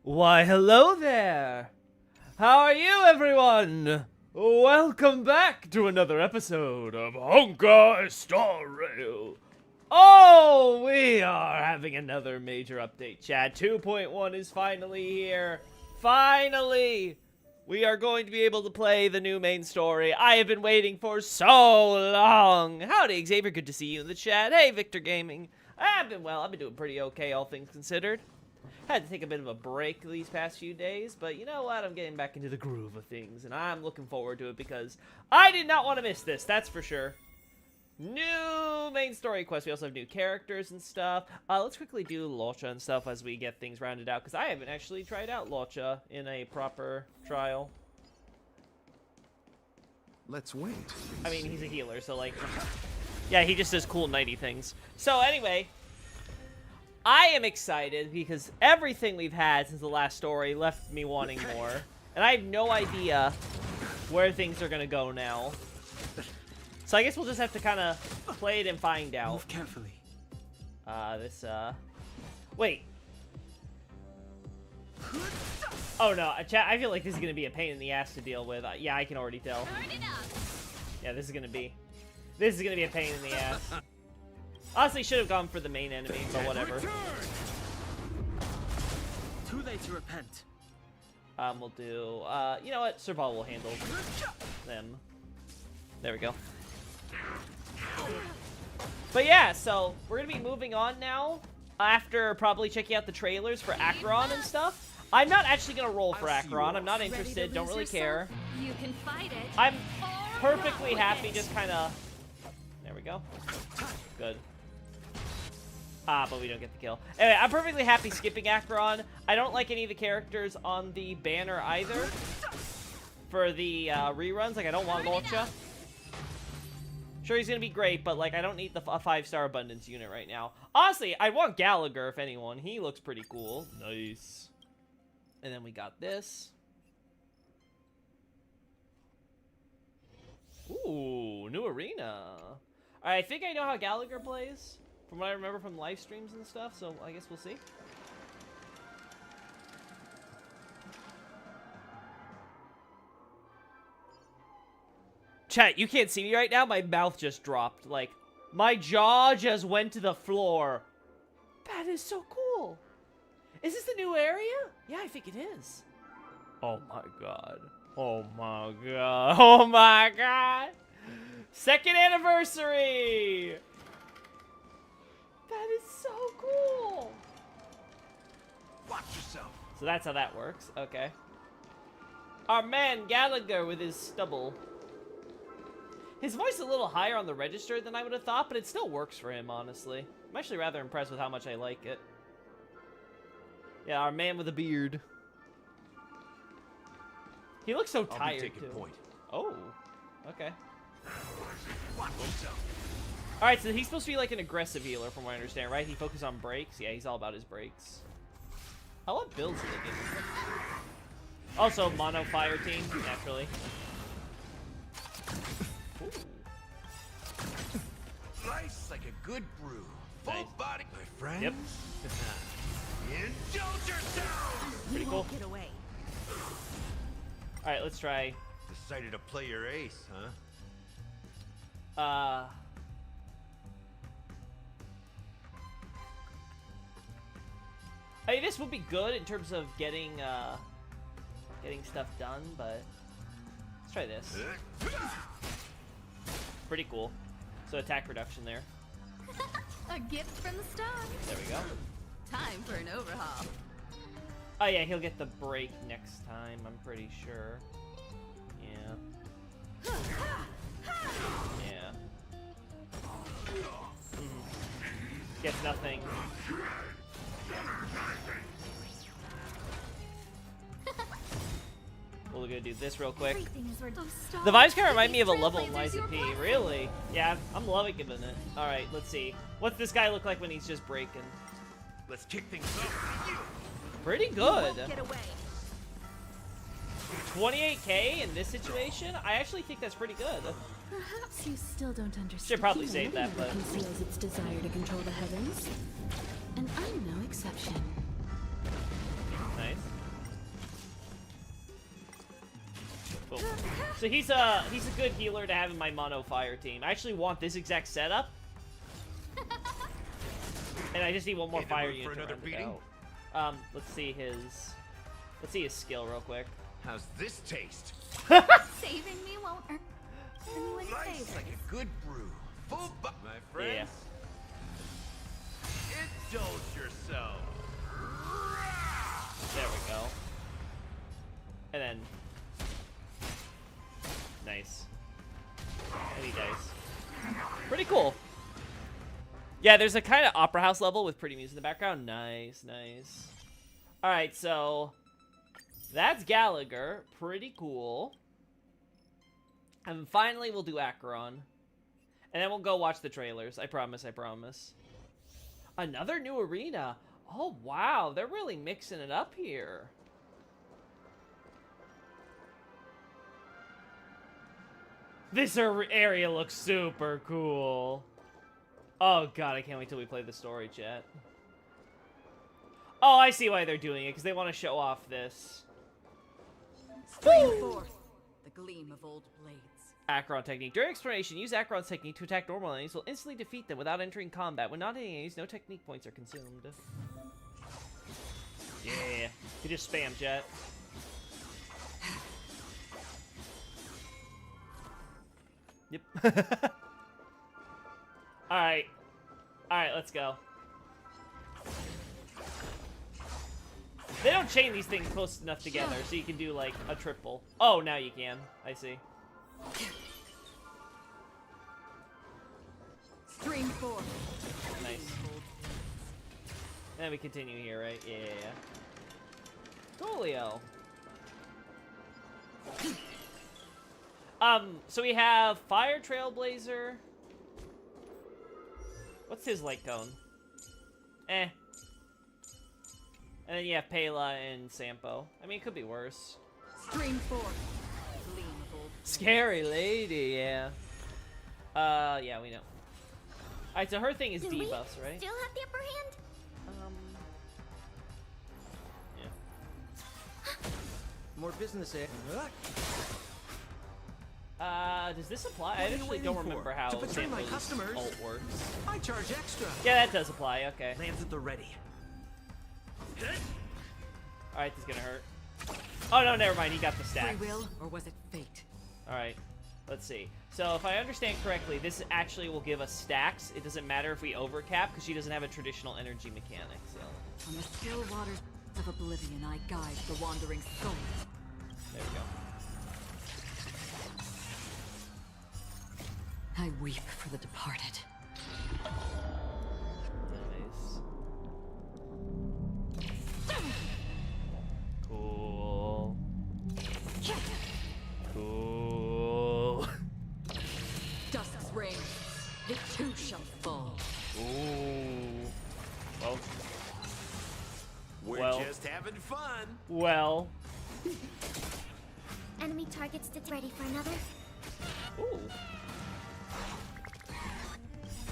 Why, hello there! How are you, everyone? Welcome back to another episode of Honkai Star Rail. Oh, we are having another major update, chat. 2.1 is finally here. Finally! We are going to be able to play the new main story I have been waiting for so long. Howdy, Xavier. Good to see you in the chat. Hey, Victor Gaming. I've been doing pretty okay, all things considered. Had to take a bit of a break these past few days, but you know what? I'm getting back into the groove of things, and I'm looking forward to it because I did not want to miss this, that's for sure. New main story quest. We also have new characters and stuff. Let's quickly do Locha and stuff as we get things rounded out, because I haven't actually tried out Locha in a proper trial. Let's wait. I mean, he's a healer, so like, yeah, he just does cool nighty things. So anyway, I am excited because everything we've had since the last story left me wanting more. And I have no idea where things are going to go now. So I guess we'll just have to kind of play it and find out. Move carefully. Wait. Oh no, chat, I feel like this is going to be a pain in the ass to deal with. Yeah, I can already tell. Yeah, this is going to be a pain in the ass. Honestly, should have gone for the main enemy, but whatever. Too late to repent. We'll do, you know what? Serval will handle them. There we go. But yeah, so we're gonna be moving on now after probably checking out the trailers for Acheron and stuff. I'm not actually gonna roll for Acheron. I'm not interested. Don't really care. You can fight it. I'm perfectly happy just kind of... There we go. Good. But we don't get the kill. Anyway, I'm perfectly happy skipping Acheron. I don't like any of the characters on the banner either. For the reruns, like I don't want Locha. Sure, he's gonna be great, but like I don't need a 5-star abundance unit right now. Honestly, I want Gallagher if anyone. He looks pretty cool. Nice. And then we got this. Ooh, new arena. I think I know how Gallagher plays. From what I remember from live streams and stuff, so I guess we'll see. Chat, you can't see me right now. My mouth just dropped. Like, my jaw just went to the floor. That is so cool. Is this the new area? Yeah, I think it is. Oh my god. Oh my god. Oh my god. 2nd anniversary. That is so cool! Watch yourself. So that's how that works. Okay. Our man Gallagher with his stubble. His voice is a little higher on the register than I would have thought, but it still works for him, honestly. I'm actually rather impressed with how much I like it. Yeah, our man with a beard. He looks so tired, too. Point. Oh, okay. Watch yourself. Alright, so he's supposed to be like an aggressive healer from what I understand, right? He focuses on breaks. Yeah, he's all about his breaks. I love builds in the game. Also, mono fire team, naturally. Ooh. Nice like a good brew. Full Nice. body, my friend. Yep. Indulge yourself. Pretty cool. Get away. Alright, let's try. Decided to play your ace, huh? I mean, this would be good in terms of getting stuff done, but let's try this. Pretty cool. So attack reduction there. A gift from the stars. There we go. Time for an overhaul. Oh yeah, he'll get the break next time, I'm pretty sure. Yeah. Yeah. Gets nothing. We're gonna do this real quick. The vibes kind of remind me of a level in Liza P. Really? Yeah, I'm loving it. Alright, let's see. What's this guy look like when he's just breaking? Let's kick things off. Pretty good. Get away. 28k in this situation? I actually think that's pretty good. Perhaps you still don't understand. Should probably save that, but conceals its desire to control the heavens, and I'm no exception. nice. Boom. So he's a good healer to have in my mono fire team. I actually want this exact setup. And I just need one more In the fire mood unit for to another round it beating? out. Let's see his skill real quick. How's this taste? Saving me won't earn anyone Nice, favors. like a good brew. Full my friends. Indulge yourself. There we go. And then nice. And he dies. Pretty cool. Yeah, there's a kind of opera house level with pretty music in the background. Nice, nice. Alright, so that's Gallagher. Pretty cool. And finally we'll do Acheron. And then we'll go watch the trailers. I promise, I promise. Another new arena. Oh, wow. They're really mixing it up here. This area looks super cool. Oh, God. I can't wait till we play the story, chat. Oh, I see why they're doing it. Because they want to show off this. Spring forth, the gleam of old blades. Acheron technique. During exploration, use Acheron's technique to attack normal enemies. Will instantly defeat them without entering combat. When not hitting enemies, no technique points are consumed. Yeah. You just spam, chat. Yep. Alright. Alright, let's go. They don't chain these things close enough together, so you can do, like, a triple. Oh, now you can. I see. Stream forth. Nice. And then we continue here, right? Yeah. Coolio. So we have Fire Trailblazer. What's his light cone? Eh. And then you have Pela and Sampo. I mean, it could be worse. Stream forth. Gleam of old blades. Scary lady, yeah. Yeah, we know. Alright, so her thing is Do we debuffs, right? still have the upper hand? Yeah. More business, eh? Does this apply? What I are you actually waiting don't for? remember how To betray my Sampo's customers? ult works. I charge extra. Yeah, that does apply, okay. Lands at the ready. Alright, this is gonna hurt. Oh, no, never mind. He got the Free stacks. will, or was it fate? Alright, let's see. So, if I understand correctly, this actually will give us stacks. It doesn't matter if we overcap, because she doesn't have a traditional energy mechanic, so... On the still waters of oblivion, I guide the wandering soul. There we go. I weep for the departed. Nice. Cool. Cool. Dust's reign, it too shall fall. Ooh. Well. We're Well. just having fun. Well. Enemy targets ready for another. Ooh.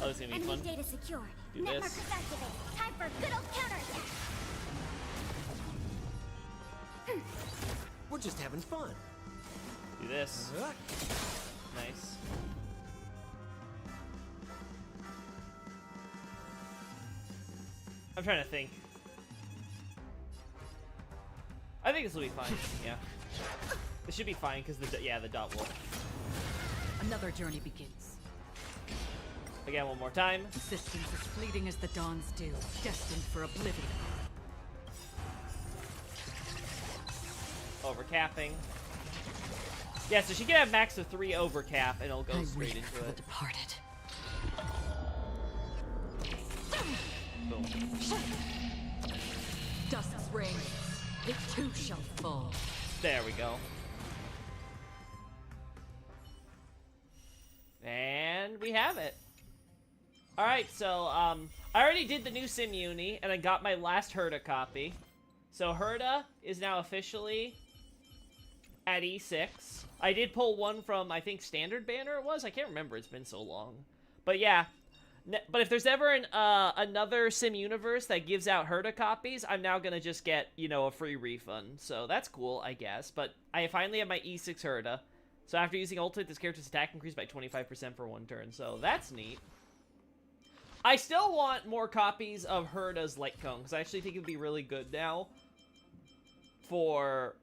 Oh, this is gonna be Enemy fun. data secured. Do Net this. markers activated. Time for a good old counterattack. We're just having fun. Do this. Nice. I'm trying to think. I think this will be fine. Yeah. This should be fine because the dot will. Another journey begins. Again, one more time. Existence as fleeting as the dawn's dew, destined for oblivion. Overcapping. Yeah, so she can have max of 3 overcap and it'll go I straight weep into for the it. departed. Boom. Dust's reign, it too shall fall. There we go. And we have it. Alright, so, I already did the new Sim Uni, and I got my last Herda copy. So Herda is now officially at E6. I did pull one from, I think, Standard Banner it was? I can't remember, it's been so long. But yeah, But if there's ever another sim universe that gives out Herta copies, I'm now gonna just get, you know, a free refund. So that's cool, I guess. But I finally have my E6 Herta. So after using ultimate, this character's attack increased by 25% for 1 turn. So that's neat. I still want more copies of Herta's Light Cone, because I actually think it would be really good now for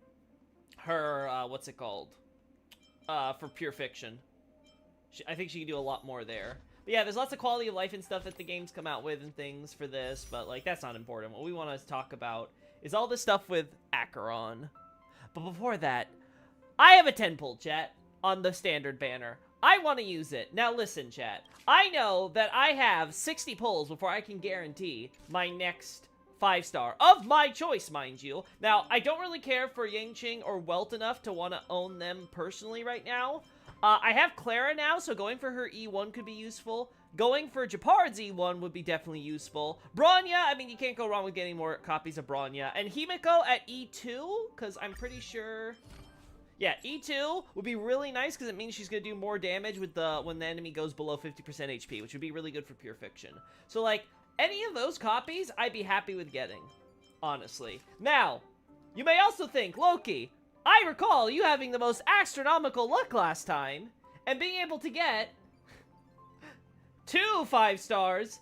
her, what's it called? For Pure Fiction. I think she can do a lot more there. But yeah, there's lots of quality of life and stuff that the games come out with and things for this, but, like, that's not important. What we want to talk about is all this stuff with Acheron. But before that, I have a 10 pull, chat, on the standard banner. I want to use it. Now listen, chat. I know that I have 60 pulls before I can guarantee my next 5-star. Of my choice, mind you. Now, I don't really care for Yangqing or Welt enough to want to own them personally right now. I have Clara now, so going for her E1 could be useful. Going for Japard's E1 would be definitely useful. Bronya, I mean, you can't go wrong with getting more copies of Bronya. And Himiko at E2, because I'm pretty sure... Yeah, E2 would be really nice, because it means she's going to do more damage with when the enemy goes below 50% HP, which would be really good for Pure Fiction. So, like, any of those copies, I'd be happy with getting, honestly. Now, you may also think, Loki... I recall you having the most astronomical luck last time, and being able to get 2 5-stars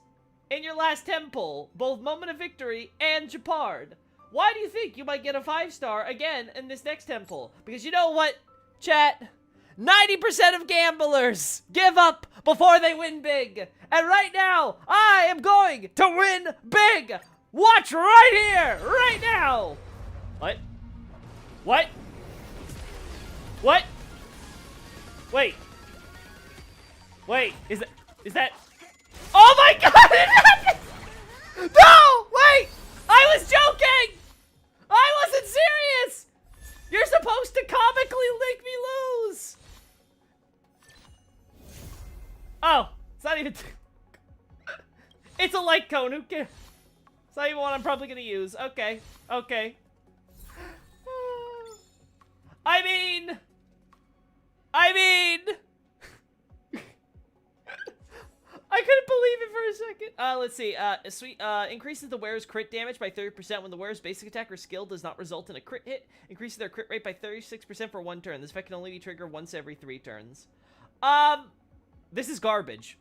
in your last 10 pull, both Moment of Victory and Japard. Why do you think you might get a 5-star again in this next 10 pull? Because you know what, chat? 90% of gamblers give up before they win big. And right now, I am going to win big. Watch right here, right now. What? What? What? Wait. Wait, is that... Oh my god! It happened! No! Wait! I was joking! I wasn't serious! You're supposed to comically make me lose! Oh, it's not even... It's a light cone, who cares? It's not even one I'm probably gonna use. Okay, okay. I mean... I couldn't believe it for a second. Let's see. Increases the wearer's crit damage by 30% when the wearer's basic attack or skill does not result in a crit hit. Increases their crit rate by 36% for 1 turn. This effect can only be triggered once every 3 turns. This is garbage.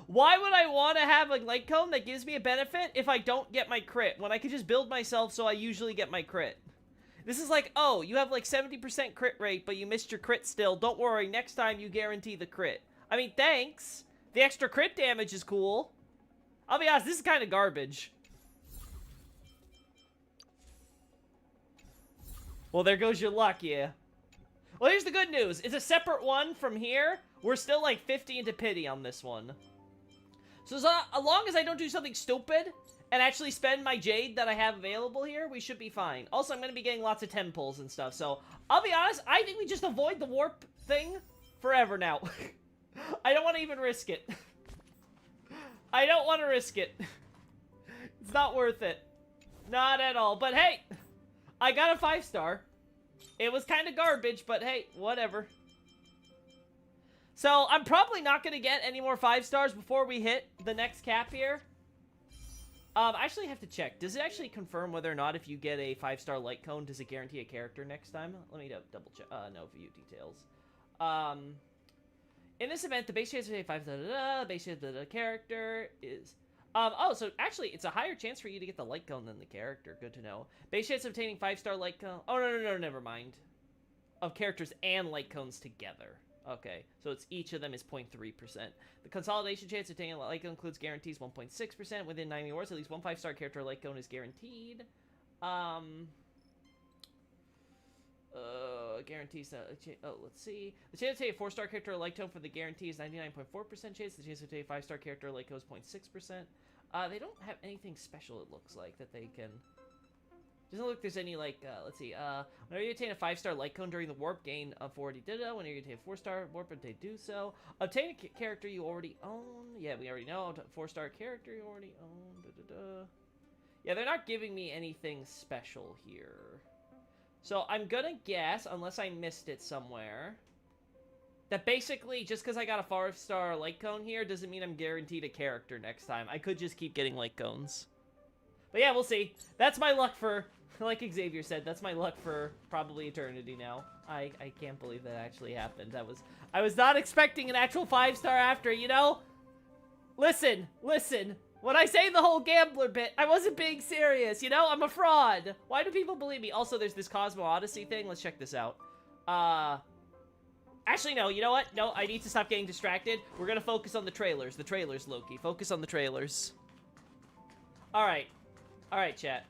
Why would I want to have a light cone that gives me a benefit if I don't get my crit, when I could just build myself so I usually get my crit? This is like, oh, you have like 70% crit rate, but you missed your crit still. Don't worry, next time you guarantee the crit. I mean, thanks. The extra crit damage is cool. I'll be honest, this is kind of garbage. Well, there goes your luck, yeah. Well, here's the good news. It's a separate one from here. We're still like 50 into pity on this one. So as long as I don't do something stupid and actually spend my Jade that I have available here, we should be fine. Also, I'm going to be getting lots of 10 pulls and stuff, so I'll be honest, I think we just avoid the warp thing forever now. I don't want to even risk it. I don't want to risk it. It's not worth it. Not at all. But hey, I got a 5-star. It was kind of garbage, but hey, whatever. So, I'm probably not going to get any more 5-stars before we hit the next cap here. I actually have to check. Does it actually confirm whether or not if you get a 5-star light cone, does it guarantee a character next time? Let me double check. No, view details. In this event, the base chance of a 5-star, base chance of the character is... oh, so actually, it's a higher chance for you to get the light cone than the character. Good to know. Base chance of obtaining 5-star light cone... Oh, no, never mind. Of characters and light cones together. Okay, so it's each of them is 0.3%. The consolidation chance of obtaining a light cone includes guarantees 1.6%. Within 90 wars, at least one 5-star character light cone is guaranteed. Guarantees. Oh, let's see. The chance to take a 4-star character light cone for the guarantee is 99.4% chance. The chance to take a 5-star character light cone is 0.6%. They don't have anything special, it looks like, that they can... Doesn't look like there's any, like, let's see, whenever you obtain a 5-star light cone during the warp, gain a 40 ditto. Whenever you obtain a 4-star warp, they do so. Obtain a character you already own. Yeah, we already know. 4-star character you already own. Yeah, they're not giving me anything special here. So, I'm gonna guess, unless I missed it somewhere, that basically, just because I got a 5-star light cone here, doesn't mean I'm guaranteed a character next time. I could just keep getting light cones. But yeah, we'll see. That's my luck for, like Xavier said, that's my luck for probably eternity now. I can't believe that actually happened. I was not expecting an actual 5-star after, you know? Listen. When I say the whole gambler bit, I wasn't being serious, you know? I'm a fraud. Why do people believe me? Also, there's this Cosmo Odyssey thing. Let's check this out. Actually, no, you know what? No, I need to stop getting distracted. We're gonna focus on the trailers. The trailers, Loki. Focus on the trailers. Alright. Alright, chat.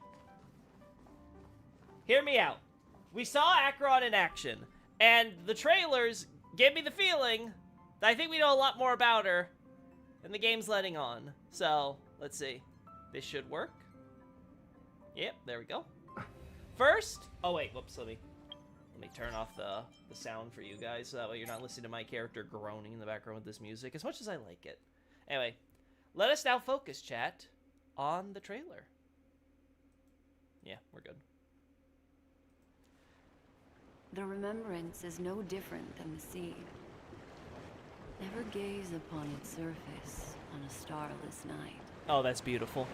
Hear me out. We saw Acheron in action, and the trailers gave me the feeling that I think we know a lot more about her than the game's letting on. So, let's see. This should work. Yep, there we go. First... Oh, wait, whoops, let me turn off the sound for you guys, so that way you're not listening to my character groaning in the background with this music, as much as I like it. Anyway, let us now focus, chat, on the trailer. Yeah, we're good. The remembrance is no different than the sea. Never gaze upon its surface on a starless night. Oh, that's beautiful.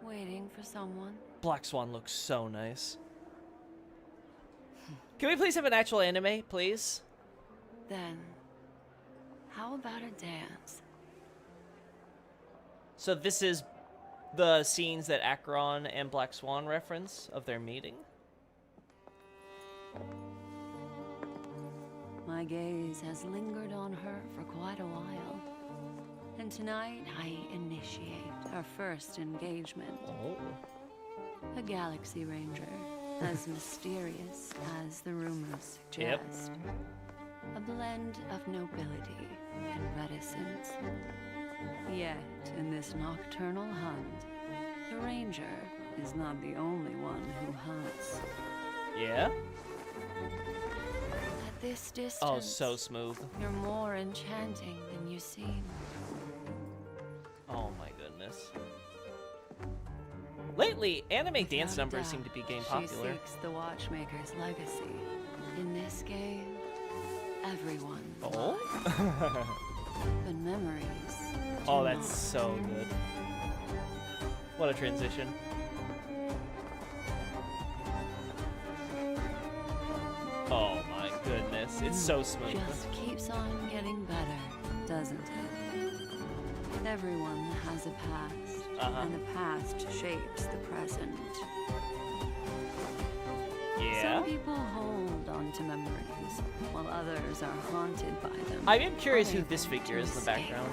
Waiting for someone. Black Swan looks so nice. Can we please have an actual anime, please? Then, how about a dance? So this is the scenes that Acheron and Black Swan reference of their meeting? My gaze has lingered on her for quite a while. And tonight, I initiate our first engagement. Oh. A Galaxy Ranger, as mysterious as the rumors suggest. A blend of nobility and reticence. Yet, in this nocturnal hunt, the Ranger is not the only one who hunts. Yeah? At this distance, Oh, so smooth. you're more enchanting than you seem. Oh my goodness. Lately, anime dance Without a numbers doubt, seem to be getting she popular. seeks the Watchmaker's legacy. In this game, everyone. Oh? But memories. Oh, do that's not. so good. What a transition. Oh my goodness, it's so smooth. Just keeps on getting better, doesn't it? Everyone has a past, and the past shapes the present. Yeah? Some people hold on to memories, while others are haunted by them. I am curious who unable this figure to is in the escape. background.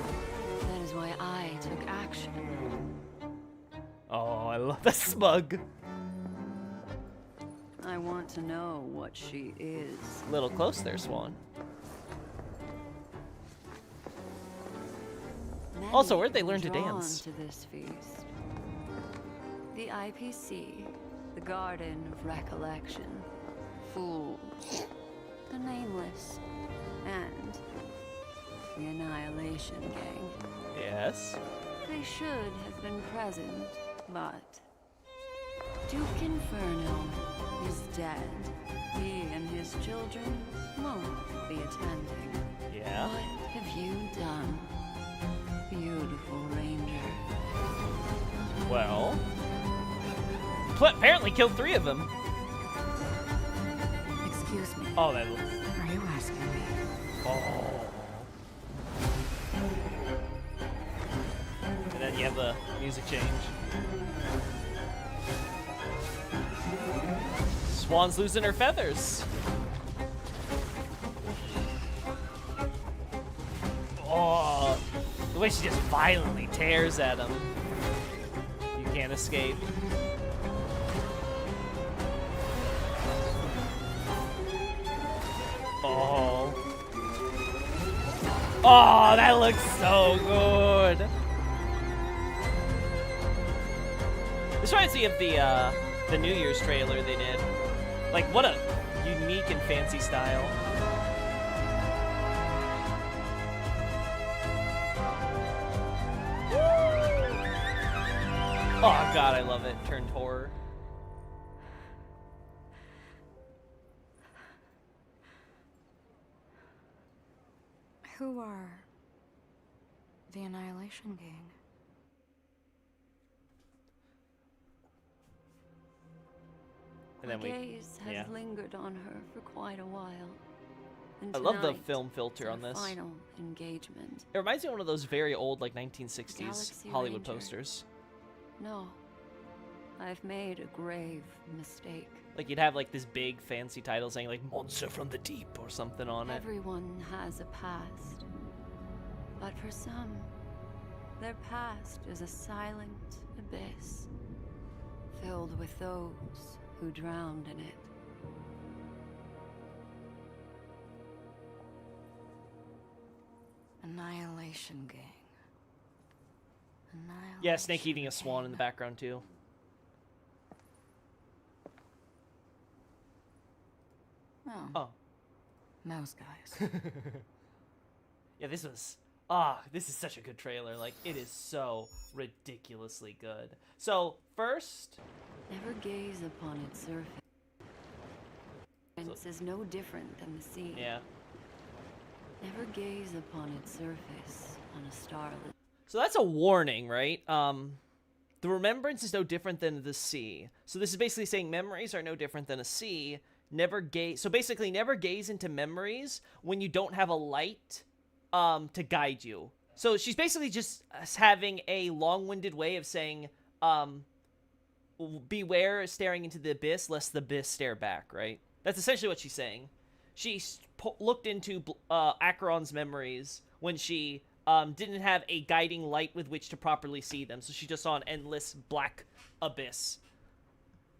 That is why I took action. Oh, I love the smug. I want to know what she is. A little close there, Swan. Many Also, where'd they learn to drawn dance? to this feast. The IPC, the Garden of Recollection, Fools, the Nameless, and the Annihilation Gang. Yes? They should have been present, but Duke Inferno is dead. He and his children won't be attending. Yeah? What have you done, beautiful Ranger? Well... apparently killed 3 of them. Excuse me. Oh, that looks... Are you asking me? Oh. And then you have the music change. Swan's losing her feathers. Oh, the way she just violently tears at him. You can't escape. Oh. Oh, that looks so good. This reminds me of the New Year's trailer they did. Like, what a unique and fancy style. Oh god, I love it. Turned horror. Who are the Annihilation Gang? And then My gaze has yeah. lingered on her for quite a while. And I love the tonight, film filter it's on our this. final engagement. It reminds me of one of those very old, like 1960s Galaxy Hollywood Ranger. posters. No, I've made a grave mistake. Like you'd have like this big fancy title saying like "Monster from the Deep" or something on it. Everyone has a past. But for some, their past is a silent abyss, filled with those who drowned in it. Annihilation Gang. Yeah, Snake eating a swan in the background too. Oh. Those guys. Yeah, this is such a good trailer. Like, it is so ridiculously good. So, first... Never gaze upon its surface. It is no different than the sea. Yeah. Never gaze upon its surface on a starlit... So that's a warning, right? The remembrance is no different than the sea. So this is basically saying memories are no different than a sea. So basically, never gaze into memories when you don't have a light to guide you. So she's basically just having a long-winded way of saying, beware staring into the abyss, lest the abyss stare back, right? That's essentially what she's saying. She looked into Acheron's memories when she didn't have a guiding light with which to properly see them. So she just saw an endless black abyss,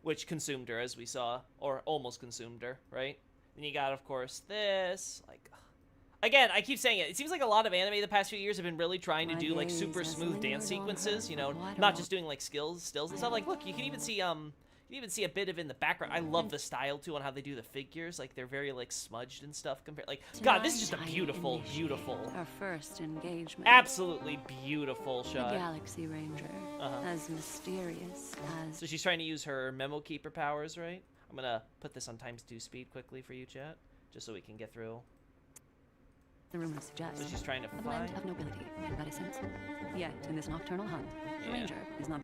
which consumed her, as we saw, or almost consumed her, right? Then you got, of course, this, like... Again, I keep saying it. It seems like a lot of anime the past few years have been really trying to do, like, super smooth dance sequences, you know, not just doing, like, stills and stuff. Like, look, you can even see a bit of in the background. I love the style, too, on how they do the figures. Like, they're very, like, smudged and stuff compared. Like, God, this is just a beautiful, beautiful... Our first engagement. Absolutely beautiful The shot. Galaxy Ranger. As mysterious as... So she's trying to use her Memo Keeper powers, right? I'm gonna put this on ×2 speed quickly for you, chat, just so we can get through. The rumors suggest. So she's trying to a find... blend of nobility and reticence. Yet, in this nocturnal hunt, the Yeah. Ranger is not...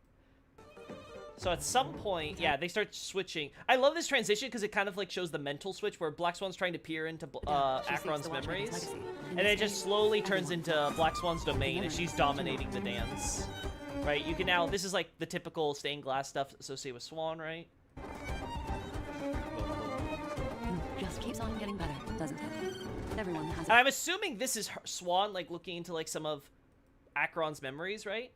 So at some point, yeah, they start switching. I love this transition because it kind of like shows the mental switch where Black Swan's trying to peer into Acheron's memories, and it just slowly turns into Black Swan's domain, and she's dominating the dance. Right? You can now. This is like the typical stained glass stuff associated with Swan, right? Just keeps on getting better, doesn't it? Everyone has... And I'm assuming this is her, Swan, like looking into like some of Acheron's memories, right?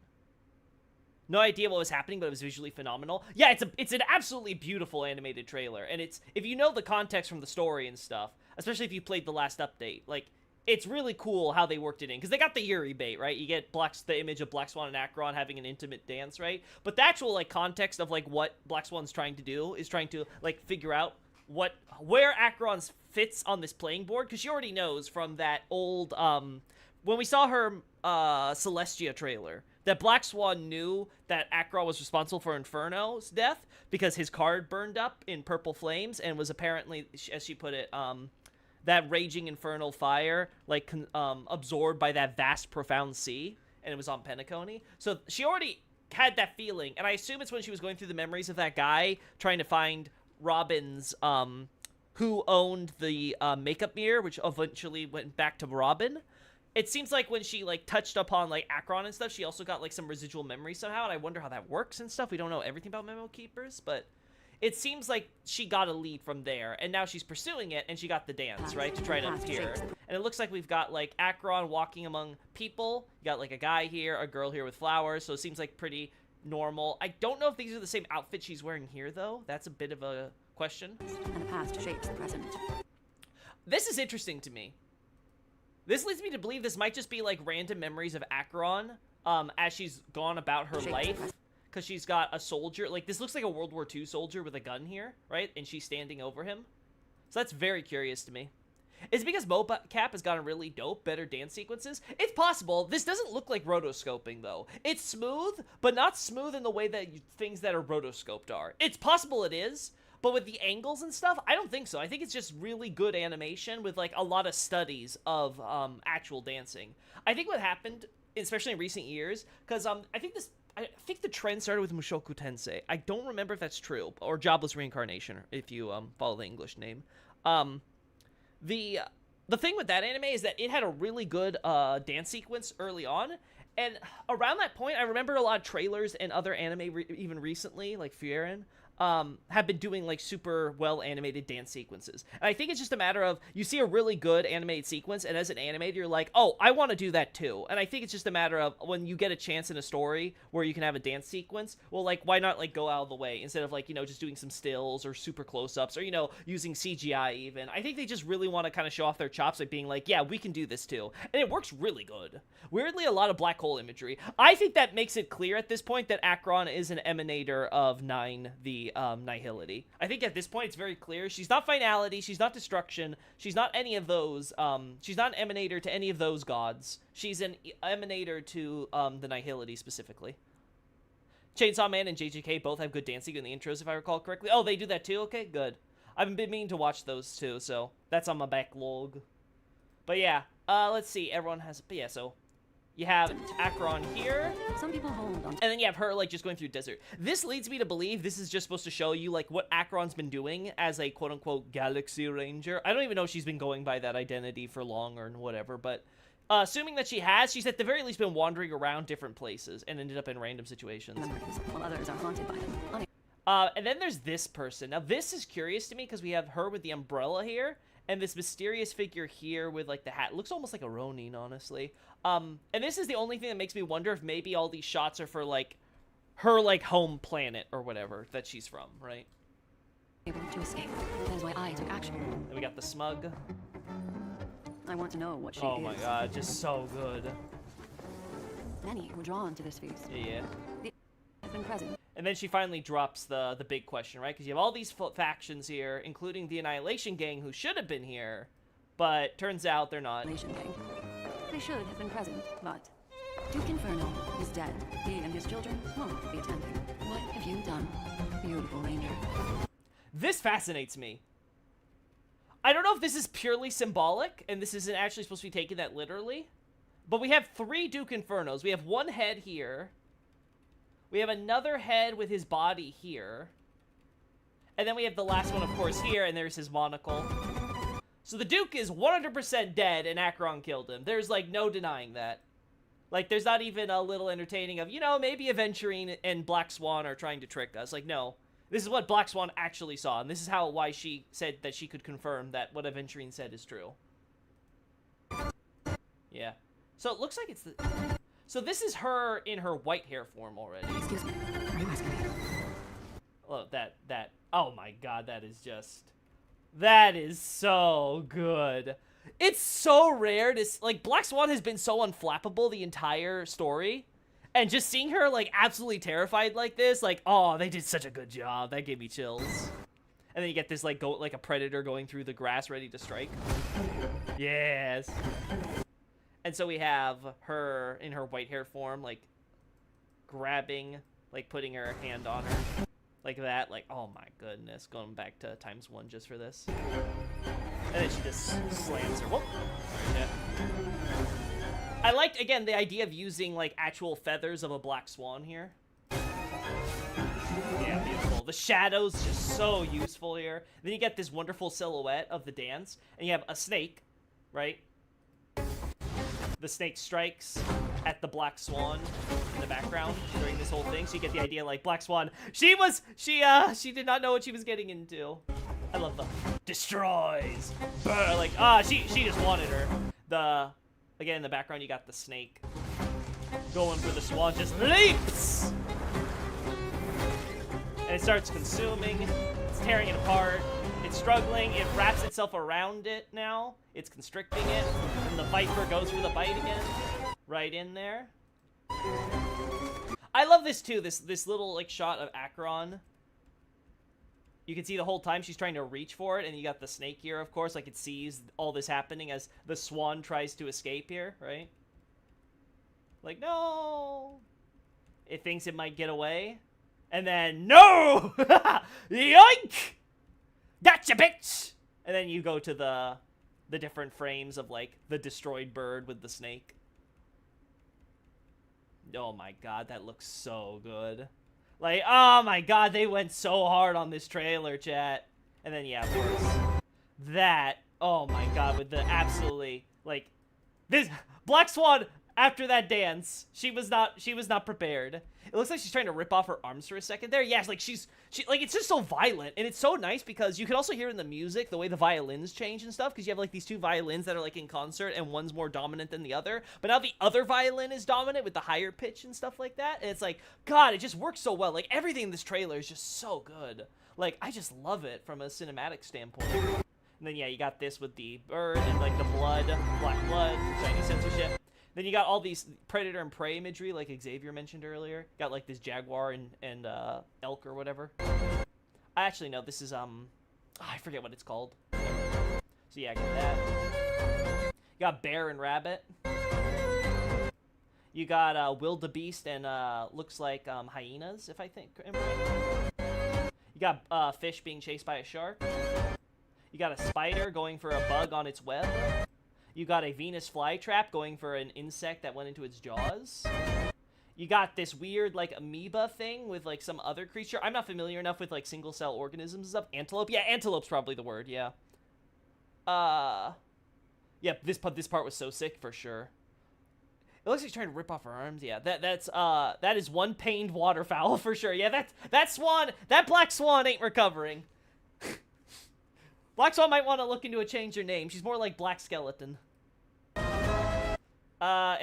No idea what was happening, but it was visually phenomenal. Yeah, it's an absolutely beautiful animated trailer, and it's, if you know the context from the story and stuff, especially if you played the last update, like, it's really cool how they worked it in, because they got the Yuri bait, right? You get the image of Black Swan and Acheron having an intimate dance, right? But the actual, like, context of, like, what Black Swan's trying to do is trying to, like, figure out where Acheron fits on this playing board, because she already knows from that old, when we saw her, Celestia trailer, that Black Swan knew that Acheron was responsible for Inferno's death because his card burned up in purple flames and was apparently, as she put it, that raging infernal fire, like, absorbed by that vast, profound sea, and it was on Penacony. So she already had that feeling, and I assume it's when she was going through the memories of that guy trying to find Robin's, who owned the makeup mirror, which eventually went back to Robin. It seems like when she, like, touched upon, like, Acheron and stuff, she also got, like, some residual memory somehow, and I wonder how that works and stuff. We don't know everything about Memo Keepers, but it seems like she got a lead from there, and now she's pursuing it, and she got the dance, right, to try to appear. And it looks like we've got, like, Acheron walking among people. You got, like, a guy here, a girl here with flowers, so it seems like pretty normal. I don't know if these are the same outfits she's wearing here, though. That's a bit of a question. And the past shapes the present. This is interesting to me. This leads me to believe this might just be, like, random memories of Acheron, as she's gone about her life. Because she's got a soldier. Like, this looks like a World War II soldier with a gun here, right? And she's standing over him. So that's very curious to me. Is it because Mocap has gotten really dope, better dance sequences? It's possible. This doesn't look like rotoscoping, though. It's smooth, but not smooth in the way that things that are rotoscoped are. It's possible it is, But with the angles and stuff, I don't think so. I think it's just really good animation with, like, a lot of studies of actual dancing. I think what happened, especially in recent years, because I think the trend started with Mushoku Tensei. I don't remember if that's true, or Jobless Reincarnation, if you follow the English name. The thing with that anime is that it had a really good dance sequence early on, and around that point, I remember a lot of trailers and other anime even recently, like Fuh-REND, have been doing, like, super well-animated dance sequences. And I think it's just a matter of, you see a really good animated sequence, and as an animator, you're like, oh, I want to do that too. And I think it's just a matter of, when you get a chance in a story where you can have a dance sequence, well, like, why not, like, go out of the way, instead of, like, you know, just doing some stills, or super close-ups, or, you know, using CGI even. I think they just really want to kind of show off their chops by being like, yeah, we can do this too. And it works really good. Weirdly, a lot of black hole imagery. I think that makes it clear at this point that Akron is an emanator of Nine, the Nihility. I think at this point it's very clear. She's not finality, she's not destruction, she's not any of those, she's not an emanator to any of those gods. She's an emanator to the Nihility specifically. Chainsaw Man and JJK both have good dancing in the intros, if I recall correctly. Oh, they do that too? Okay, good. I've been meaning to watch those too, so that's on my backlog. But yeah, let's see, everyone has, but yeah, so you have Akron here. Some people hold on. And then you have her, like, just going through desert. This leads me to believe this is just supposed to show you, like, what Akron's been doing as a quote-unquote Galaxy Ranger. I don't even know if she's been going by that identity for long or whatever, but assuming that she has, she's at the very least been wandering around different places and ended up in random situations. Memories, while others are haunted by them. And then there's this person. Now, this is curious to me because we have her with the umbrella here, and this mysterious figure here with, like, the hat. It looks almost like a Ronin, honestly. And this is the only thing that makes me wonder if maybe all these shots are for, like, her, like, home planet or whatever that she's from, right? Able to escape. That is why I took action. Then we got the smug. I want to know what she is. Oh my god, just so good. Many were drawn to this feast. Yeah. Have been present. And then she finally drops the big question, right? Because you have all these factions here, including the Annihilation Gang, who should have been here, but turns out they're not. Annihilation Gang. They should have been present, but Duke Inferno is dead. He and his children won't be attending. What have you done, beautiful Ranger? This fascinates me. I don't know if this is purely symbolic, and this isn't actually supposed to be taken that literally, but we have 3 Duke Infernos. We have one head here. We have another head with his body here. And then we have the last one, of course, here, and there's his monocle. So the Duke is 100% dead, and Akron killed him. There's, like, no denying that. Like, there's not even a little entertaining of, you know, maybe Aventurine and Black Swan are trying to trick us. Like, no. This is what Black Swan actually saw, and this is why she said that she could confirm that what Aventurine said is true. Yeah. So it looks like it's the... So this is her in her white hair form already. Excuse me. Are you asking me? Oh, oh my god, that is just... That is so good. It's so rare to... Like, Black Swan has been so unflappable the entire story. And just seeing her, like, absolutely terrified like this, like, oh, they did such a good job. That gave me chills. And then you get this, like, like a predator going through the grass ready to strike. Yes. And so we have her in her white hair form, like, grabbing, like, putting her hand on her. Like that, like, oh my goodness. Going back to ×1 just for this. And then she just slams her. Whoop. Yeah. I liked, again, the idea of using, like, actual feathers of a black swan here. Yeah, beautiful. The shadows just so useful here. Then you get this wonderful silhouette of the dance. And you have a snake, right? The snake strikes at the black swan in the background during this whole thing. So you get the idea, like, Black Swan, she did not know what she was getting into. I love the destroys. Like, she just wanted her. Again, in the background, you got the snake going for the swan, just leaps! And it starts consuming, it's tearing it apart, it's struggling, it wraps itself around it now, it's constricting it, and the viper goes for the bite again, right in there. I love this too, this little, like, shot of Akron. You can see the whole time she's trying to reach for it, and you got the snake here, of course, like, it sees all this happening as the swan tries to escape here, right? Like, no! It thinks it might get away, and then, no! Yoink! Gotcha, bitch! And then you go to the different frames of, like, the destroyed bird with the snake. Oh my god, that looks so good. Like, oh my god, they went so hard on this trailer, chat. And then, yeah, of course, that, oh my god, with the absolutely, like, this, Black Swan, after that dance, she was not prepared. It looks like she's trying to rip off her arms for a second there. Yes, like, like, it's just so violent, and it's so nice because you can also hear in the music the way the violins change and stuff, because you have, like, these two violins that are, like, in concert, and one's more dominant than the other, but now the other violin is dominant with the higher pitch and stuff like that, and it's like, god, it just works so well. Like, everything in this trailer is just so good. Like, I just love it from a cinematic standpoint. And then, yeah, you got this with the bird and, like, the blood, black blood, Chinese censorship. Then you got all these predator and prey imagery, like Xavier mentioned earlier. Got, like, this jaguar and elk or whatever. I actually know this is, I forget what it's called. So, yeah, I got that. You got bear and rabbit. You got wildebeest and, looks like, hyenas, if I think I'm right. You got fish being chased by a shark. You got a spider going for a bug on its web. You got a Venus flytrap going for an insect that went into its jaws. You got this weird, like, amoeba thing with, like, some other creature. I'm not familiar enough with, like, single-cell organisms and stuff. Antelope? Yeah, antelope's probably the word, yeah. Yeah, this part was so sick, for sure. It looks like he's trying to rip off her arms. Yeah, that is one pained waterfowl, for sure. Yeah, that black swan ain't recovering. Black Swan might want to look into a change her name. She's more like Black Skeleton. And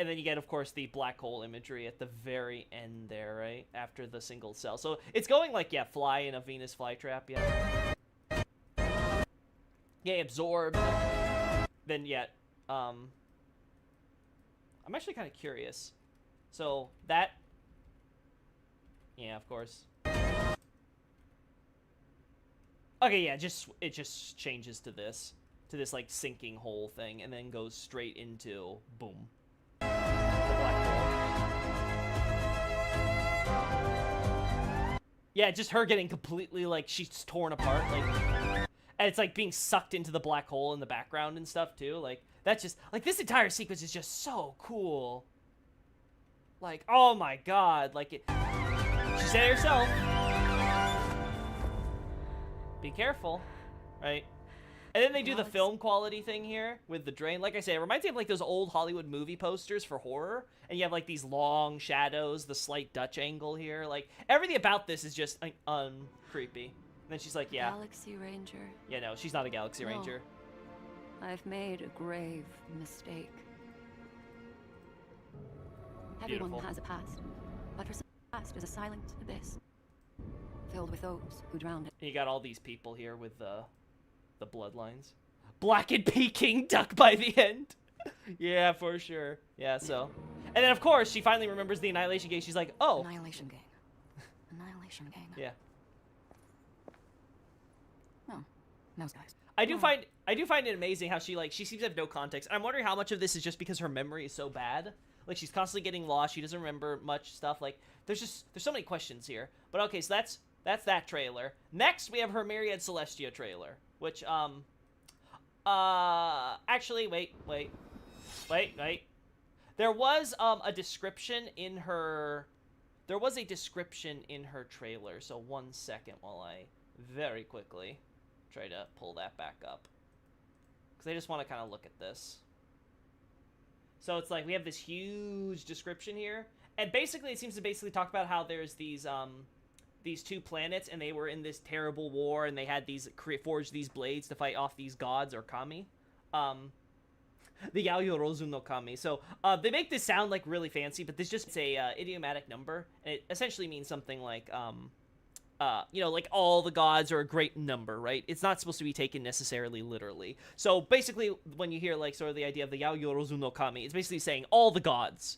then you get, of course, the black hole imagery at the very end there, right? After the single cell. So it's going like, yeah, fly in a Venus flytrap, yeah. Yeah, absorb. Then, yeah, I'm actually kind of curious. So, that... Yeah, of course. Okay, yeah, it just changes to this like sinking hole thing, and then goes straight into boom, the black hole. Yeah, just her getting completely, like, she's torn apart, like, and it's like being sucked into the black hole in the background and stuff too. Like, that's just, like, this entire sequence is just so cool. Like, oh my god, like, she said it herself. Be careful, right? And then they do the film quality thing here with the drain. Like I say, it reminds me of, like, those old Hollywood movie posters for horror. And you have, like, these long shadows, the slight Dutch angle here. Like, everything about this is just creepy. And then she's like, yeah. Galaxy Ranger. Yeah, no, she's not a Galaxy No. Ranger. I've made a grave mistake. Everyone Beautiful. has a past, but for some, the past is a silent abyss, filled with those who drowned it. And you got all these people here with the bloodlines. Black and Peking duck by the end. Yeah, for sure. Yeah, so. And then, of course, she finally remembers the Annihilation Gang. She's like, oh. Annihilation Gang. Annihilation Gang. Yeah. No, those guys. I do find it amazing how she seems to have no context. I'm wondering how much of this is just because her memory is so bad. Like, she's constantly getting lost. She doesn't remember much stuff. Like, there's so many questions here. But okay, so that's that trailer. Next, we have her Myriad Celestia trailer, which actually, wait. There was a description in her. There was a description in her trailer. So 1 second while I very quickly try to pull that back up, because I just want to kind of look at this. So it's like we have this huge description here, and basically it seems to basically talk about how there's these two planets, and they were in this terrible war, and they had forged these blades to fight off these gods or kami, the Yaoyorozu no Kami. So they make this sound like really fancy, but this just a idiomatic number, and it essentially means something like you know, like all the gods are a great number, right? It's not supposed to be taken necessarily literally. So basically, when you hear like sort of the idea of the Yaoyorozu no Kami, it's basically saying all the gods,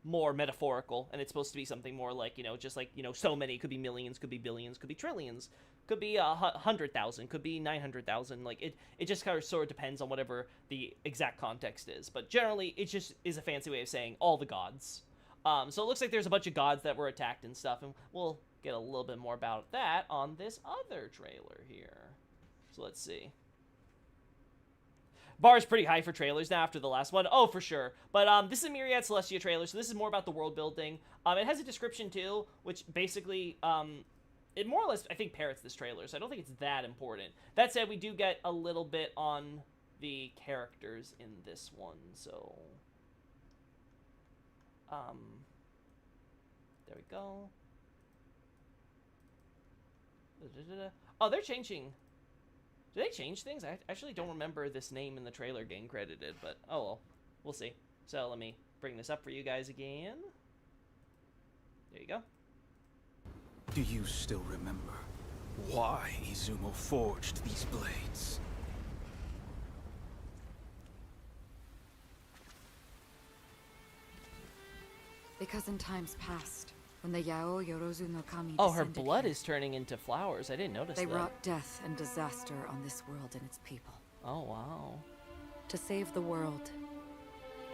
more metaphorical, and it's supposed to be something more like, you know, just like, you know, so many, could be millions, could be billions, could be trillions, could be 100,000, could be 900,000. Like it just kind of sort of depends on whatever the exact context is. But generally, it just is a fancy way of saying all the gods. So it looks like there's a bunch of gods that were attacked and stuff, and we'll get a little bit more about that on this other trailer here. So let's see. Bar's pretty high for trailers now after the last one. Oh, for sure. But this is a Myriad Celestia trailer, so this is more about the world building. It has a description too, which basically it more or less I think parrots this trailer, so I don't think it's that important. That said, we do get a little bit on the characters in this one, so there we go. Oh, they're changing. Do they change things? I actually don't remember this name in the trailer getting credited, but oh well. We'll see. So let me bring this up for you guys again. There you go. Do you still remember why Izumo forged these blades? Because in times past, when the Yao Yorozu no Kami Oh, her descended blood here, is turning into flowers. I didn't notice they that. wrought death and disaster on this world and its people. Oh, wow. To save the world,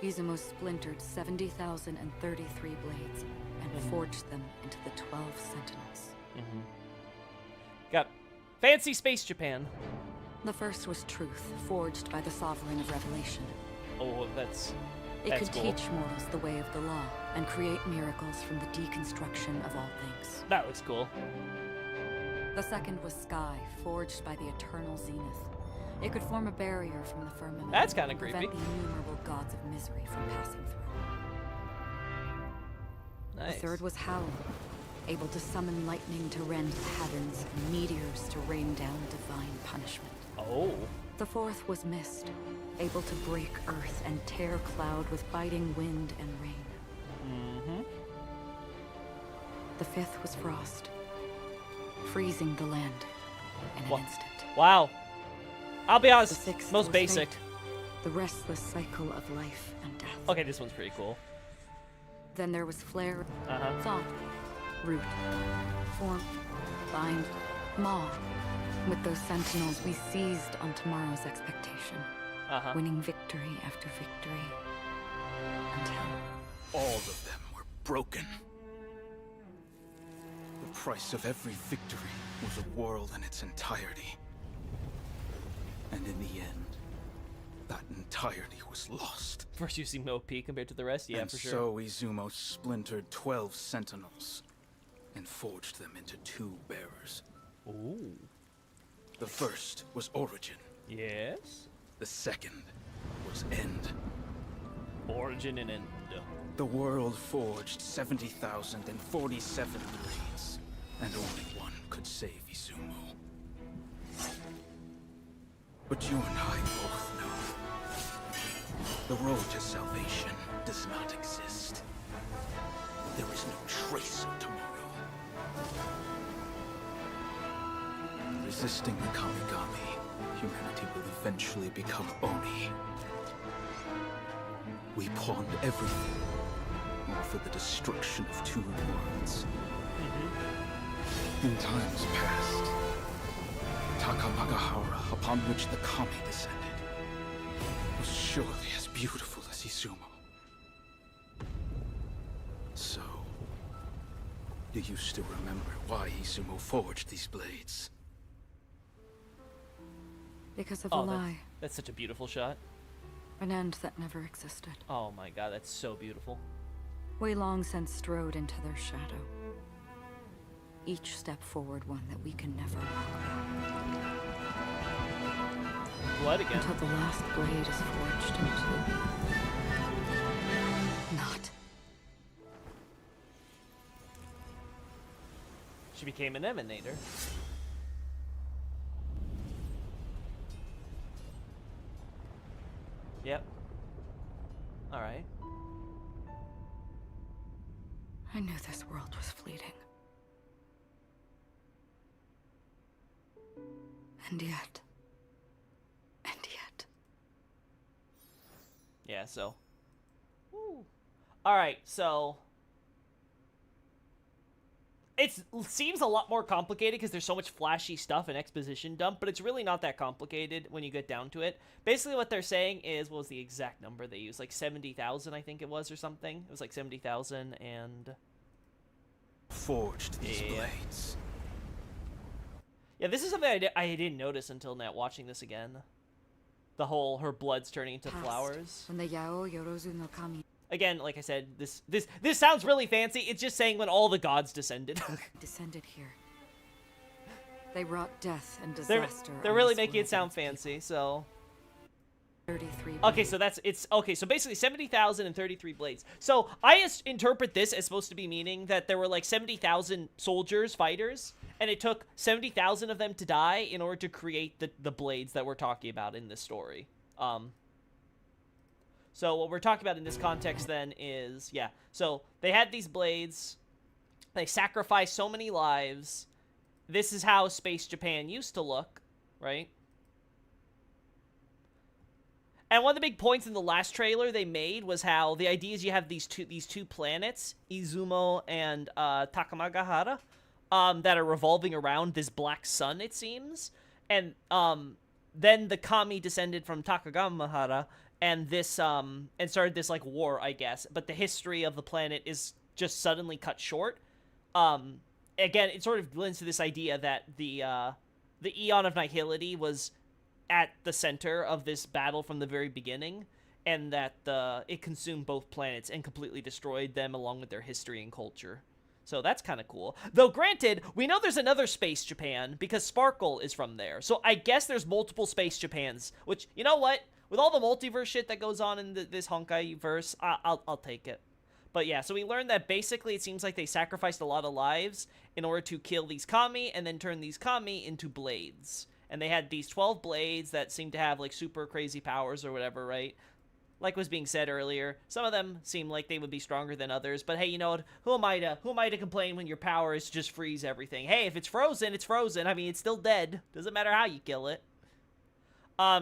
Izumo splintered 70,033 blades and forged them into the 12 Sentinels. Got fancy space Japan. The first was truth, forged by the Sovereign of Revelation. Oh, that's It could cool. teach mortals the way of the law and create miracles from the deconstruction of all things. That looks cool. The second was sky, forged by the eternal zenith. It could form a barrier from the firmament. That's kinda and prevent creepy. the innumerable gods of misery from passing through. Nice. The third was howl, able to summon lightning to rend the heavens and meteors to rain down divine punishment. Oh. The fourth was mist, able to break earth and tear cloud with biting wind and rain. The fifth was frost, freezing the land in an instant. Wow. I'll be The honest, sixth most was basic. fate, the restless cycle of life and death. Okay, this one's pretty cool. Then there was flare, Uh-huh. thought, root, form, bind, maw. With those sentinels, we seized on tomorrow's expectation, Uh-huh. winning victory after victory, until All of them were broken. The price of every victory was a world in its entirety. And in the end, that entirety was lost. First you seem OP compared to the rest, yeah, and for sure. so Izumo splintered 12 sentinels and forged them into 2 bearers. Ooh. The first was Origin. Yes. The second was End. Origin and End. The world forged 70,047 blades, and only one could save Izumo. But you and I both know the road to salvation does not exist. There is no trace of tomorrow. Resisting the Kamigami, humanity will eventually become Oni. We pawned everything, all for the destruction of 2 worlds. In times past, Takamagahara, upon which the Kami descended, was surely as beautiful as Izumo. So, do you still remember why Izumo forged these blades? because of a Oh, lie, that's such a beautiful shot. an end that never existed. Oh my god, that's so beautiful. We long since strode into their shadow. Each step forward one that we can never walk back. Blood again. Until the last blade is forged into... not. She became an emanator. Yep. Alright. I knew this world was fleeting. And yet... Yeah, so. Alright, so. It seems a lot more complicated because there's so much flashy stuff and exposition dump, but it's really not that complicated when you get down to it. Basically what they're saying is, what was the exact number they used? Like 70,000, I think it was, or something. It was like 70,000 and... Forged these Yeah. blades. Yeah, this is something I didn't notice until now watching this again. The whole, her blood's turning into Past, flowers. when the Yao Yorozu no Kami Again, like I said, this sounds really fancy. It's just saying when all the gods descended. descended here. They brought death and they're disaster. they're on really this making world it sound and its people. fancy, so... 33 Okay, so so basically 70,000 and 33 blades. So I interpret this as supposed to be meaning that there were like 70,000 soldiers, fighters, and it took 70,000 of them to die in order to create the blades that we're talking about in this story. So what we're talking about in this context then is, yeah, so they had these blades, they sacrificed so many lives. This is how Space Japan used to look, right? And one of the big points in the last trailer they made was how the idea is you have these two planets, Izumo and Takamagahara, that are revolving around this black sun, it seems. And then the kami descended from Takamagahara, and this and started this like war, I guess. But the history of the planet is just suddenly cut short. Again, it sort of lends to this idea that the Eon of Nihility was at the center of this battle from the very beginning, and that it consumed both planets and completely destroyed them along with their history and culture. So that's kind of cool. Though granted, we know there's another Space Japan because Sparkle is from there. So I guess there's multiple Space Japans, which, you know what? With all the multiverse shit that goes on in this Honkai verse, I'll take it. But yeah, so we learned that basically it seems like they sacrificed a lot of lives in order to kill these kami and then turn these kami into blades. And they had these 12 blades that seemed to have, like, super crazy powers or whatever, right? Like was being said earlier, some of them seem like they would be stronger than others. But hey, you know what? Who am I to complain when your power is just freeze everything? Hey, if it's frozen, it's frozen. I mean, it's still dead. Doesn't matter how you kill it.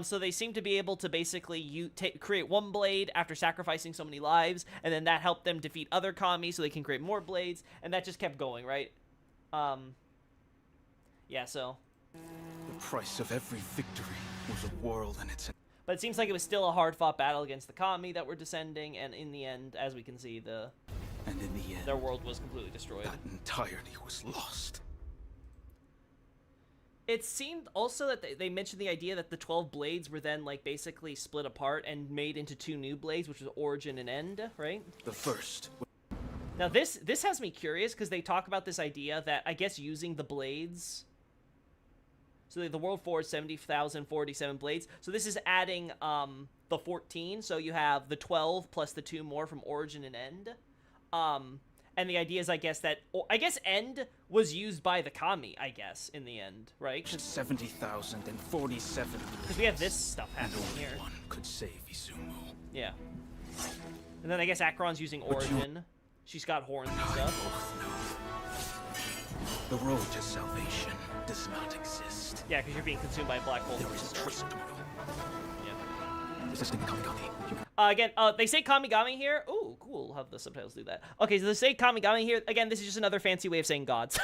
So they seem to be able to basically create one blade after sacrificing so many lives, and then that helped them defeat other kami so they can create more blades, and that just kept going, right? Yeah, so... The price of every victory was a world and its... But it seems like it was still a hard-fought battle against the kami that were descending, and in the end, as we can see, And in the end, their world was completely destroyed. that entirety was lost. It seemed also that they mentioned the idea that the 12 blades were then, like, basically split apart and made into two new blades, which was Origin and End, right? The first... Now, this has me curious, because they talk about this idea that, I guess, using the blades... So the World forged 70,047 blades. So this is adding the 14. So you have the 12 plus the 2 more from Origin and End. And the idea is, I guess, that... End was used by the kami, I guess, in the end, right? 70,047. Because we have this stuff happening only here. one could save Izumo. Yeah. And then I guess Acheron's using Origin. She's got horns and I stuff. both know. The road to salvation does not exist. Yeah, because you're being consumed by a black hole. There is a trace of tomorrow. Yeah. Resisting Kamigami. Again, they say Kamigami here. Ooh, cool. We'll have the subtitles do that. Okay, so they say Kamigami here. Again, this is just another fancy way of saying gods.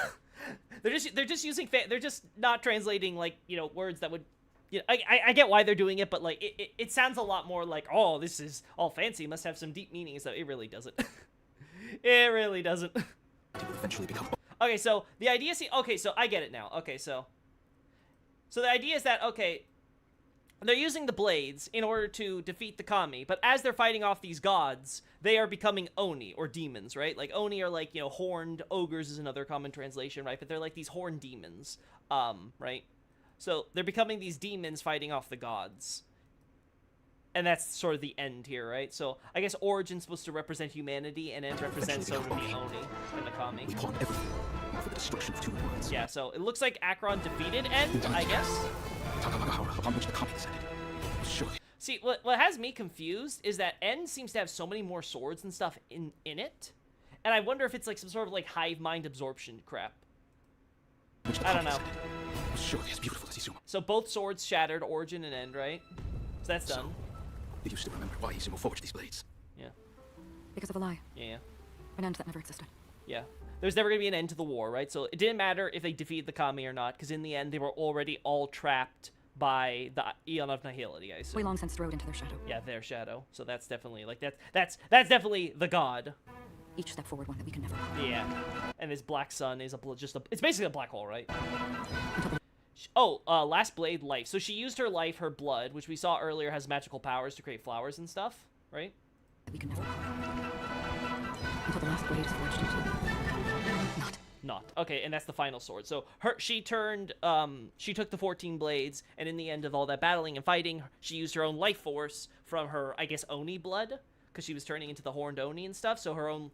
they're just using they're just not translating, like, you know, words that would, you know, I get why they're doing it, but like it sounds a lot more like, oh, this is all fancy, must have some deep meaning. So it really doesn't. It really doesn't. It will eventually become... Okay, so the idea is, okay, so I get it now. Okay, so the idea is that, okay, they're using the blades in order to defeat the kami, but as they're fighting off these gods, they are becoming oni, or demons, right? Like, oni are like, you know, horned ogres is another common translation, right? But they're like these horned demons, right? So they're becoming these demons fighting off the gods. And that's sort of the end here, right? So I guess Origin's supposed to represent humanity, and End represents sort of the oni and the kami. We pawn everything for the destruction of two worlds. Yeah, so it looks like Acheron defeated End, I guess. Takamagahara, upon which the kami descended, was surely... See, what has me confused is that End seems to have so many more swords and stuff in it. And I wonder if it's like some sort of like hive mind absorption crap. I don't know. Was surely as beautiful as Izumo. So both swords shattered, Origin and End, right? So that's done. Did you still remember why Izumo forged these blades? Yeah. Because of a lie. Yeah. An end that never existed. Yeah. There's never going to be an end to the war, right? So it didn't matter if they defeated the kami or not, because in the end, they were already all trapped by the Eon of Nihility, I assume. We long since rode into their shadow. Yeah, their shadow. So that's definitely, like, that's definitely the god. Each step forward, one that we can never. Yeah. And this black sun is it's basically a black hole, right? Last blade, life. So she used her life, her blood, which we saw earlier has magical powers to create flowers and stuff, right? We can never until the last blade is forged into. Not. Okay, and that's the final sword. So she took the 14 blades, and in the end of all that battling and fighting, she used her own life force from her, I guess, Oni blood, because she was turning into the horned Oni and stuff, so her own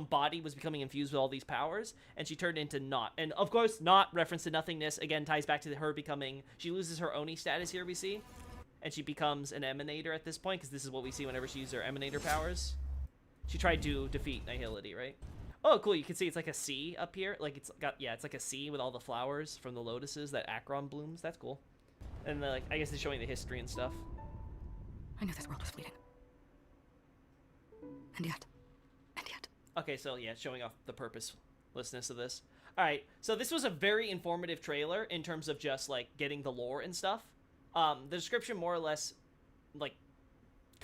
body was becoming infused with all these powers, and she turned into Not. And of course, Not, reference to nothingness, again, ties back to her becoming, she loses her Oni status here, we see, and she becomes an Emanator at this point, because this is what we see whenever she uses her Emanator powers. She tried to defeat Nihility, right? Oh, cool, you can see it's like a sea up here. Like, it's like a sea with all the flowers from the lotuses that Akron blooms. That's cool. And, like, I guess they're showing the history and stuff. I knew this world was fleeting. And yet. Okay, so, yeah, showing off the purposelessness of this. Alright, so this was a very informative trailer in terms of just, like, getting the lore and stuff. The description more or less, like,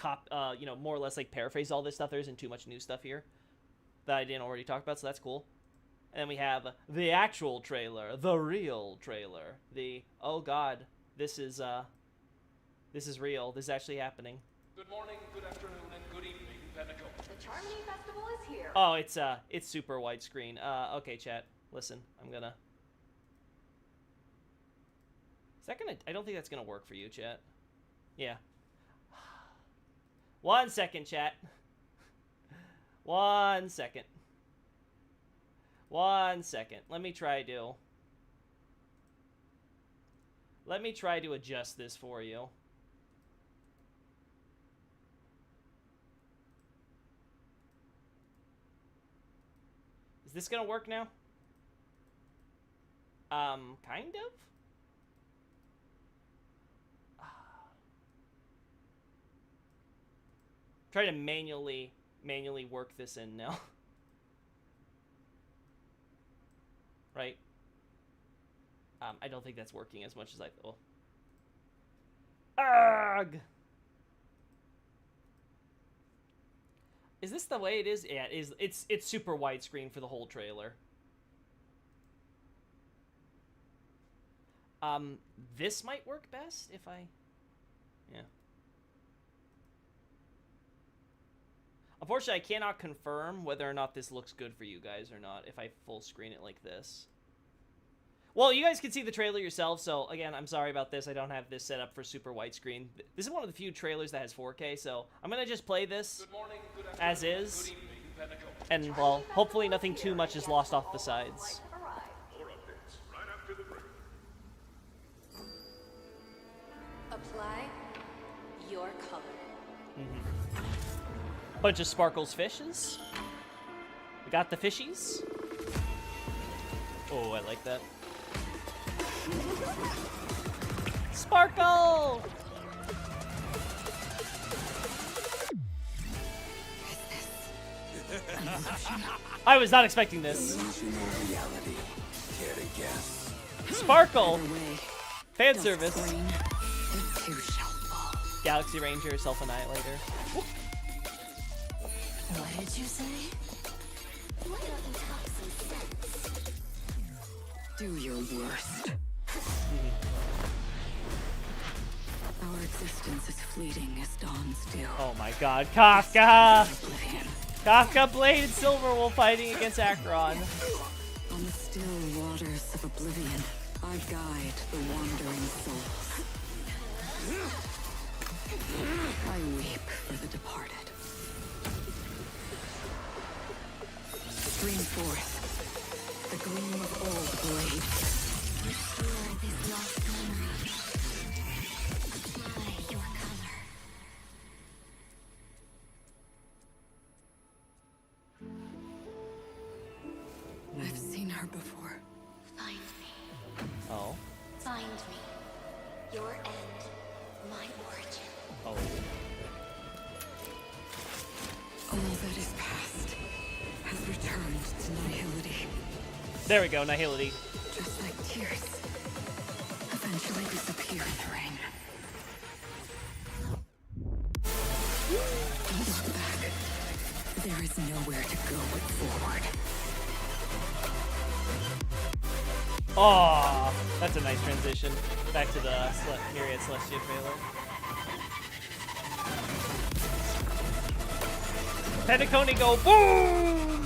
more or less, like, paraphrase all this stuff. There isn't too much new stuff here that I didn't already talk about, so that's cool. And then we have the actual trailer, the real trailer. Oh god, this is real. This is actually happening. Good morning, good afternoon, and good evening, Pentacle. The Charmony Festival is here. Oh, it's super widescreen. Okay, chat, listen, is that gonna, I don't think that's gonna work for you, chat. Yeah. 1 second, chat. 1 second. 1 second. Let me try to adjust this for you. Is this gonna work now? Kind of? Try to manually work this in now. Right? I don't think that's working as much as I thought. Ugh! Is this the way it is? Yeah, it is. It's super widescreen for the whole trailer. This might work best if I... Yeah. Unfortunately, I cannot confirm whether or not this looks good for you guys or not if I full screen it like this. Well, you guys can see the trailer yourself, so again, I'm sorry about this. I don't have this set up for super widescreen. This is one of the few trailers that has 4K, so I'm going to just play this as is. And, well, hopefully nothing too much is lost off the sides. Apply your color. Bunch of Sparkles fishes. We got the fishies. Oh, I like that. Sparkle! I was not expecting this. Sparkle! Fan service. Galaxy Ranger, Self-Annihilator. What did you say? Why don't you talk some sense? Do your worst. Our existence is fleeting as dawn still. Oh my god, Kafka! Oblivion. Kafka, Blade, and Silverwolf fighting against Akron. On the still waters of oblivion, I guide the wandering souls. I weep for the departed. Stream forth the gleam of old blades. Restore this lost memory. Apply your color. I've seen her before. Find me. Oh. Find me. Your end. My origin. Oh. All that is past has returned to nihility. There we go, Nihility. Just like tears eventually disappear in the rain. Don't look back. There is nowhere to go but forward. Oh, that's a nice transition. Back to the Myriad Celestia trailer. Pentaconi go boom!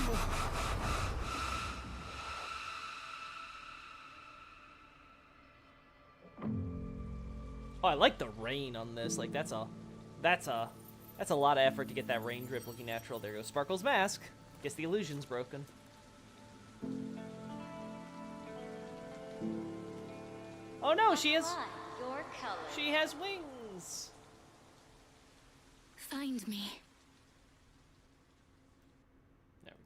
Oh, I like the rain on this. Like that's a lot of effort to get that rain drip looking natural. There goes Sparkle's mask. Guess the illusion's broken. Oh no, she has Your color. she has wings. Find me. There we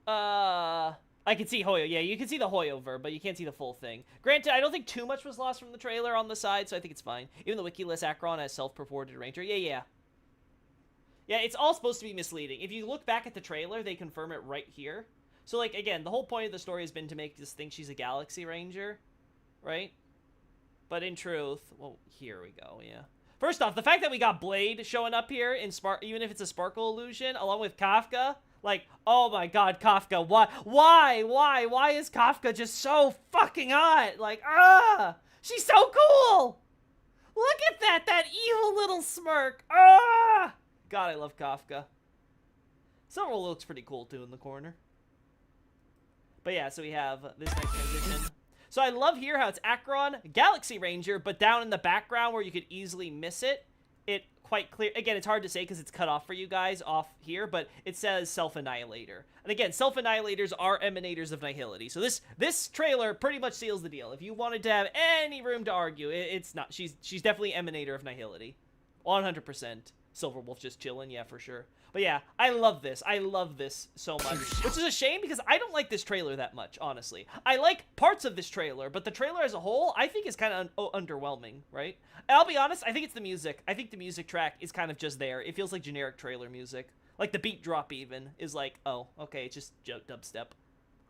go. I can see Hoyo. Yeah, you can see the Hoyo verb, but you can't see the full thing. Granted, I don't think too much was lost from the trailer on the side, so I think it's fine. Even the wiki lists Akron as self-purported ranger. Yeah. Yeah, it's all supposed to be misleading. If you look back at the trailer, they confirm it right here. So, like, again, the whole point of the story has been to make us think she's a Galaxy Ranger, right? But in truth, well, here we go, yeah. First off, the fact that we got Blade showing up here, in even if it's a Sparkle illusion, along with Kafka, like, oh my god, Kafka, why is Kafka just so fucking hot? Like, she's so cool! Look at that evil little smirk, God, I love Kafka. Silver looks pretty cool, too, in the corner. But yeah, so we have this nice transition. So I love here how it's Akron, Galaxy Ranger, but down in the background where you could easily miss it, it quite clear. Again, it's hard to say because it's cut off for you guys off here, but it says Self-Annihilator. And again, Self-Annihilators are emanators of nihility. So this trailer pretty much seals the deal. If you wanted to have any room to argue, it's not. She's definitely emanator of nihility. 100%. Silverwolf just chilling, yeah, for sure. But yeah, I love this. I love this so much. Which is a shame because I don't like this trailer that much, honestly. I like parts of this trailer, but the trailer as a whole, I think is kind of underwhelming, right? And I'll be honest, I think it's the music. I think the music track is kind of just there. It feels like generic trailer music. Like the beat drop even is like, oh, okay, it's just dubstep.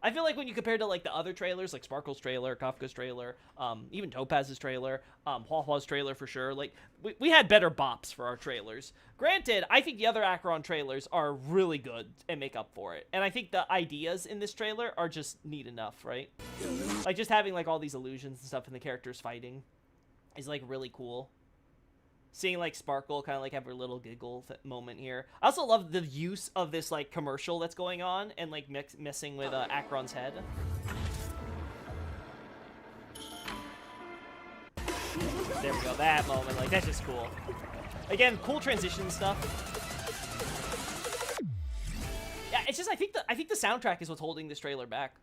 I feel like when you compare to like the other trailers, like Sparkle's trailer, Kafka's trailer, even Topaz's trailer, Huahua's trailer for sure, like we had better bops for our trailers. Granted, I think the other Akron trailers are really good and make up for it. And I think the ideas in this trailer are just neat enough, right? Like just having like all these illusions and stuff and the characters fighting is like really cool. Seeing like Sparkle kind of like have her little giggle moment here. I also love the use of this like commercial that's going on and like messing with Akron's head. There we go, that moment, like that's just cool. Again, cool transition stuff. Yeah, it's just I think the soundtrack is what's holding this trailer back.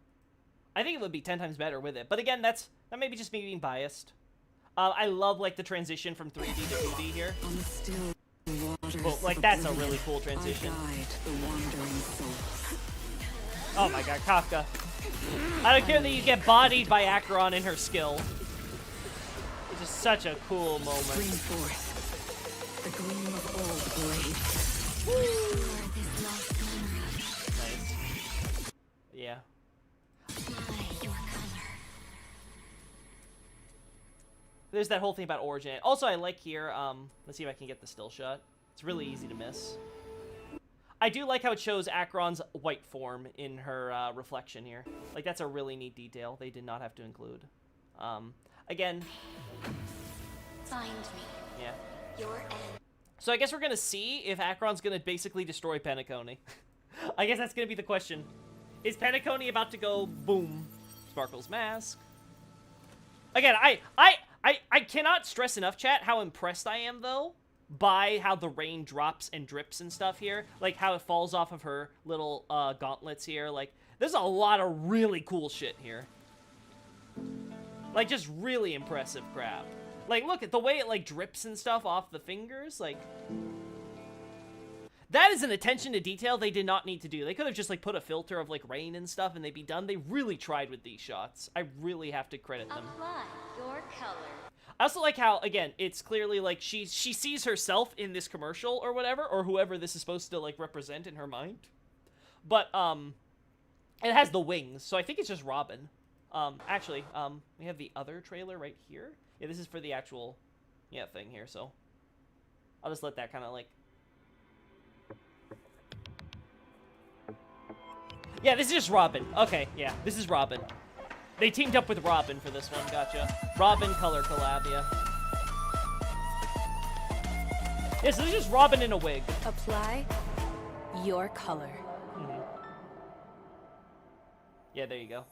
I think it would be 10 times better with it, but again, that may be just me being biased. I love, like, the transition from 3D to 2D here. Well, like, that's a really cool transition. Oh my god, Kafka. I don't care that you get bodied by Akron in her skill. It's just such a cool moment. Bring forth the gleam of old blade. Nice. Yeah. There's that whole thing about origin. Also, I like here, let's see if I can get the still shot. It's really easy to miss. I do like how it shows Akron's white form in her reflection here. Like, that's a really neat detail they did not have to include. Again. Find me. Yeah. Your end. So I guess we're gonna see if Akron's gonna basically destroy Pentaconi. I guess that's gonna be the question. Is Pentaconi about to go boom? Sparkle's mask. Again, I cannot stress enough, chat, how impressed I am, though, by how the rain drops and drips and stuff here. Like, how it falls off of her little gauntlets here. Like, there's a lot of really cool shit here. Like, just really impressive crap. Like, look at the way it, like, drips and stuff off the fingers. Like, that is an attention to detail they did not need to do. They could have just, like, put a filter of, like, rain and stuff and they'd be done. They really tried with these shots. I really have to credit them. Apply your color. I also like how, again, it's clearly, like, she sees herself in this commercial or whatever, or whoever this is supposed to, like, represent in her mind. But, it has the wings, so I think it's just Robin. Actually, we have the other trailer right here. Yeah, this is for the actual, yeah, thing here, so I'll just let that kind of, like... Yeah, this is just Robin. Okay, yeah, this is Robin. They teamed up with Robin for this one, gotcha. Robin color collab, yeah. Yeah, so this is just Robin in a wig. Apply your color. Yeah, there you go.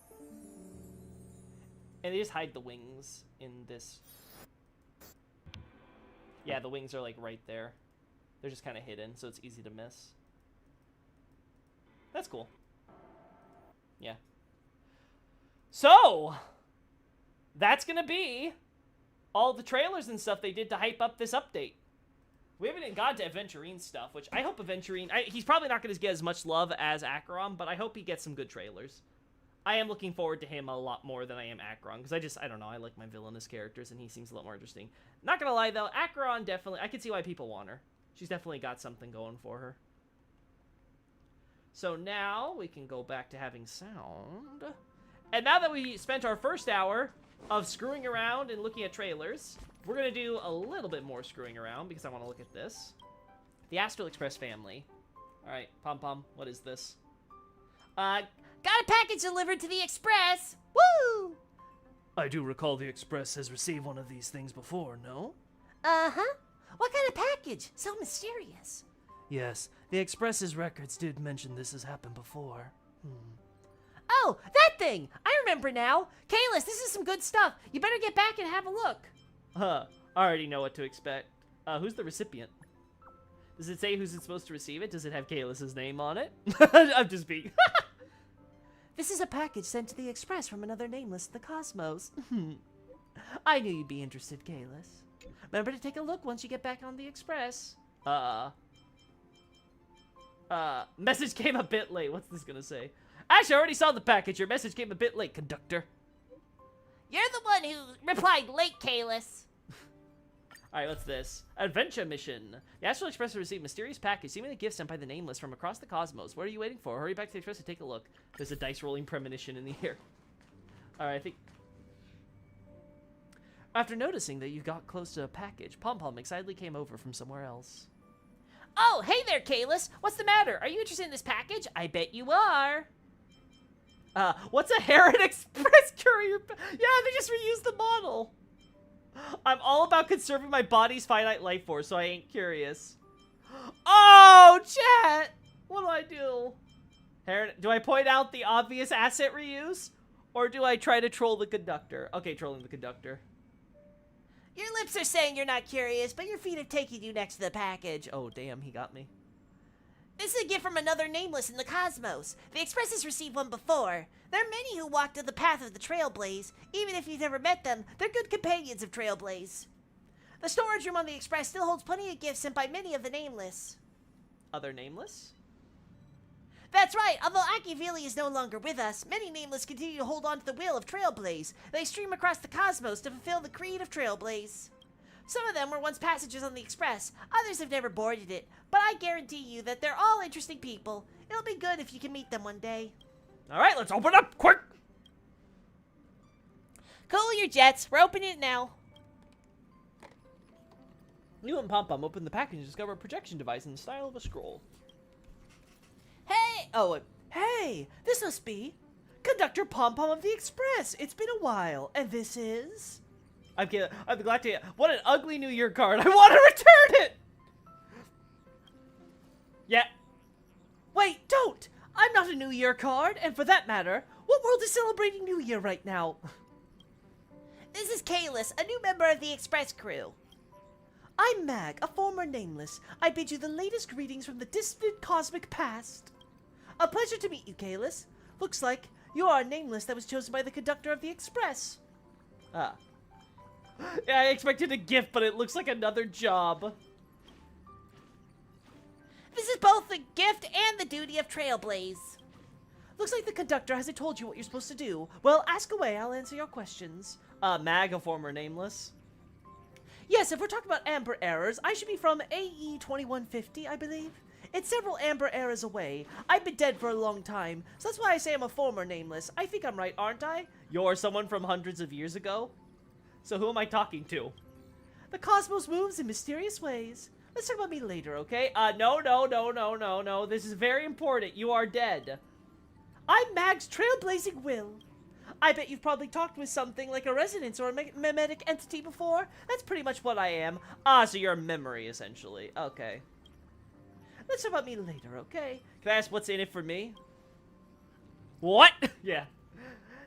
And they just hide the wings in this. Yeah, the wings are like right there. They're just kind of hidden, so it's easy to miss. That's cool. Yeah. So, that's gonna be all the trailers and stuff they did to hype up this update. We haven't even gotten to Aventurine's stuff, which I hope Aventurine... he's probably not going to get as much love as Acheron, but I hope he gets some good trailers. I am looking forward to him a lot more than I am Acheron, because I don't know, I like my villainous characters, and he seems a lot more interesting. Not gonna lie, though, Acheron definitely... I can see why people want her. She's definitely got something going for her. So now, we can go back to having sound. And now that we spent our first hour of screwing around and looking at trailers... We're going to do a little bit more screwing around because I want to look at this. The Astral Express family. Alright, Pom-Pom, what is this? Got a package delivered to the Express! Woo! I do recall the Express has received one of these things before, no? Uh-huh. What kind of package? So mysterious. Yes, the Express's records did mention this has happened before. Oh, that thing! I remember now. Kalis, this is some good stuff. You better get back and have a look. I already know what to expect. Who's the recipient? Does it say who's supposed to receive it? Does it have Kalis's name on it? I'm just being... This is a package sent to the Express from another nameless in the cosmos. I knew you'd be interested, Kalis. Remember to take a look once you get back on the Express. Message came a bit late. What's this gonna say? Actually, I already saw the package. Your message came a bit late, conductor. You're the one who replied late, Kalis. Alright, what's this? Adventure mission. The Astral Express has received a mysterious package, seemingly a gift sent by the Nameless from across the cosmos. What are you waiting for? Hurry back to the Express to take a look. There's a dice rolling premonition in the air. Alright, I think... After noticing that you got close to a package, Pom-Pom excitedly came over from somewhere else. Oh, hey there, Kalis. What's the matter? Are you interested in this package? I bet you are. What's a Heron Express courier? Yeah, they just reused the model. I'm all about conserving my body's finite life force, so I ain't curious. Oh, chat! What do I do? Heron, do I point out the obvious asset reuse? Or do I try to troll the conductor? Okay, trolling the conductor. Your lips are saying you're not curious, but your feet have taken you next to the package. Oh, damn, he got me. This is a gift from another nameless in the cosmos. The Express has received one before. There are many who walked on the path of the Trailblaze. Even if you've never met them, they're good companions of Trailblaze. The storage room on the Express still holds plenty of gifts sent by many of the nameless. Other nameless? That's right. Although Akivili is no longer with us, many nameless continue to hold on to the will of Trailblaze. They stream across the cosmos to fulfill the creed of Trailblaze. Some of them were once passengers on the Express, others have never boarded it, but I guarantee you that they're all interesting people. It'll be good if you can meet them one day. Alright, let's open up, quick! Cool your jets, we're opening it now. You and Pom-Pom open the package and discover a projection device in the style of a scroll. Hey! Hey! This must be Conductor Pom-Pom of the Express! It's been a while, and this is... I'm glad to... What an ugly New Year card! I want to return it! Yeah. Wait, don't! I'm not a New Year card, and for that matter, what world is celebrating New Year right now? This is Kalis, a new member of the Express crew. I'm Mag, a former nameless. I bid you the latest greetings from the distant cosmic past. A pleasure to meet you, Kalis. Looks like you are a nameless that was chosen by the conductor of the Express. Ah. Yeah, I expected a gift, but it looks like another job. This is both the gift and the duty of Trailblaze. Looks like the conductor hasn't told you what you're supposed to do. Well, ask away, I'll answer your questions. Mag, a former nameless. Yes, if we're talking about Amber Errors, I should be from AE 2150, I believe. It's several Amber Errors away. I've been dead for a long time, so that's why I say I'm a former nameless. I think I'm right, aren't I? You're someone from hundreds of years ago? So who am I talking to? The cosmos moves in mysterious ways. Let's talk about me later, okay? No. This is very important. You are dead. I'm Mag's trailblazing will. I bet you've probably talked with something like a resonance or a mimetic entity before. That's pretty much what I am. Ah, so you're a memory, essentially. Okay. Let's talk about me later, okay? Can I ask what's in it for me? What? Yeah.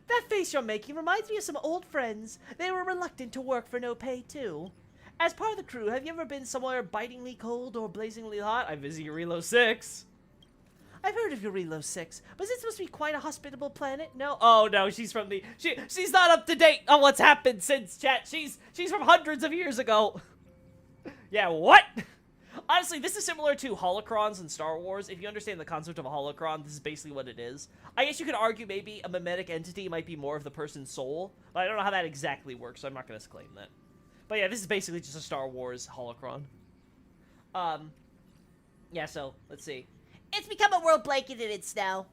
That face you're making reminds me of some old friends. They were reluctant to work for no pay, too. As part of the crew, have you ever been somewhere bitingly cold or blazingly hot? I visit Eurelo 6. I've heard of Eurelo 6, but is it supposed to be quite a hospitable planet? No? Oh, no, she's from the... She's not up to date on what's happened since, chat. She's from hundreds of years ago. Yeah, what? Honestly, this is similar to holocrons in Star Wars. If you understand the concept of a holocron, this is basically what it is. I guess you could argue maybe a mimetic entity might be more of the person's soul, but I don't know how that exactly works, so I'm not going to claim that. But yeah, this is basically just a Star Wars holocron. Yeah, so, let's see. It's become a world blanketed in snow.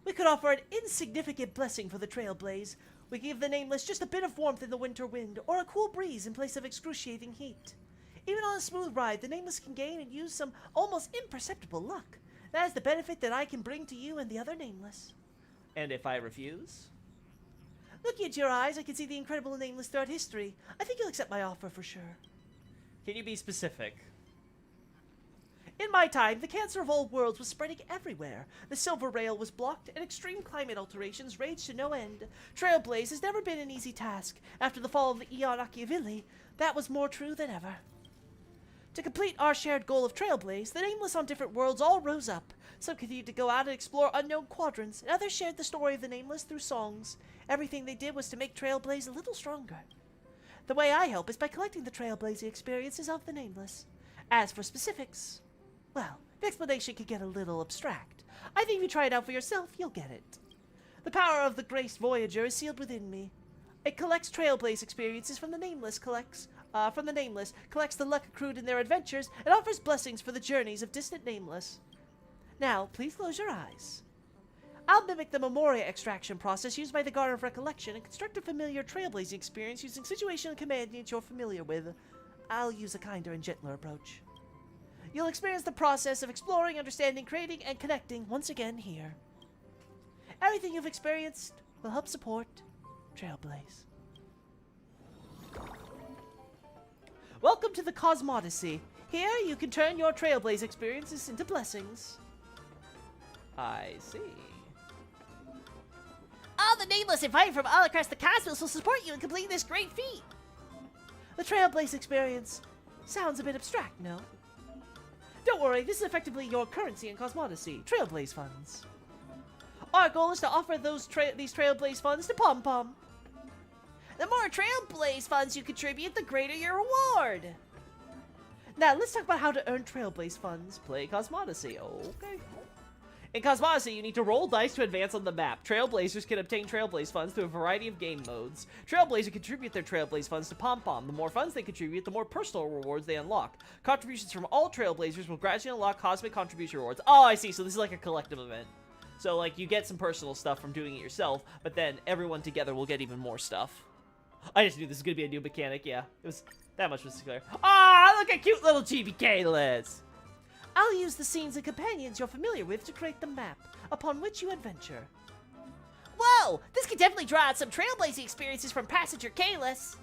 We could offer an insignificant blessing for the Trailblaze. We give the Nameless just a bit of warmth in the winter wind, or a cool breeze in place of excruciating heat. Even on a smooth ride, the Nameless can gain and use some almost imperceptible luck. That is the benefit that I can bring to you and the other Nameless. And if I refuse? Looking into your eyes, I can see the incredible Nameless throughout history. I think you'll accept my offer for sure. Can you be specific? In my time, the cancer of all worlds was spreading everywhere. The Silver Rail was blocked, and extreme climate alterations raged to no end. Trailblaze has never been an easy task. After the fall of the Eon Machiavelli, that was more true than ever. To complete our shared goal of Trailblaze, the Nameless on different worlds all rose up. Some continued to go out and explore unknown quadrants, and others shared the story of the Nameless through songs. Everything they did was to make Trailblaze a little stronger. The way I help is by collecting the trailblazing experiences of the Nameless. As for specifics, well, the explanation can get a little abstract. I think if you try it out for yourself, you'll get it. The power of the Graced Voyager is sealed within me. It collects trailblaze experiences from the Nameless, collects the luck accrued in their adventures, and offers blessings for the journeys of distant Nameless. Now, please close your eyes. I'll mimic the Memoria extraction process used by the Garden of Recollection and construct a familiar trailblazing experience using situational command units you're familiar with. I'll use a kinder and gentler approach. You'll experience the process of exploring, understanding, creating, and connecting once again here. Everything you've experienced will help support Trailblaze. Welcome to the Cosmodyssey. Here you can turn your Trailblaze experiences into blessings. I see. All the Nameless invited from all across the cosmos will support you in completing this great feat. The Trailblaze experience sounds a bit abstract, no? Don't worry, this is effectively your currency in Cosmodyssey, Trailblaze funds. Our goal is to offer these Trailblaze funds to Pom Pom. The more Trailblaze funds you contribute, the greater your reward. Now, let's talk about how to earn Trailblaze funds. Play Cosmodyssey, okay. In Cosmodyssey, you need to roll dice to advance on the map. Trailblazers can obtain Trailblaze funds through a variety of game modes. Trailblazers contribute their Trailblaze funds to Pom Pom. The more funds they contribute, the more personal rewards they unlock. Contributions from all Trailblazers will gradually unlock cosmic contribution rewards. Oh, I see. So this is like a collective event. So, like, you get some personal stuff from doing it yourself, but then everyone together will get even more stuff. I just knew this was going to be a new mechanic, yeah. It was... that much was clear. Ah, look at cute little GBK Liz! I'll use the scenes and companions you're familiar with to create the map, upon which you adventure. Whoa! This could definitely draw out some trailblazing experiences from Passenger Kalis.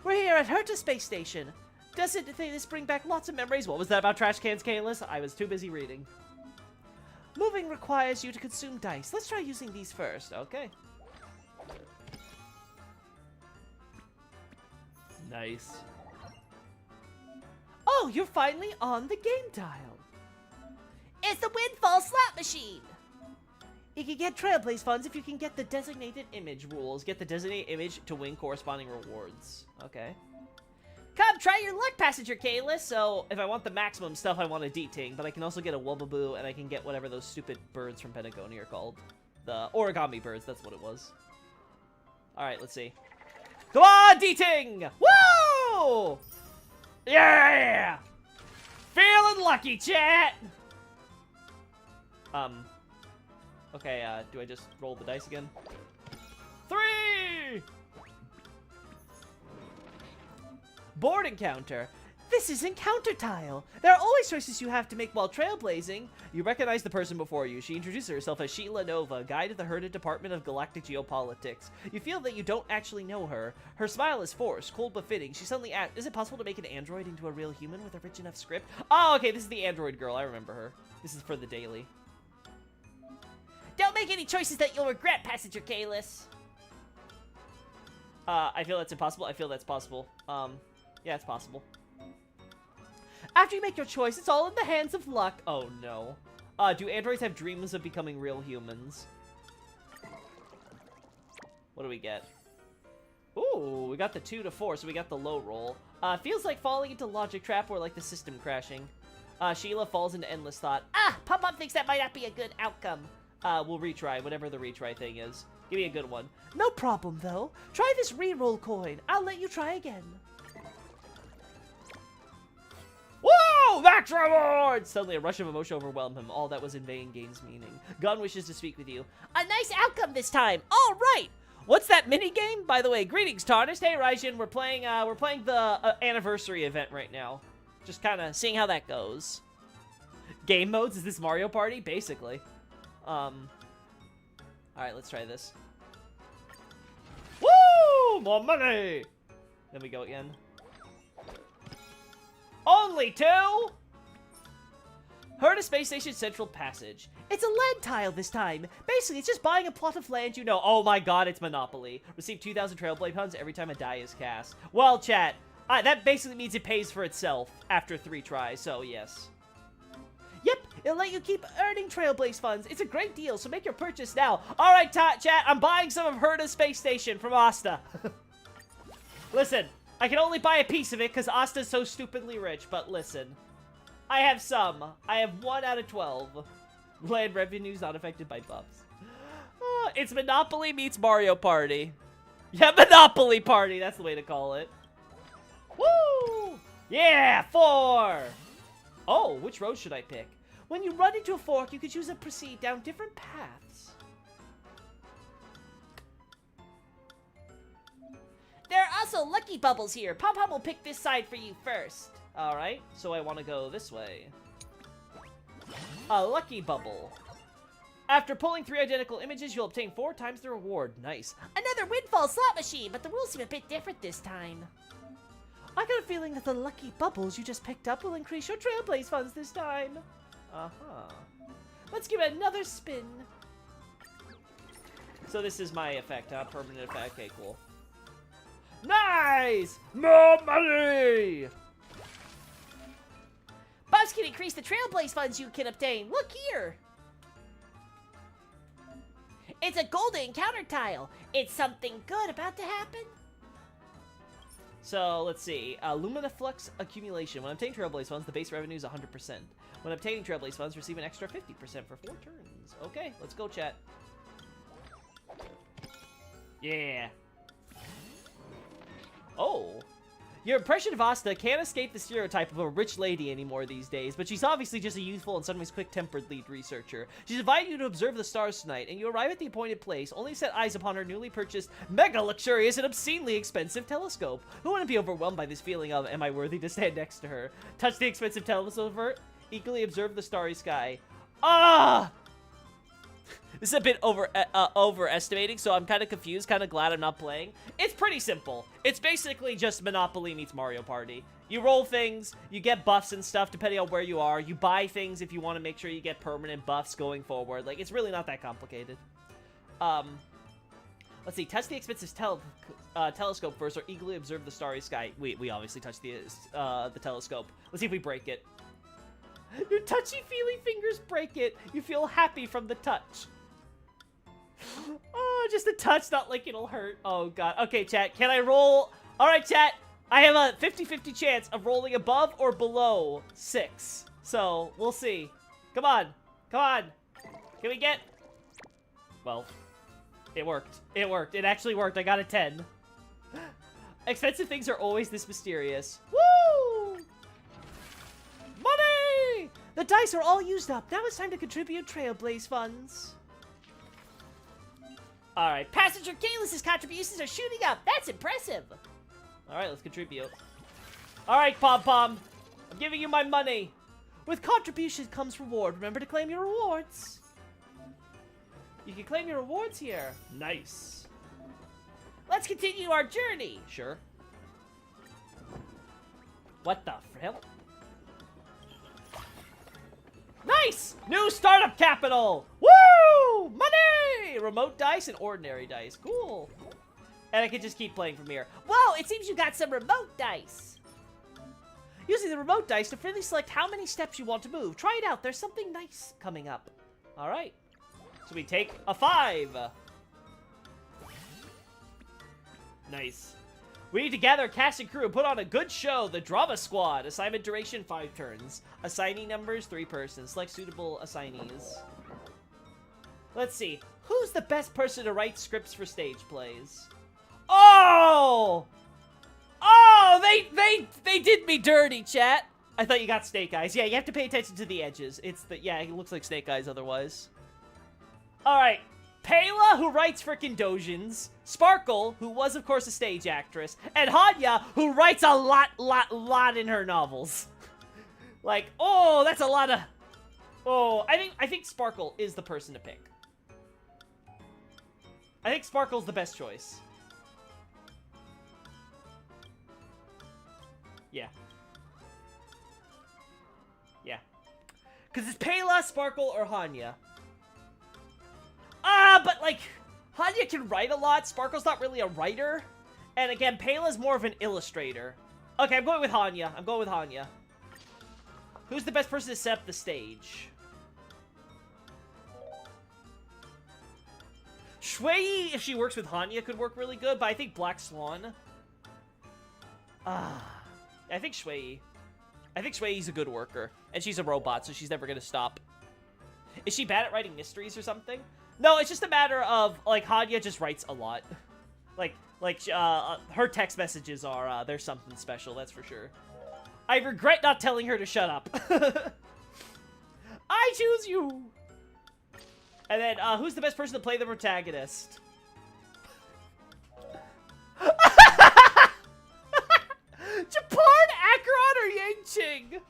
We're here at Herta Space Station. Doesn't this bring back lots of memories? What was that about Trash Cans Kalis? I was too busy reading. Moving requires you to consume dice. Let's try using these first, okay? Nice. Oh, you're finally on the game tile. It's the Windfall Slot Machine. You can get Trailblaze funds if you can get the designated image rules. Get the designated image to win corresponding rewards. Okay. Come try your luck, Passenger Kalis. So, if I want the maximum stuff, I want a D-Ting, but I can also get a Wubbaboo, and I can get whatever those stupid birds from Patagonia are called. The origami birds, that's what it was. Alright, let's see. Come on, D-Ting! Woo! Yeah! Feeling lucky, chat! Okay, do I just roll the dice again? 3! Board encounter. This is Encounter Tile. There are always choices you have to make while trailblazing. You recognize the person before you. She introduces herself as Sheila Nova, guide of the Herded Department of Galactic Geopolitics. You feel that you don't actually know her. Her smile is forced, cold but fitting. She suddenly asks, is it possible to make an android into a real human with a rich enough script? Oh, okay, this is the android girl. I remember her. This is for the daily. Don't make any choices that you'll regret, Passenger Kalis. I feel that's impossible. I feel that's possible. Yeah, it's possible. After you make your choice, it's all in the hands of luck. Oh, no. Do androids have dreams of becoming real humans? What do we get? Ooh, we got the 2 to 4, so we got the low roll. Feels like falling into logic trap or like the system crashing. Sheila falls into endless thought. Pop-Up thinks that might not be a good outcome. We'll retry, whatever the retry thing is. Give me a good one. No problem, though. Try this re-roll coin. I'll let you try again. Whoa! Max rewards! Suddenly, a rush of emotion overwhelmed him. All that was in vain gains meaning. Gun wishes to speak with you. A nice outcome this time. All right. What's that mini game? By the way, greetings, Tarnished. Hey, Raijin. We're playing the anniversary event right now. Just kind of seeing how that goes. Game modes? Is this Mario Party? Basically. All right, let's try this. Woo! More money! Then we go again. Only 2? Heard of Space Station Central Passage. It's a land tile this time. Basically, it's just buying a plot of land You know, oh my god, it's Monopoly. Receive 2,000 Trailblade puns every time a die is cast. Well, chat, that basically means it pays for itself after 3 tries, so yes. Yep, it'll let you keep earning Trailblaze funds. It's a great deal, so make your purchase now. All right, chat, I'm buying some of Herda Space Station from Asta. Listen, I can only buy a piece of it because Asta's so stupidly rich, but listen. I have some. I have 1 out of 12. Land revenues not affected by buffs. It's Monopoly meets Mario Party. Yeah, Monopoly Party. That's the way to call it. Woo! Yeah, 4! Oh, which road should I pick? When you run into a fork, you can choose to proceed down different paths. There are also lucky bubbles here. Pom-Pom will pick this side for you first. Alright, so I want to go this way. A lucky bubble. After pulling 3 identical images, you'll obtain 4 times the reward. Nice. Another windfall slot machine, but the rules seem a bit different this time. I got a feeling that the lucky bubbles you just picked up will increase your Trailblaze funds this time. Uh-huh. Let's give it another spin. So this is my effect, huh? Permanent effect. Okay, cool. Nice! More money! Buffs can increase the Trailblaze funds you can obtain. Look here. It's a golden encounter tile. It's something good about to happen. So, let's see. Luminaflux accumulation. When obtaining Trailblaze funds, the base revenue is 100%. When obtaining Trailblaze funds, receive an extra 50% for 4 turns. Okay, let's go, chat. Yeah. Oh. Your impression of Asta can't escape the stereotype of a rich lady anymore these days, but she's obviously just a youthful and sometimes quick-tempered lead researcher. She's invited you to observe the stars tonight, and you arrive at the appointed place, only to set eyes upon her newly purchased, mega-luxurious and obscenely expensive telescope. Who wouldn't be overwhelmed by this feeling of, am I worthy to stand next to her? Touch the expensive telescope, equally observe the starry sky. Ah! This is a bit overestimating, so I'm kind of confused, kind of glad I'm not playing. It's pretty simple. It's basically just Monopoly meets Mario Party. You roll things, you get buffs and stuff depending on where you are. You buy things if you want to make sure you get permanent buffs going forward. Like, it's really not that complicated. Let's see. Touch the expensive telescope first, or eagerly observe the starry sky. We obviously touch the telescope. Let's see if we break it. Your touchy-feely fingers break it. You feel happy from the touch. Oh, just a touch, not like it'll hurt. Oh, God. Okay, chat. Can I roll? All right, chat. I have a 50-50 chance of rolling above or below 6. So, we'll see. Come on. Come on. Can we get... Well, it worked. It worked. It actually worked. I got a 10. Expensive things are always this mysterious. Woo! Money! The dice are all used up. Now it's time to contribute Trailblaze funds. All right. Passenger Kalis' contributions are shooting up. That's impressive. All right, let's contribute. Alright, Pom Pom. I'm giving you my money. With contributions comes reward. Remember to claim your rewards. You can claim your rewards here. Nice. Let's continue our journey. Sure. What the hell? Nice! New startup capital! Woo! Money! Remote dice and ordinary dice. Cool. And I can just keep playing from here. Whoa, it seems you got some remote dice. Using the remote dice to freely select how many steps you want to move. Try it out. There's something nice coming up. All right. So we take a 5. Nice. We need to gather a cast and crew and put on a good show. The Drama Squad. Assignment duration 5 turns. Assigning numbers 3 persons. Select suitable assignees. Let's see. Who's the best person to write scripts for stage plays? Oh! Oh, they did me dirty, chat. I thought you got Snake Eyes. Yeah, you have to pay attention to the edges. It's the, yeah, it looks like Snake Eyes otherwise. Alright. Pela, who writes frickin' Dojins. Sparkle, who was, of course, a stage actress. And Hanya, who writes a lot in her novels. Like, oh, that's a lot of... Oh, I think Sparkle is the person to pick. I think Sparkle's the best choice. Yeah. Yeah. Because it's Pela, Sparkle, or Hanya. But like, Hanya can write a lot. Sparkle's not really a writer. And again, Pela's more of an illustrator. Okay, I'm going with Hanya. I'm going with Hanya. Who's the best person to set up the stage? Shui, if she works with Hanya, could work really good, but I think Black Swan. I think Shui. I think Shui's a good worker. And she's a robot, so she's never gonna stop. Is she bad at writing mysteries or something? No, it's just a matter of, like, Hanya just writes a lot. Her text messages are, there's something special, that's for sure. I regret not telling her to shut up. I choose you! And then, who's the best person to play the protagonist? Japard, Acheron, or Yangqing?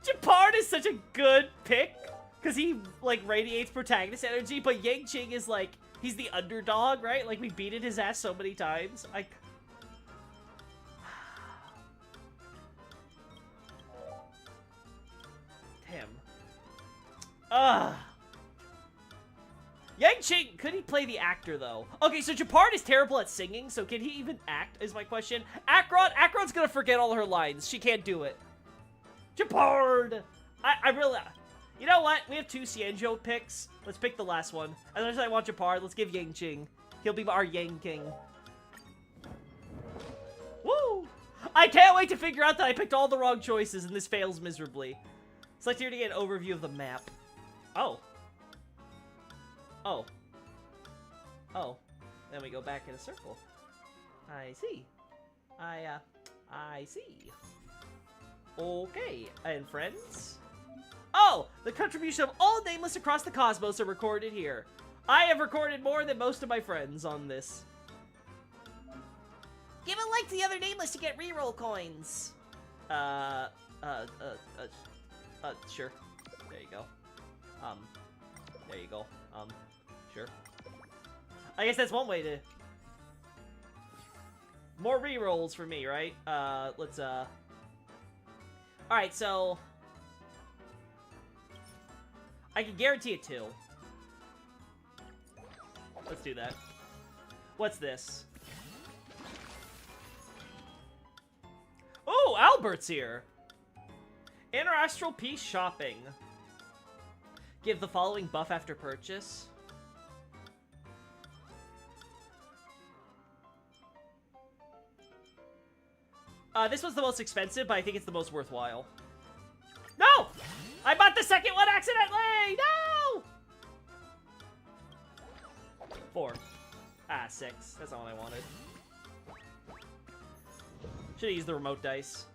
Japard is such a good pick, because he, like, radiates protagonist energy, but Yangqing is, like, he's the underdog, right? Like, we beaten his ass so many times. Damn. Yangqing, could he play the actor, though? Okay, so Japard is terrible at singing, so can he even act, is my question. Acheron's gonna forget all her lines. She can't do it. Japard! I really... You know what? We have 2 Xianzhou picks. Let's pick the last one. As much as I want Japard, let's give Yangqing. He'll be our Yang King. Woo! I can't wait to figure out that I picked all the wrong choices and this fails miserably. Select here to get an overview of the map. Oh. Oh. Oh. Then we go back in a circle. I see. I see. Okay, and friends? Oh! The contribution of all nameless across the cosmos are recorded here. I have recorded more than most of my friends on this. Give a like to the other nameless to get reroll coins. Sure. There you go. There you go. Sure. I guess that's one way to... More rerolls for me, right? Let's, Alright, so... I can guarantee it 2. Let's do that. What's this? Oh, Albert's here! Interastral Peace Shopping. Give the following buff after purchase. This was the most expensive, but I think it's the most worthwhile. No! I bought the second one accidentally! No! 4. 6. That's not what I wanted. Should've used the remote dice.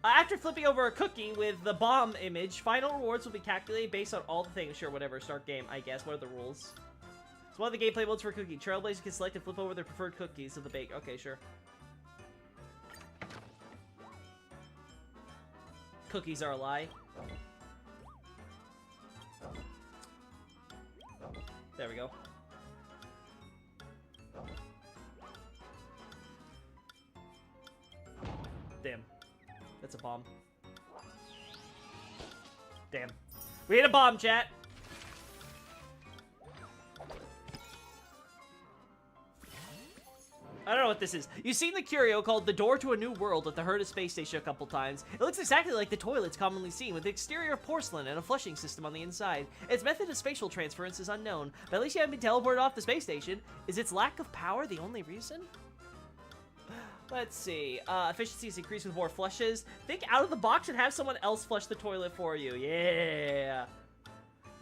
After flipping over a cookie with the bomb image, final rewards will be calculated based on all the things. Sure, whatever. Start game, I guess. What are the rules? It's one of the gameplay modes for cooking. Trailblazers can select and flip over their preferred cookies of the bake. Okay, sure. Cookies are a lie. There we go. Damn. That's a bomb. Damn. We hit a bomb, chat! I don't know what this is. You've seen the curio called The Door to a New World at the Herta Space Station a couple times. It looks exactly like the toilets commonly seen, with the exterior of porcelain and a flushing system on the inside. Its method of spatial transference is unknown, but at least you haven't been teleported off the space station. Is its lack of power the only reason? Let's see. Efficiency is increased with more flushes. Think out of the box and have someone else flush the toilet for you. Yeah.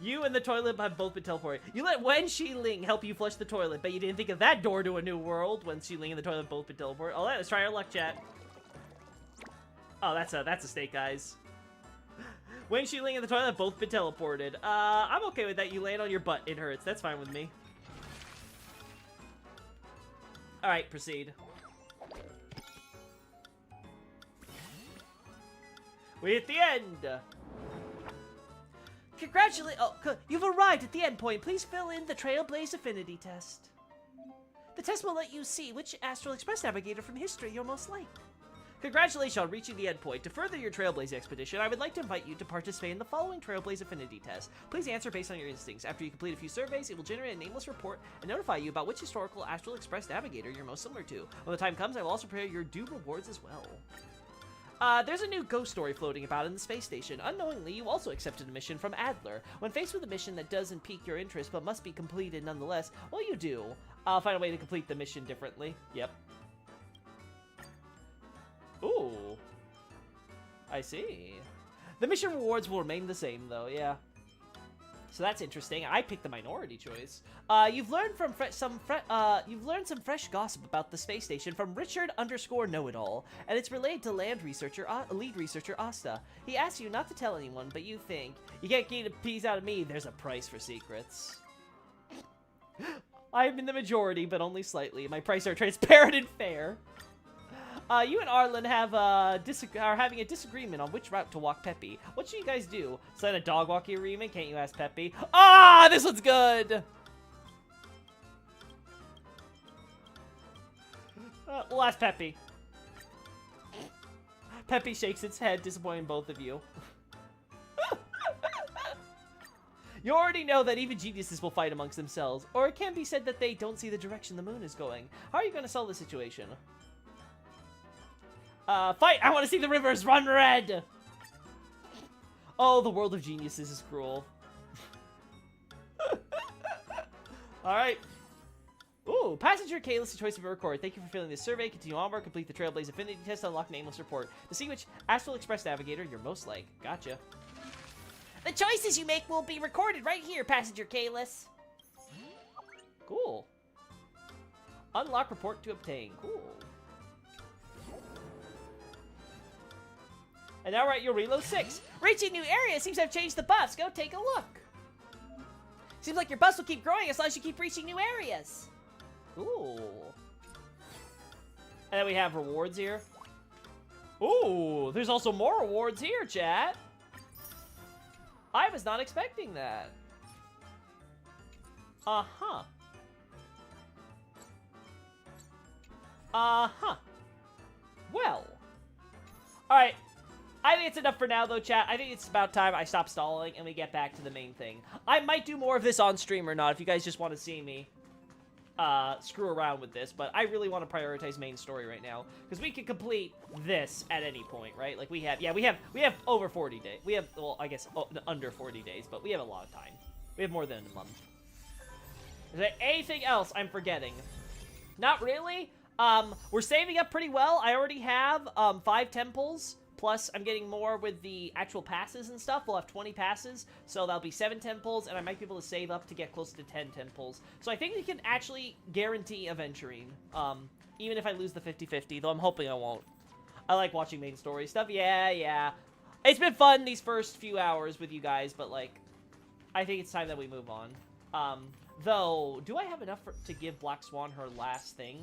You and the toilet have both been teleported. You let Wen Xiling help you flush the toilet, but you didn't think of that door to a new world. Wen Xiling and the toilet have both been teleported. All right, let's try our luck, chat. Oh, that's a snake, guys. Wen Xiling and the toilet have both been teleported. I'm okay with that. You land on your butt. It hurts. That's fine with me. All right, proceed. We hit the end. Congratulations! Oh, you've arrived at the end point. Please fill in the Trailblaze Affinity test. The test will let you see which Astral Express navigator from history you're most like. Congratulations on reaching the end point. To further your Trailblaze expedition, I would like to invite you to participate in the following Trailblaze Affinity test. Please answer based on your instincts. After you complete a few surveys, it will generate a nameless report and notify you about which historical Astral Express navigator you're most similar to. When the time comes, I will also prepare your due rewards as well. There's a new ghost story floating about in the space station. Unknowingly, you also accepted a mission from Adler. When faced with a mission that doesn't pique your interest but must be completed nonetheless, well, you do. I'll find a way to complete the mission differently. Yep. Ooh. I see. The mission rewards will remain the same, though, yeah. So that's interesting. I picked the minority choice. You've learned from some fresh gossip about the space station from Richard_Know-It-All, and it's relayed to lead researcher Asta. He asks you not to tell anyone, but you think you can't get a piece out of me. There's a price for secrets. I'm in the majority, but only slightly. My prices are transparent and fair. You and Arlen are having a disagreement on which route to walk Peppy. What should you guys do? Sign a dog walking agreement? Can't you ask Peppy? Ah, this one's good! We'll ask Peppy. Peppy shakes its head, disappointing both of you. You already know that even geniuses will fight amongst themselves, or it can be said that they don't see the direction the moon is going. How are you going to solve the situation? Fight! I want to see the rivers run red! Oh, the world of geniuses is cruel. Alright. Ooh, passenger Kayla's choice of a record. Thank you for filling this survey. Continue onward, complete the Trailblaze Affinity test, unlock nameless report. To see which Astral Express navigator you're most like. Gotcha. The choices you make will be recorded right here, Passenger Kalis. Cool. Unlock report to obtain. Cool. And now we're at Yorilo 6. Reaching new areas seems to have changed the buffs. Go take a look. Seems like your buffs will keep growing as long as you keep reaching new areas. Cool. And then we have rewards here. Ooh, there's also more rewards here, chat. I was not expecting that. Uh-huh. Uh-huh. Well. Alright. I think it's enough for now, though, chat. I think it's about time I stop stalling and we get back to the main thing. I might do more of this on stream or not if you guys just want to see me screw around with this, but I really want to prioritize main story right now because we can complete this at any point, right? Like we have over 40 days. We have, well, I guess under 40 days, but we have a lot of time. We have more than a month. Is there anything else I'm forgetting? Not really. We're saving up pretty well. I already have 5 temples. Plus, I'm getting more with the actual passes and stuff. We'll have 20 passes, so that'll be 7 temples, and I might be able to save up to get close to 10 temples. So I think we can actually guarantee aventuring, even if I lose the 50-50, though I'm hoping I won't. I like watching main story stuff. Yeah. It's been fun these first few hours with you guys, but, like, I think it's time that we move on. Though, do I have enough to give Black Swan her last thing?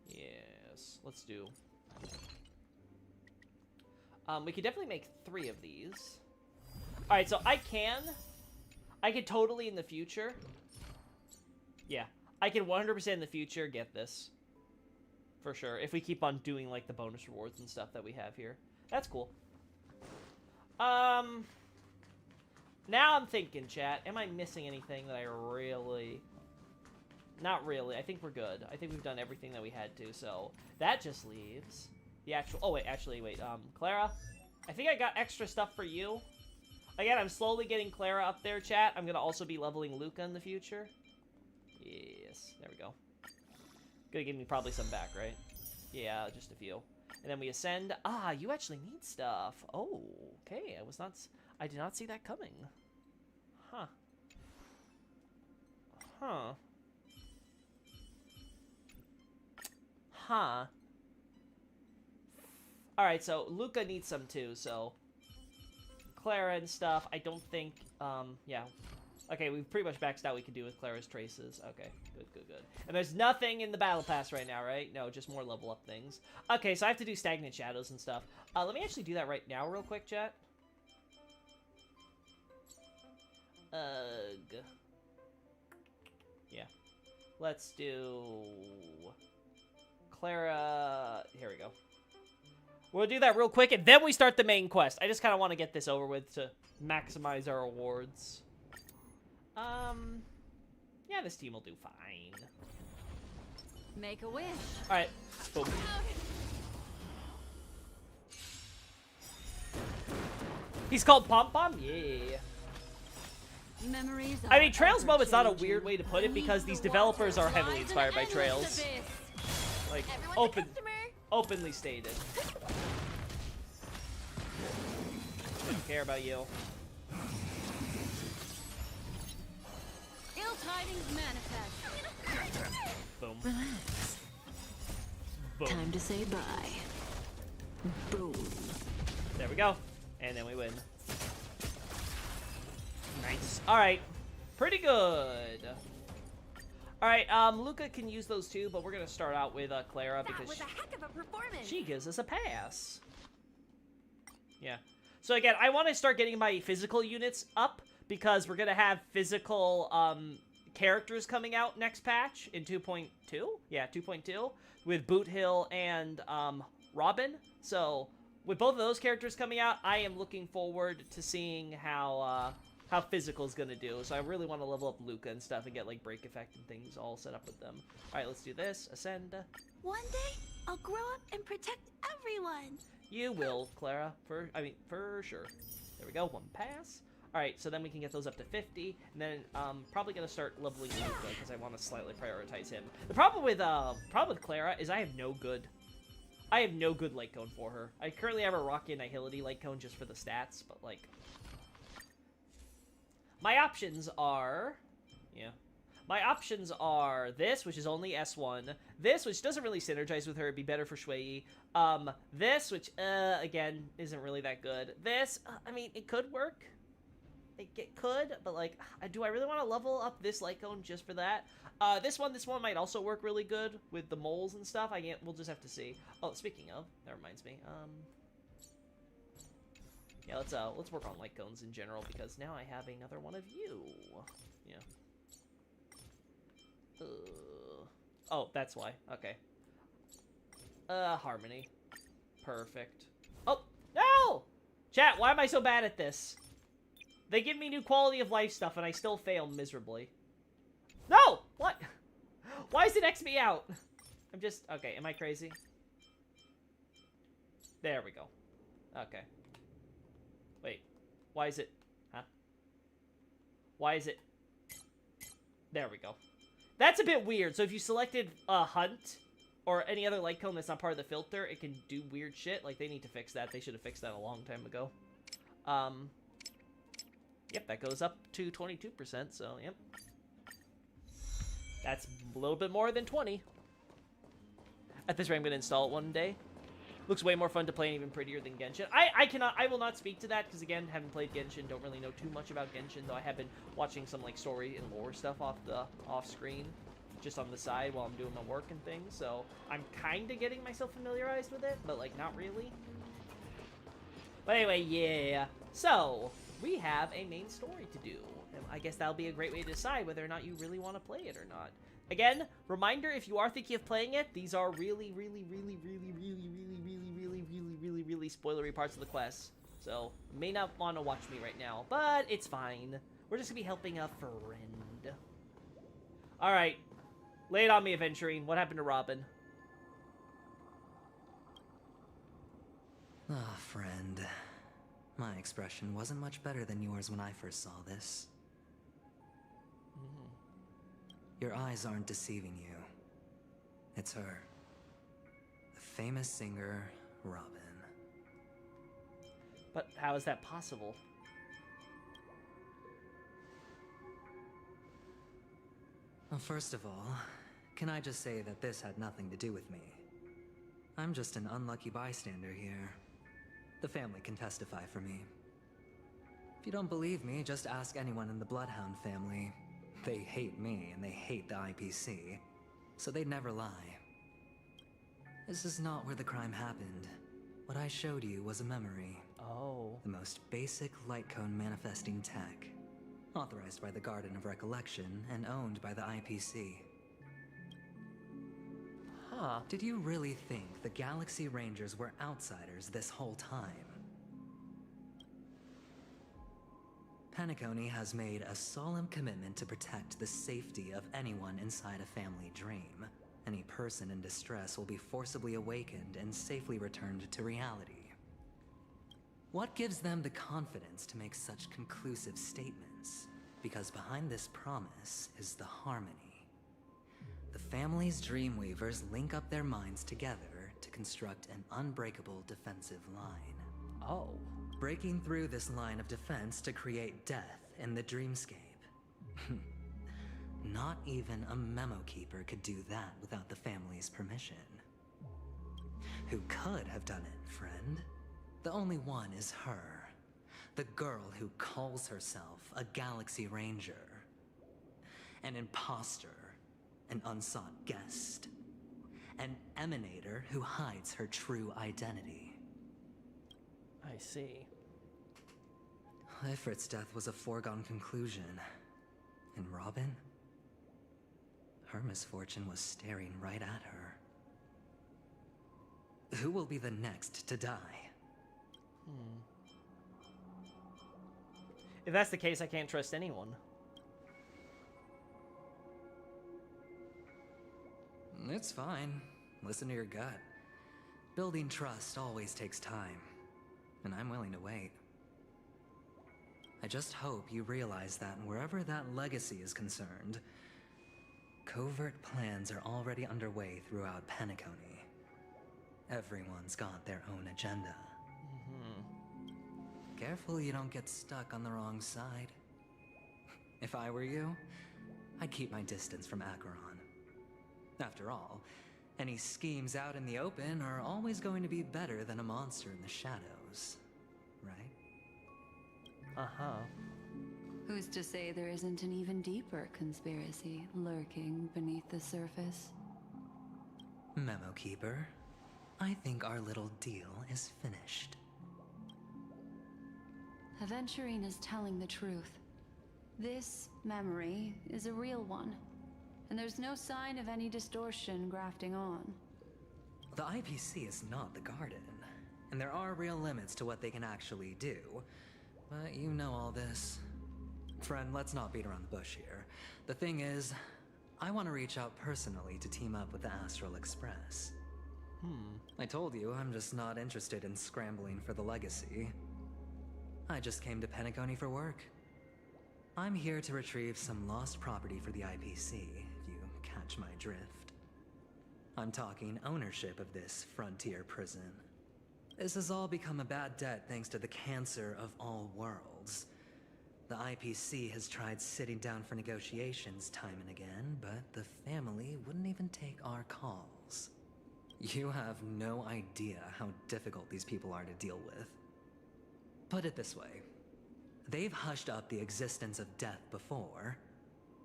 Yes, let's do. We could definitely make 3 of these. Alright, so I could totally in the future. Yeah, I can 100% in the future get this. For sure, if we keep on doing, like, the bonus rewards and stuff that we have here. That's cool. Now I'm thinking, chat, am I missing anything that I really... Not really. I think we're good. I think we've done everything that we had to, so... That just leaves the actual... Oh, wait, actually, wait. Clara, I think I got extra stuff for you. Again, I'm slowly getting Clara up there, chat. I'm gonna also be leveling Luca in the future. Yes, there we go. Gonna give me probably some back, right? Yeah, just a few. And then we ascend. Ah, you actually need stuff. Oh, okay. I did not see that coming. Huh. Huh. Huh. Alright, so Luca needs some too, so... Clara and stuff, I don't think, yeah. Okay, we've pretty much maxed out what we can do with Clara's traces. Okay, good, good, good. And there's nothing in the battle pass right now, right? No, just more level up things. Okay, so I have to do stagnant shadows and stuff. Let me actually do that right now real quick, chat. Ugh. Yeah. Let's do... Clara... Here we go. We'll do that real quick, and then we start the main quest. I just kind of want to get this over with to maximize our rewards. Yeah, this team will do fine. Make a wish. Alright, boom. He's called Pom Pom? Yeah. Memories I mean, Trails Moment's not a weird way to put it because these developers are heavily inspired by Trails. Like, openly stated. Didn't care about you. Ill tidings manifest. Boom. Relax. Boom. Time to say bye. Boom. There we go. And then we win. Nice. Alright. Pretty good. Alright, Luca can use those too, but we're gonna start out with Clara because That was a heck of a performance. she gives us a pass. Yeah. So again, I want to start getting my physical units up because we're gonna have physical characters coming out next patch in 2.2. Yeah, 2.2 with Boot Hill and Robin. So with both of those characters coming out, I am looking forward to seeing how physical is gonna do. So I really want to level up Luca and stuff and get like break effect and things all set up with them. All right, let's do this. Ascend. One day, I'll grow up and protect everyone. You will, Clara. For sure. There we go. One pass. All right, so then we can get those up to 50, and then probably gonna start leveling Luca because I want to slightly prioritize him. The problem with Clara is I have no good light cone for her. I currently have a Rocky Annihility light cone just for the stats, but like my options are, my options are this, which is only S1. This, which doesn't really synergize with her, it'd be better for Shui. This, which, again, isn't really that good. This, I mean, it could work. It could, but, like, do I really want to level up this light cone just for that? This one might also work really good with the moles and stuff. We'll just have to see. Oh, speaking of, that reminds me, yeah, let's work on light cones in general, because now I have another one of you. Yeah. Oh, that's why. Okay. Harmony. Perfect. Oh, no! Chat, why am I so bad at this? They give me new quality of life stuff, and I still fail miserably. No! What? Why is it X me out? I'm just... Okay, am I crazy? There we go. Okay. Wait. Why is it... Huh? Why is it... There we go. That's a bit weird. So if you selected Hunt or any other light cone that's not part of the filter, it can do weird shit. Like, they need to fix that. They should have fixed that a long time ago. Yep, that goes up to 22%, so, yep. That's a little bit more than 20. At this rate, I'm going to install it one day. Looks way more fun to play and even prettier than Genshin. I will not speak to that because again, haven't played Genshin, don't really know too much about Genshin, though I have been watching some like story and lore stuff off screen, just on the side while I'm doing my work and things. So I'm kind of getting myself familiarized with it, but like not really. But anyway, yeah. So we have a main story to do. And I guess that'll be a great way to decide whether or not you really want to play it or not. Again, reminder, if you are thinking of playing it, these are really spoilery parts of the quest. So, you may not want to watch me right now, but it's fine. We're just going to be helping a friend. Alright. Lay it on me, Aventurine. What happened to Robin? Ah, friend. My expression wasn't much better than yours when I first saw this. Your eyes aren't deceiving you. It's her. The famous singer, Robin. But how is that possible? Well, first of all, can I just say that this had nothing to do with me? I'm just an unlucky bystander here. The family can testify for me. If you don't believe me, just ask anyone in the Bloodhound family. They hate me, and they hate the IPC, so they'd never lie. This is not where the crime happened. What I showed you was a memory. Oh. The most basic light cone manifesting tech. Authorized by the Garden of Recollection, and owned by the IPC. Huh. Did you really think the Galaxy Rangers were outsiders this whole time? Penacony has made a solemn commitment to protect the safety of anyone inside a family dream. Any person in distress will be forcibly awakened and safely returned to reality. What gives them the confidence to make such conclusive statements? Because behind this promise is the harmony. The family's Dreamweavers link up their minds together to construct an unbreakable defensive line. Oh. Breaking through this line of defense to create death in the dreamscape. Not even a memo keeper could do that without the family's permission. Who could have done it, friend? The only one is her. The girl who calls herself a Galaxy Ranger. An imposter. An unsought guest. An emanator who hides her true identity. I see. Ifrit's death was a foregone conclusion. And Robin? Her misfortune was staring right at her. Who will be the next to die? If that's the case, I can't trust anyone. It's fine. Listen to your gut. Building trust always takes time. And I'm willing to wait. I just hope you realize that wherever that legacy is concerned, covert plans are already underway throughout Penacony. Everyone's got their own agenda. Careful you don't get stuck on the wrong side. If I were you, I'd keep my distance from Acheron. After all, any schemes out in the open are always going to be better than a monster in the shadows, right? Uh-huh. Who's to say there isn't an even deeper conspiracy lurking beneath the surface? Memo Keeper, I think our little deal is finished. Aventurine is telling the truth. This memory is a real one, and there's no sign of any distortion grafting on. The IPC is not the Garden, and there are real limits to what they can actually do. But you know all this. Friend, let's not beat around the bush here. The thing is, I want to reach out personally to team up with the Astral Express. I told you I'm just not interested in scrambling for the legacy. I just came to Penacony for work. I'm here to retrieve some lost property for the IPC, if you catch my drift. I'm talking ownership of this frontier prison. This has all become a bad debt thanks to the cancer of all worlds. The IPC has tried sitting down for negotiations time and again, but the family wouldn't even take our calls. You have no idea how difficult these people are to deal with. Put it this way. They've hushed up the existence of death before,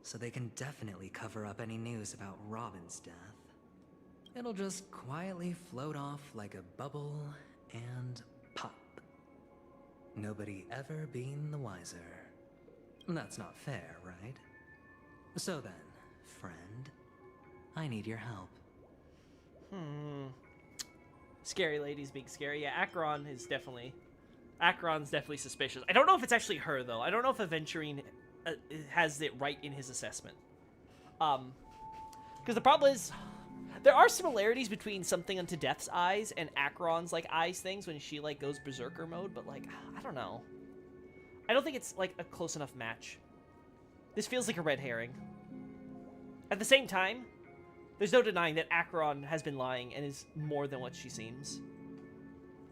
so they can definitely cover up any news about Robin's death. It'll just quietly float off like a bubble and pop. Nobody ever being the wiser. That's not fair, right? So then, friend, I need your help. Scary lady's being scary. Yeah, Acheron's definitely suspicious. I don't know if it's actually her, though. I don't know if Aventurine has it right in his assessment. Because the problem is, there are similarities between Something Unto Death's eyes and Acheron's, like, eyes things when she, like, goes berserker mode, but, like, I don't know. I don't think it's, like, a close enough match. This feels like a red herring. At the same time, there's no denying that Acheron has been lying and is more than what she seems.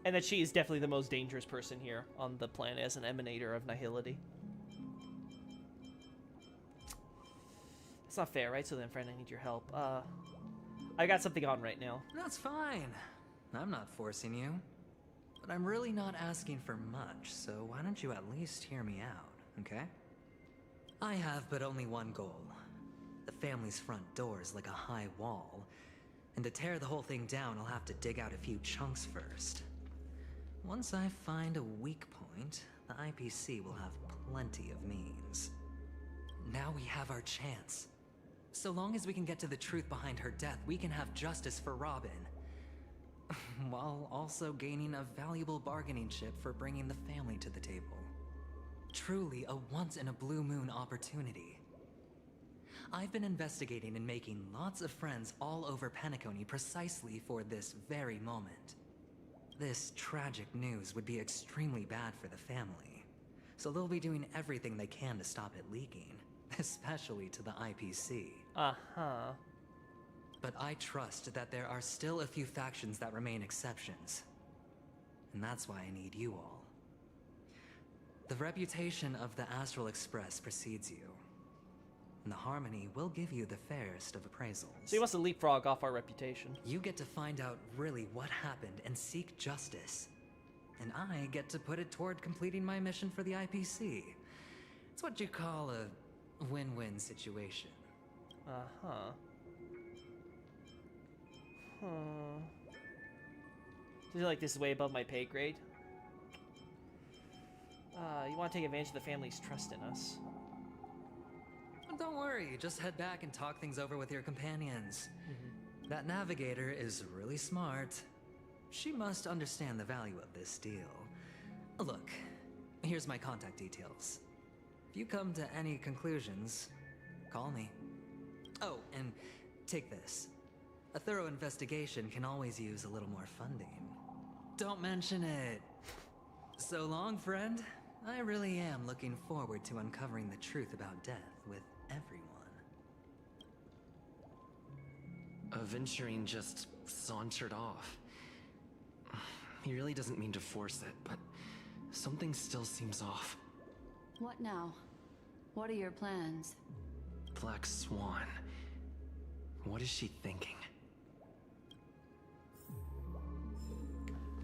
And that she is definitely the most dangerous person here on the planet as an emanator of nihility. It's not fair, right? So then, friend, I need your help. I got something on right now. That's fine. I'm not forcing you. But I'm really not asking for much, so why don't you at least hear me out, okay? I have but only one goal. The family's front door is like a high wall, and to tear the whole thing down, I'll have to dig out a few chunks first. Once I find a weak point, the IPC will have plenty of means. Now we have our chance. So long as we can get to the truth behind her death, we can have justice for Robin. While also gaining a valuable bargaining chip for bringing the family to the table. Truly a once-in-a-blue-moon opportunity. I've been investigating and making lots of friends all over Penacony precisely for this very moment. This tragic news would be extremely bad for the family, so they'll be doing everything they can to stop it leaking, especially to the IPC. Uh-huh. But I trust that there are still a few factions that remain exceptions. And that's why I need you all. The reputation of the Astral Express precedes you. And the Harmony will give you the fairest of appraisals. So he wants to leapfrog off our reputation. You get to find out really what happened and seek justice. And I get to put it toward completing my mission for the IPC. It's what you call a win-win situation. Uh-huh. Do you feel like this is way above my pay grade? You want to take advantage of the family's trust in us. Don't worry, just head back and talk things over with your companions. That navigator is really smart. She must understand the value of this deal. Look, here's my contact details. If you come to any conclusions, call me. Oh, and take this. A thorough investigation can always use a little more funding. Don't mention it. So long, friend. I really am looking forward to uncovering the truth about death with everyone. Aventurine just sauntered off. He really doesn't mean to force it, but something still seems off. What now? What are your plans? Black Swan. What is she thinking?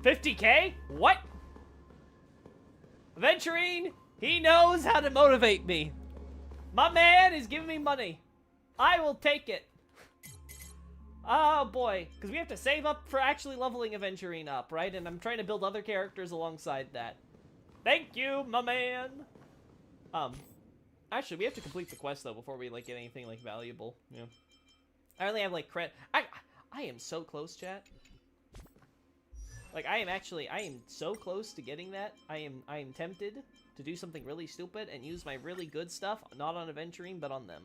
50K? What? Aventurine, he knows how to motivate me. My man is giving me money. I will take it. Oh boy, because we have to save up for actually leveling Aventurine up, right? And I'm trying to build other characters alongside that. Thank you, my man. Actually, we have to complete the quest though before we like get anything like valuable. Yeah. I only have like I am so close, chat. Like I am so close to getting that. I am tempted to do something really stupid and use my really good stuff, not on Aventurine, but on them.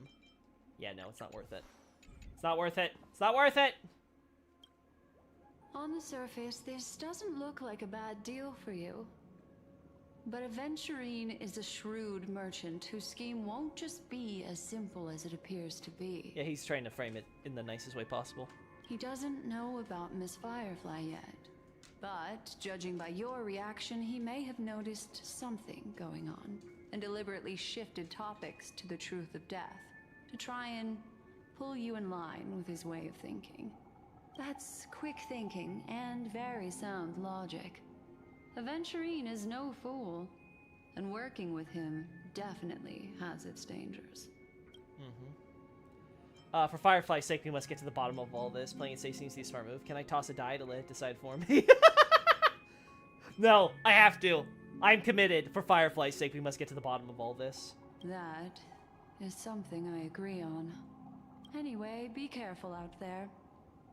Yeah, no, it's not worth it. It's not worth it. It's not worth it! On the surface, this doesn't look like a bad deal for you. But Aventurine is a shrewd merchant whose scheme won't just be as simple as it appears to be. Yeah, he's trying to frame it in the nicest way possible. He doesn't know about Miss Firefly yet. But, judging by your reaction, he may have noticed something going on, and deliberately shifted topics to the truth of death, to try and pull you in line with his way of thinking. That's quick thinking and very sound logic. Aventurine is no fool, and working with him definitely has its dangers. For Firefly's sake, we must get to the bottom of all this. Playing it safe seems to be a smart move. Can I toss a die to let it decide for me? No, I have to. I'm committed. For Firefly's sake, we must get to the bottom of all this. That is something I agree on. Anyway, be careful out there.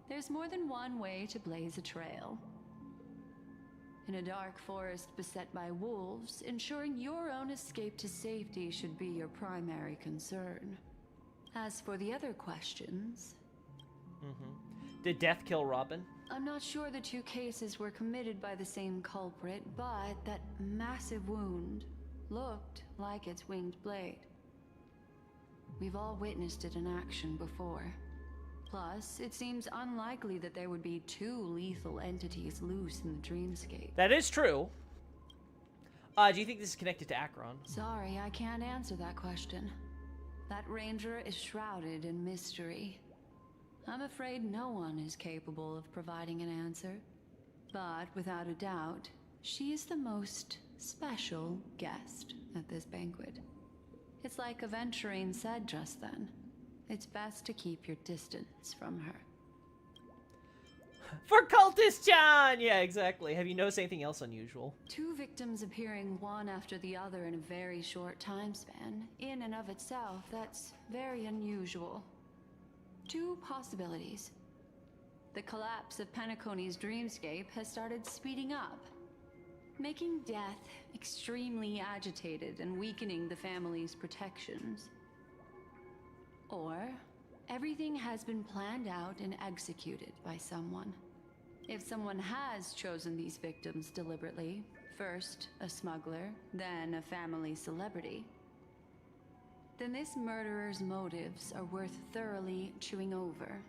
There's more than one way to blaze a trail. In a dark forest beset by wolves, ensuring your own escape to safety should be your primary concern. As for the other questions... Did Death kill Robin? I'm not sure the two cases were committed by the same culprit, but that massive wound looked like its winged blade. We've all witnessed it in action before. Plus, it seems unlikely that there would be two lethal entities loose in the dreamscape. That is true. Do you think this is connected to Acheron? Sorry, I can't answer that question. That ranger is shrouded in mystery. I'm afraid no one is capable of providing an answer. But without a doubt, she is the most special guest at this banquet. It's like Aventurine said just then. It's best to keep your distance from her. For Cultist John! Yeah, exactly. Have you noticed anything else unusual? Two victims appearing one after the other in a very short time span. In and of itself, that's very unusual. Two possibilities. The collapse of Penacony's dreamscape has started speeding up, making death extremely agitated and weakening the family's protections. Or everything has been planned out and executed by someone. If someone has chosen these victims deliberately, first a smuggler, then a family celebrity, then this murderer's motives are worth thoroughly chewing over.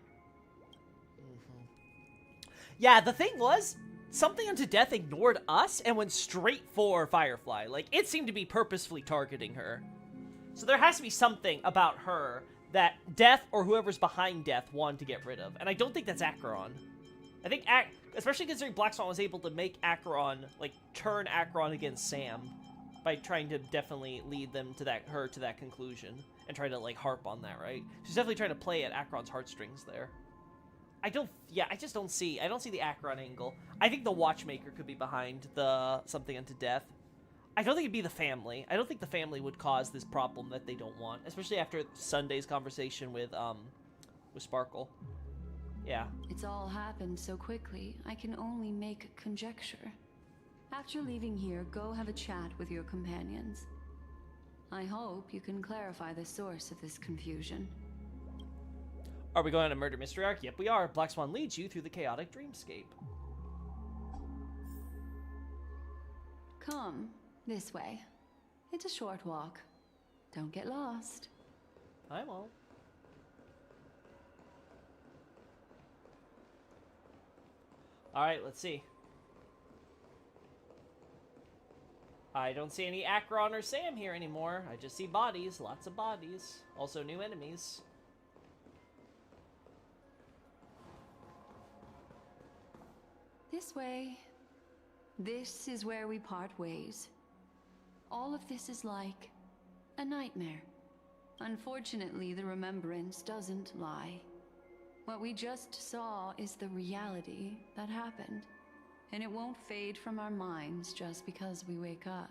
Yeah, the thing was, Something Unto Death ignored us and went straight for Firefly. Like, it seemed to be purposefully targeting her. So there has to be something about her that Death, or whoever's behind Death, wanted to get rid of. And I don't think that's Acheron. I think, especially considering Black Swan was able to make Acheron, like, turn Acheron against Sam by trying to definitely lead them to her to that conclusion and try to, like, harp on that, right? She's definitely trying to play at Acheron's heartstrings there. I don't see the Acheron angle. I think the Watchmaker could be behind the Something Unto Death. I don't think it'd be the family. I don't think the family would cause this problem that they don't want, especially after Sunday's conversation with Sparkle. Yeah. It's all happened so quickly, I can only make conjecture. After leaving here, go have a chat with your companions. I hope you can clarify the source of this confusion. Are we going on a murder mystery arc? Yep, we are. Black Swan leads you through the chaotic dreamscape. Come, this way. It's a short walk. Don't get lost. I won't. Alright, let's see. I don't see any Acheron or Sam here anymore. I just see bodies. Lots of bodies. Also new enemies. This way. This is where we part ways. All of this is like a nightmare. Unfortunately, the remembrance doesn't lie. What we just saw is the reality that happened. And it won't fade from our minds just because we wake up.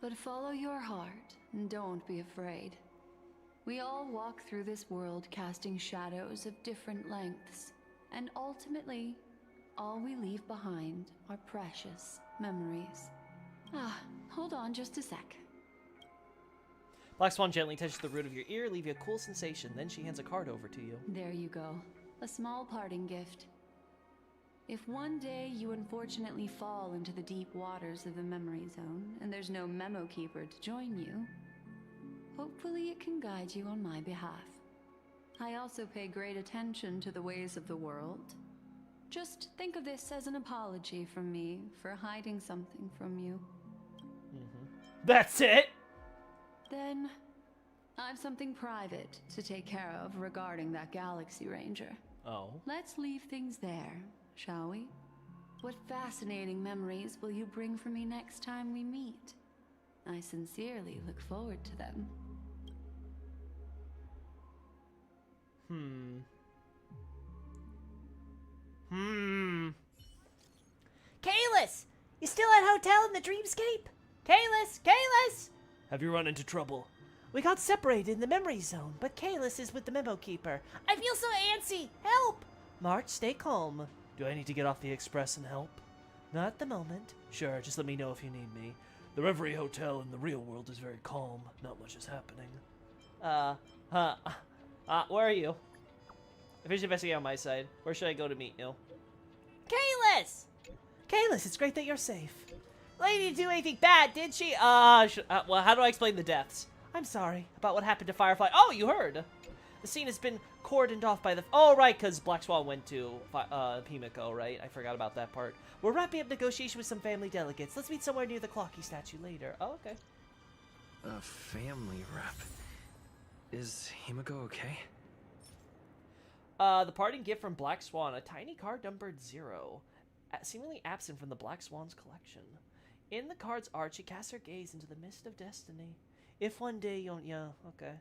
But follow your heart and don't be afraid. We all walk through this world casting shadows of different lengths. And ultimately, all we leave behind are precious memories. Hold on just a sec. Black Swan gently touches the root of your ear, leave you a cool sensation. Then she hands a card over to you. There you go. A small parting gift. If one day you unfortunately fall into the deep waters of the memory zone, and there's no memo keeper to join you, hopefully it can guide you on my behalf. I also pay great attention to the ways of the world. Just think of this as an apology from me for hiding something from you. That's it! Then, I've something private to take care of regarding that Galaxy Ranger. Oh. Let's leave things there, shall we? What fascinating memories will you bring for me next time we meet? I sincerely look forward to them. Kalis! You still at hotel in the dreamscape? Kalis! Kalis! Have you run into trouble? We got separated in the memory zone, but Kalis is with the memo keeper. I feel so antsy! Help! March, stay calm. Do I need to get off the express and help? Not at the moment. Sure, just let me know if you need me. The Reverie Hotel in the real world is very calm. Not much is happening. Where are you? I finished investigating on my side. Where should I go to meet you? Kalis! Kalis, it's great that you're safe. Lady didn't do anything bad, did she? Well, how do I explain the deaths? I'm sorry about what happened to Firefly. Oh, you heard! The scene has been cordoned off by the... Oh, right, because Black Swan went to Pimiko, right? I forgot about that part. We're wrapping up negotiations with some family delegates. Let's meet somewhere near the Clocky statue later. Oh, okay. A family rep. Is Himiko okay? The parting gift from Black Swan. A tiny card numbered 0. Seemingly absent from the Black Swan's collection. In the card's art, she casts her gaze into the mist of destiny. If one day you don't... Yeah, okay.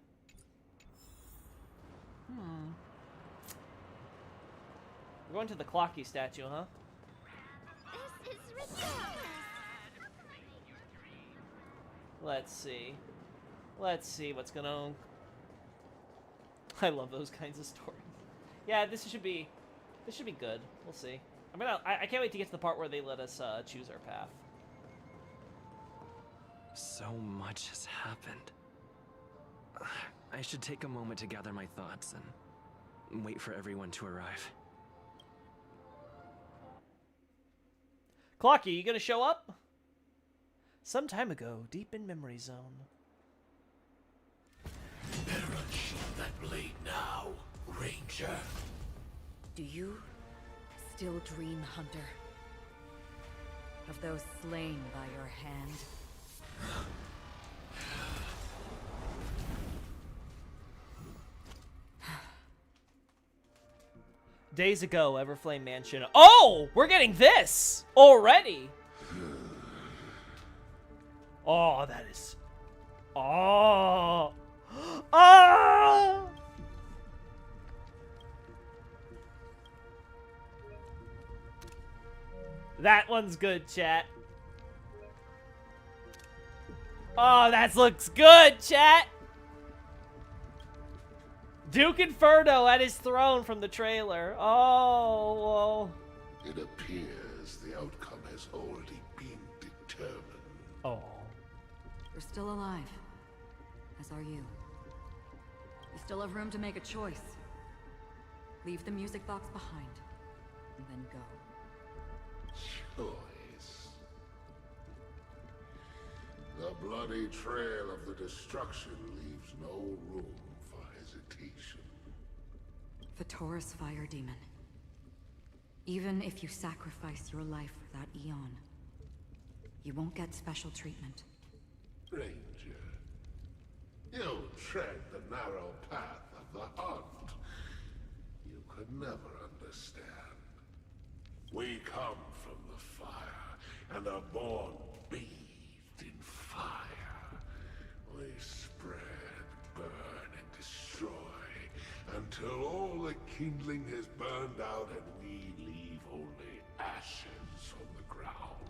We're going to the Clocky statue, huh? This is ridiculous. Let's see. Let's see what's going on. I love those kinds of stories. Yeah, this should be good. We'll see. I can't wait to get to the part where they let us choose our path. So much has happened. I should take a moment to gather my thoughts and wait for everyone to arrive. Clocky, you gonna show up? Some time ago, deep in Memory Zone. Better unsheath that blade now, Ranger. Do you still dream, Hunter? Of those slain by your hand? Days ago, Everflame Mansion. Oh, we're getting this already. Oh, that is. Oh. Ah. That one's good, chat. Oh, that looks good, chat. Duke Inferno at his throne from the trailer. Oh, whoa. It appears the outcome has already been determined. Oh. You're still alive. As are you. You still have room to make a choice. Leave the music box behind, and then go. Choice. The bloody trail of the destruction leaves no room for hesitation. The Taurus Fire Demon. Even if you sacrifice your life for that Eon, you won't get special treatment. Ranger, you tread the narrow path of the hunt. You could never understand. We come from the fire, and are born bathed in fire. We spread, burn, and destroy, until all the kindling has burned out and we leave only ashes on the ground.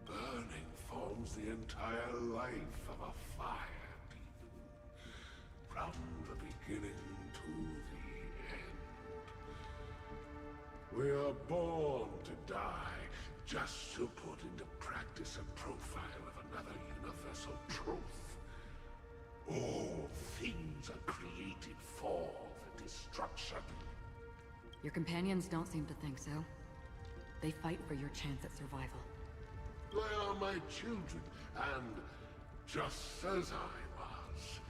Burning forms the entire life of a fire demon, from the beginning to the end. We are born to die, just to put into practice a profile of another universal truth. All things are created for the destruction. Your companions don't seem to think so. They fight for your chance at survival. They are my children, and just as I was,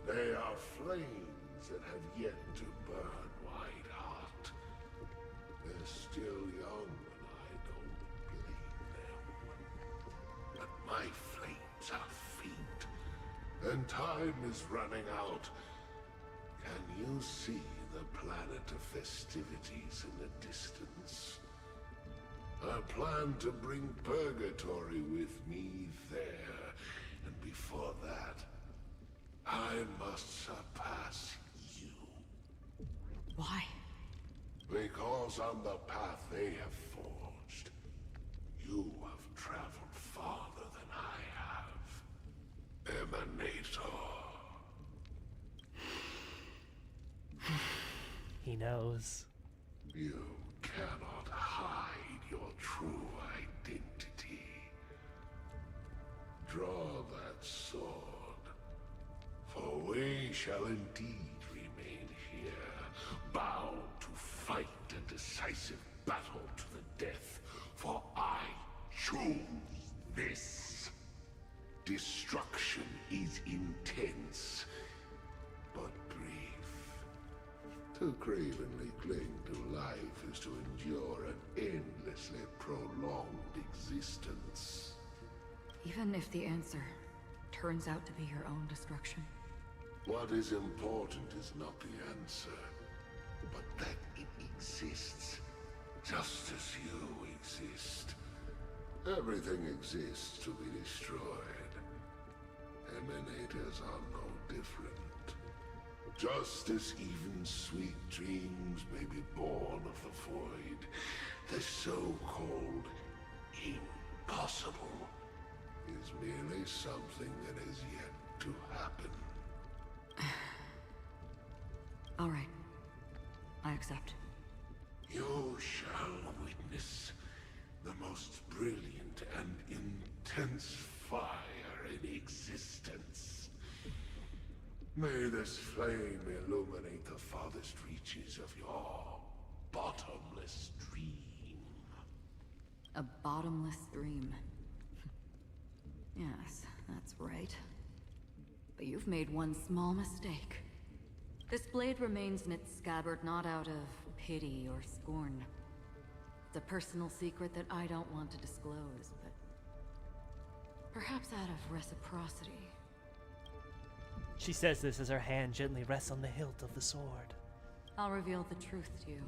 they are flames that have yet to burn wide hot. They're still young, and I don't blame them. But my flames are faint, and time is running out. Can you see the planet of festivities in the distance. I plan to bring Purgatory with me there, and before that, I must surpass you. Why? Because on the path they have forged, you have traveled farther than I have. Emanator. He knows. You cannot hide your true identity. Draw that sword, for we shall indeed remain here, bound to fight a decisive battle to the death, for I choose this. Destruction is intense, but brief. To cravenly cling to life is to endure an endlessly prolonged existence. Even if the answer turns out to be your own destruction. What is important is not the answer, but that it exists, just as you exist. Everything exists to be destroyed. Emanators are no different. Just as even sweet dreams may be born of the void, the so-called impossible is merely something that is yet to happen. All right. I accept. You shall witness the most brilliant and intense fire in existence. May this flame illuminate the farthest reaches of your bottomless dream. A bottomless dream. Yes, that's right. But you've made one small mistake. This blade remains in its scabbard not out of pity or scorn. It's a personal secret that I don't want to disclose, but perhaps out of reciprocity. She says this as her hand gently rests on the hilt of the sword. I'll reveal the truth to you.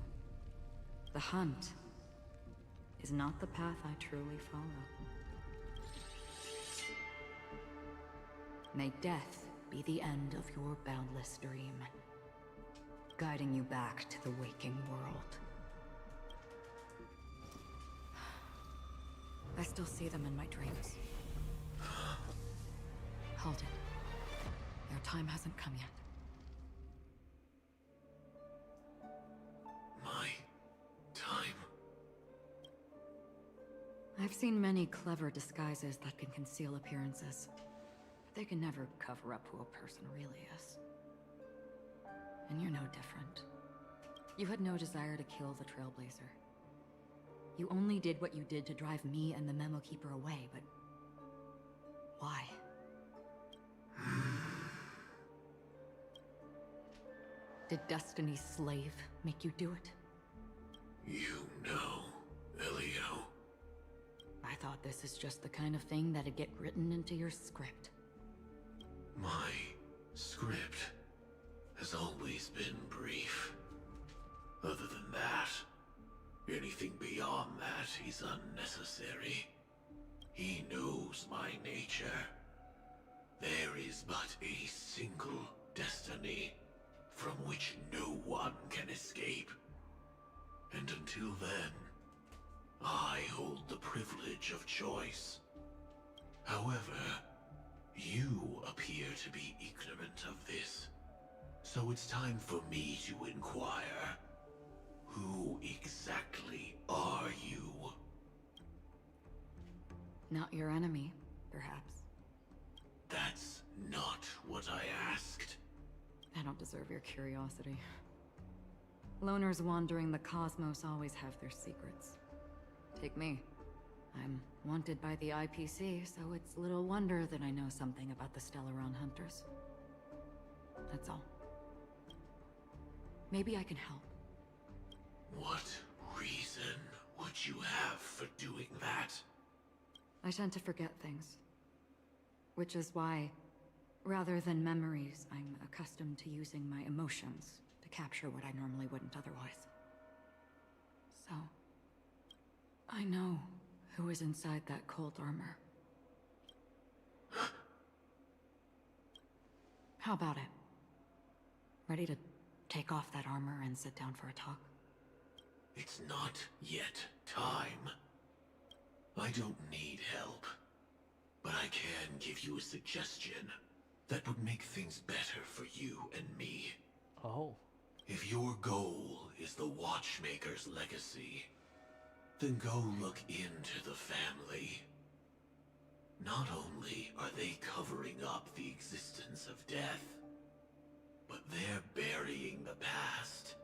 The hunt is not the path I truly follow. May death be the end of your boundless dream, guiding you back to the waking world. I still see them in my dreams. Hold it. Their time hasn't come yet. My time? I've seen many clever disguises that can conceal appearances, but they can never cover up who a person really is. And you're no different. You had no desire to kill the Trailblazer. You only did what you did to drive me and the Memo Keeper away, but why? Did Destiny's slave make you do it? You know, Elio. I thought this is just the kind of thing that'd get written into your script. My script has always been brief. Other than that, anything beyond that is unnecessary. He knows my nature. There is but a single destiny from which no one can escape. And until then, I hold the privilege of choice. However, you appear to be ignorant of this. So it's time for me to inquire. Who exactly are you? Not your enemy, perhaps. That's not what I asked. I don't deserve your curiosity. Loners wandering the cosmos always have their secrets. Take me. I'm wanted by the IPC, so it's little wonder that I know something about the Stellaron Hunters. That's all. Maybe I can help. What reason would you have for doing that? I tend to forget things. Which is why, rather than memories, I'm accustomed to using my emotions to capture what I normally wouldn't otherwise. So, I know who is inside that cold armor. How about it? Ready to take off that armor and sit down for a talk? It's not yet time. I don't need help, but I can give you a suggestion that would make things better for you and me. Oh. If your goal is the Watchmaker's legacy, then go look into the family. Not only are they covering up the existence of death, but they're burying the past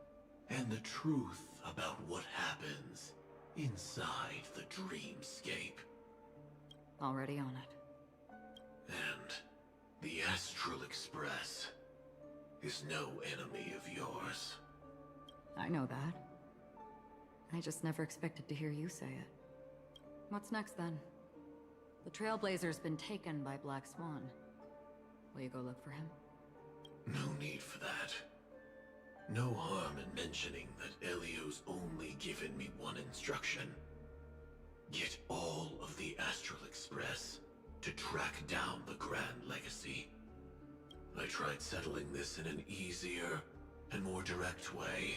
and the truth about what happens inside the dreamscape. Already on it. And the Astral Express is no enemy of yours. I know that. I just never expected to hear you say it. What's next then? The Trailblazer's been taken by Black Swan. Will you go look for him? No need for that. No harm in mentioning that Elio's only given me one instruction. Get all of the Astral Express to track down the Grand Legacy. I tried settling this in an easier and more direct way,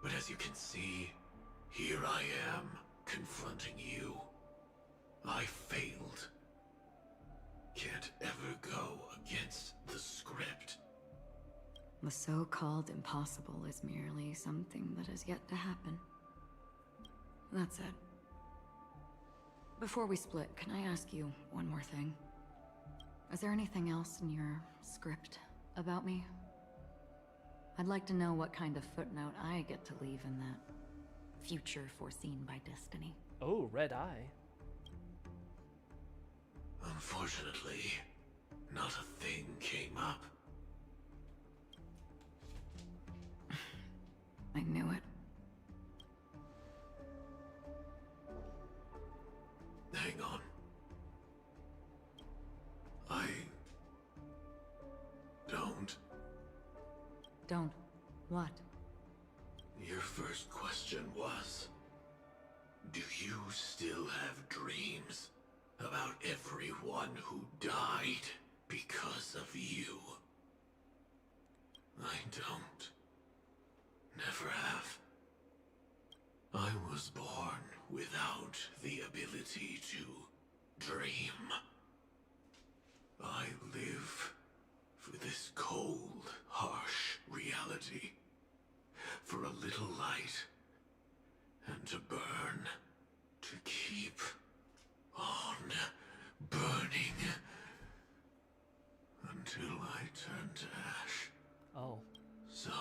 but as you can see, here I am, confronting you. I failed. Can't ever go against the script. The so-called impossible is merely something that has yet to happen. That's it. Before we split, can I ask you one more thing? Is there anything else in your script about me? I'd like to know what kind of footnote I get to leave in that future foreseen by destiny. Oh, red eye. Unfortunately, not a thing came up. I knew it. Hang on. I don't. Don't. What? Your first question was, do you still have dreams about everyone who died because of you? I don't. Never have. I was born without the ability to dream. I live for this cold, harsh reality. For a little light, and to burn, to keep on burning, until I turn to ash. Oh. So,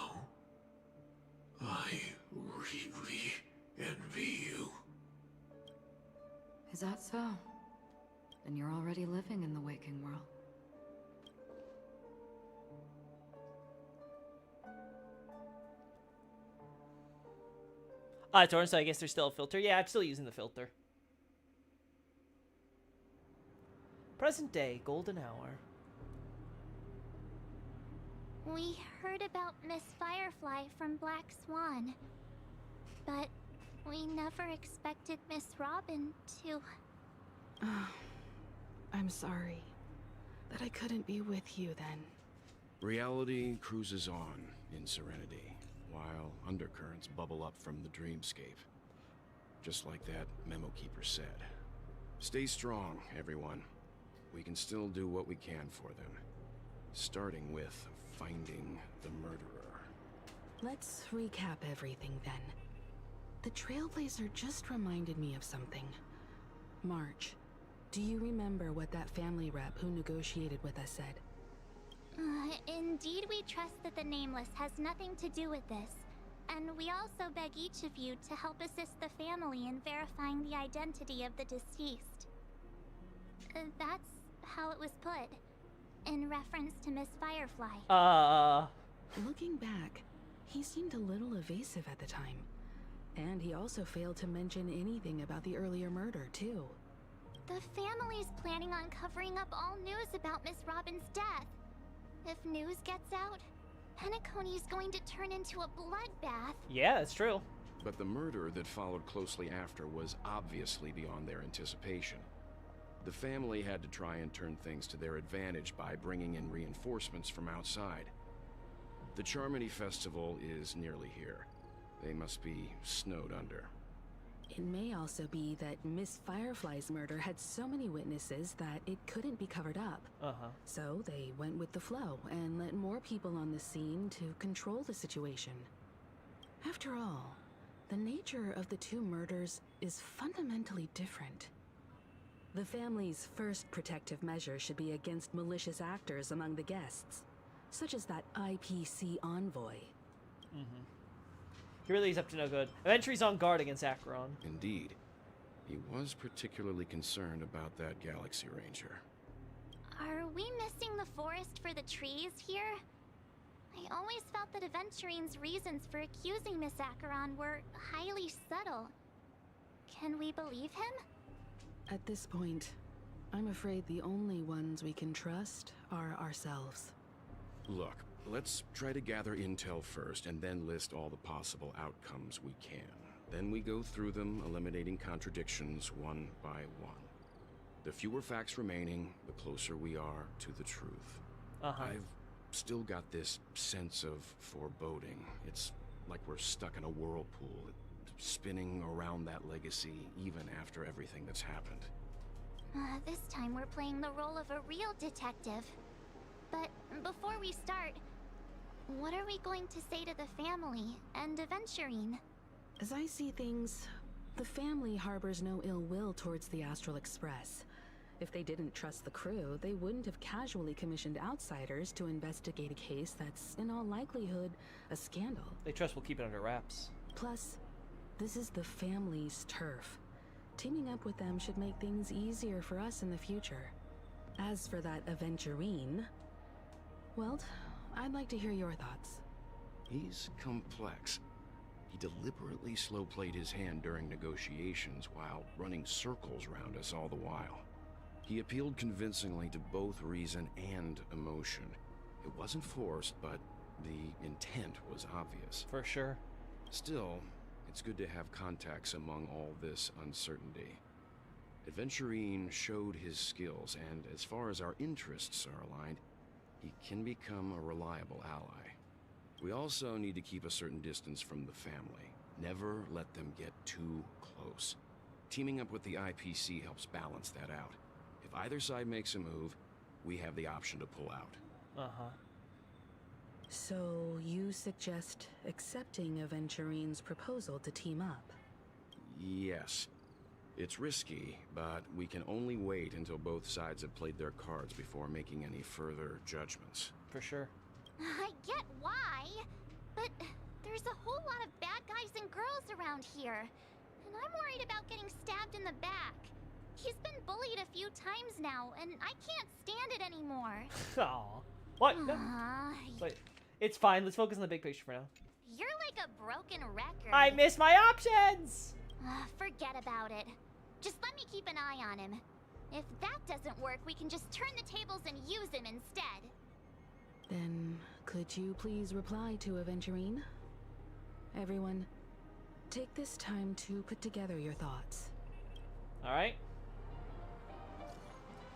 I really envy you. Is that so? Then you're already living in the waking world. Torrent, so I guess there's still a filter. Yeah, I'm still using the filter. Present day, golden hour. We heard about Miss Firefly from Black Swan, but we never expected Miss Robin to... I'm sorry that I couldn't be with you then. Reality cruises on in Serenity, while undercurrents bubble up from the dreamscape. Just like that memo keeper said. Stay strong, everyone. We can still do what we can for them. Starting with finding the murderer. Let's recap everything then. The Trailblazer just reminded me of something. March, do you remember what that family rep who negotiated with us said? Indeed, we trust that the Nameless has nothing to do with this. And we also beg each of you to help assist the family in verifying the identity of the deceased. That's how it was put, in reference to Miss Firefly. Looking back, he seemed a little evasive at the time. And he also failed to mention anything about the earlier murder, too. The family's planning on covering up all news about Miss Robin's death. If news gets out, Penacony's going to turn into a bloodbath. Yeah, that's true. But the murder that followed closely after was obviously beyond their anticipation. The family had to try and turn things to their advantage by bringing in reinforcements from outside. The Charmony Festival is nearly here. They must be snowed under. It may also be that Miss Firefly's murder had so many witnesses that it couldn't be covered up. So they went with the flow and let more people on the scene to control the situation. After all, the nature of the two murders is fundamentally different. The family's first protective measure should be against malicious actors among the guests, such as that IPC envoy. He really is up to no good. Aventure's on guard against Acheron. Indeed. He was particularly concerned about that Galaxy Ranger. Are we missing the forest for the trees here? I always felt that Aventurine's reasons for accusing Miss Acheron were highly subtle. Can we believe him? At this point, I'm afraid the only ones we can trust are ourselves. Look, let's try to gather intel first and then list all the possible outcomes we can. Then we go through them, eliminating contradictions one by one. The fewer facts remaining, the closer we are to the truth. I've still got this sense of foreboding. It's like we're stuck in a whirlpool, spinning around that legacy even after everything that's happened. This time we're playing the role of a real detective. But before we start, what are we going to say to the family and Aventurine? As I see things, the family harbors no ill will towards the Astral Express. If they didn't trust the crew, they wouldn't have casually commissioned outsiders to investigate a case that's, in all likelihood, a scandal. They trust we'll keep it under wraps. Plus, this is the family's turf. Teaming up with them should make things easier for us in the future. As for that Aventurine, well, I'd like to hear your thoughts. He's complex. He deliberately slow-played his hand during negotiations while running circles around us all the while. He appealed convincingly to both reason and emotion. It wasn't forced, but the intent was obvious. For sure. Still, it's good to have contacts among all this uncertainty. Aventurine showed his skills, and as far as our interests are aligned, he can become a reliable ally. We also need to keep a certain distance from the family. Never let them get too close. Teaming up with the IPC helps balance that out. If either side makes a move, we have the option to pull out. So you suggest accepting Aventurine's proposal to team up? Yes. It's risky, but we can only wait until both sides have played their cards before making any further judgments. For sure. I get why, but there's a whole lot of bad guys and girls around here, and I'm worried about getting stabbed in the back. He's been bullied a few times now, and I can't stand it anymore. Aw. What? No. Wait, it's fine. Let's focus on the big picture for now. You're like a broken record. I miss my options! Forget about it. Just let me keep an eye on him. If that doesn't work, we can just turn the tables and use him instead. Then, could you please reply to Aventurine? Everyone, take this time to put together your thoughts. Alright.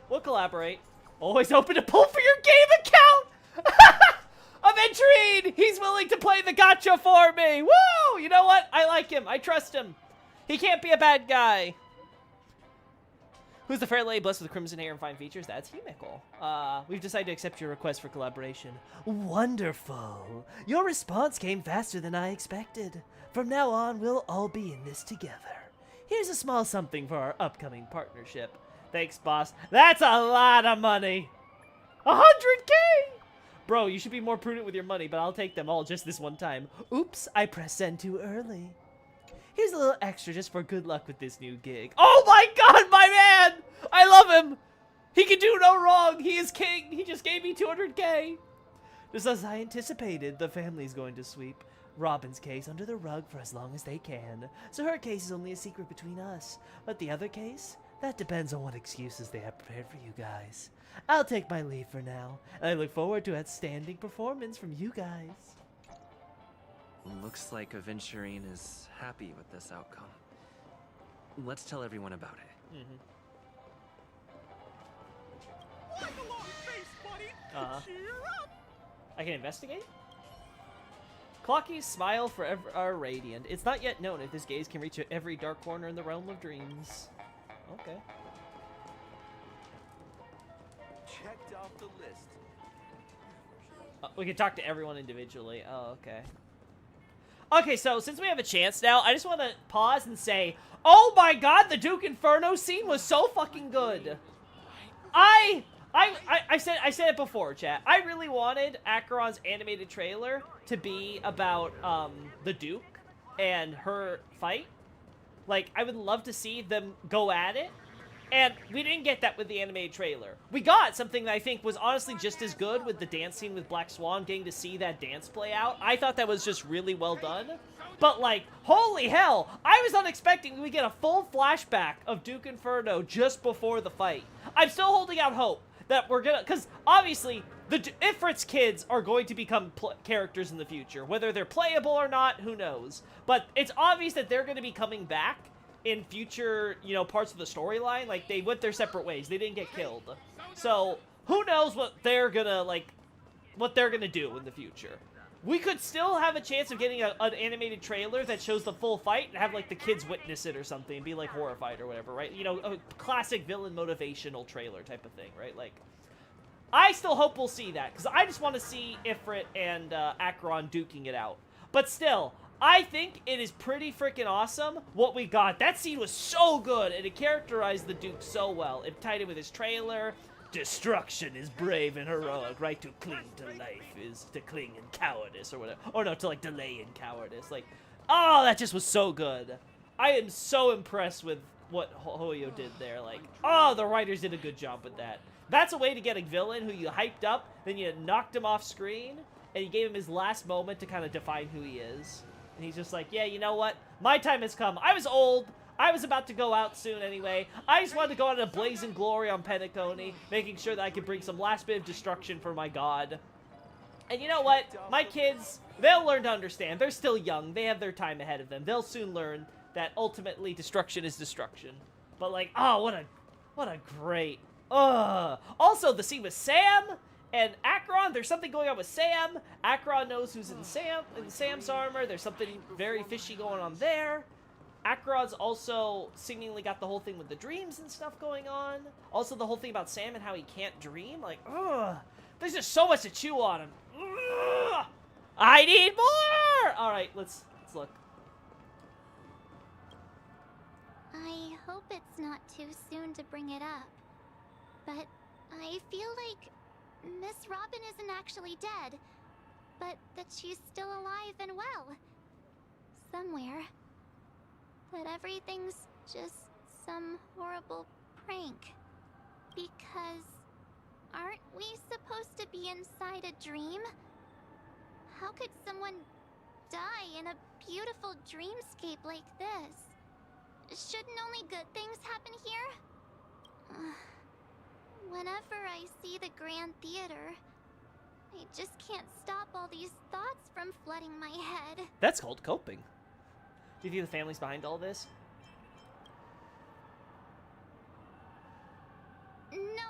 We'll collaborate. Always open to pull for your game account! Aventurine! He's willing to play the gotcha for me! Woo! You know what? I like him. I trust him. He can't be a bad guy. Who's the fair lady blessed with crimson hair and fine features? That's Himiko. We've decided to accept your request for collaboration. Wonderful. Your response came faster than I expected. From now on, we'll all be in this together. Here's a small something for our upcoming partnership. Thanks, boss. That's a lot of money. 100K! Bro, you should be more prudent with your money, but I'll take them all just this one time. Oops, I pressed send too early. Here's a little extra just for good luck with this new gig. Oh my god, my man! I love him! He can do no wrong. He is king. He just gave me 200K. Just as I anticipated, the family's going to sweep Robin's case under the rug for as long as they can. So her case is only a secret between us. But the other case, That depends on what excuses they have prepared for you guys. I'll take my leave for now, and I look forward to outstanding performance from you guys. Looks like Aventurine is happy with this outcome. Let's tell everyone about it. I can investigate? Clocky's smile forever are radiant. It's not yet known if this gaze can reach every dark corner in the realm of dreams. Okay. Checked off the list. We can talk to everyone individually. Oh, okay. Okay, so since we have a chance now, I just want to pause and say, oh my god, the Duke Inferno scene was so fucking good. I said it before, chat. I really wanted Acheron's animated trailer to be about the Duke and her fight. Like, I would love to see them go at it. And we didn't get that with the animated trailer. We got something that I think was honestly just as good with the dance scene with Black Swan, getting to see that dance play out. I thought that was just really well done. But, like, holy hell, I was unexpecting we get a full flashback of Duke Inferno just before the fight. I'm still holding out hope that we're gonna, because obviously the Ifrit's kids are going to become characters in the future. Whether they're playable or not, who knows. But it's obvious that they're going to be coming back in future, you know, parts of the storyline. Like, they went their separate ways. They didn't get killed. So, who knows what they're gonna, like, what they're gonna do in the future. We could still have a chance of getting an animated trailer that shows the full fight and have, like, the kids witness it or something and be, like, horrified or whatever, right? You know, a classic villain motivational trailer type of thing, right? Like, I still hope we'll see that, because I just want to see Ifrit and Acheron duking it out. But still, I think it is pretty freaking awesome what we got. That scene was so good, and it characterized the Duke so well. It tied in with his trailer. Destruction is brave and heroic, right? To cling to life is to cling in cowardice or whatever. Or no, to like delay in cowardice. Like, oh, that just was so good. I am so impressed with what Hoyo did there. Like, oh, the writers did a good job with that. That's a way to get a villain who you hyped up, then you knocked him off screen, and you gave him his last moment to kind of define who he is. And he's just like, yeah, you know what? My time has come. I was old. I was about to go out soon anyway. I just wanted to go out in a blazing glory on Penacony, making sure that I could bring some last bit of destruction for my god. And you know what? My kids, they'll learn to understand. They're still young. They have their time ahead of them. They'll soon learn that ultimately destruction is destruction. But like, oh, what a great... Also, the scene with Sam and Acheron, there's something going on with Sam. Acheron knows who's in Sam's armor. There's something very fishy going on there. Acheron's also seemingly got the whole thing with the dreams and stuff going on. Also, the whole thing about Sam and how he can't dream. Like, ugh. There's just so much to chew on him. Ugh. I need more! Alright, let's look. I hope it's not too soon to bring it up. But I feel like Miss Robin isn't actually dead. But that she's still alive and well. Somewhere. That everything's just some horrible prank. Because aren't we supposed to be inside a dream? How could someone die in a beautiful dreamscape like this? Shouldn't only good things happen here? Whenever I see the Grand Theater, I just can't stop all these thoughts from flooding my head. That's called coping. Do you think the family's behind all this?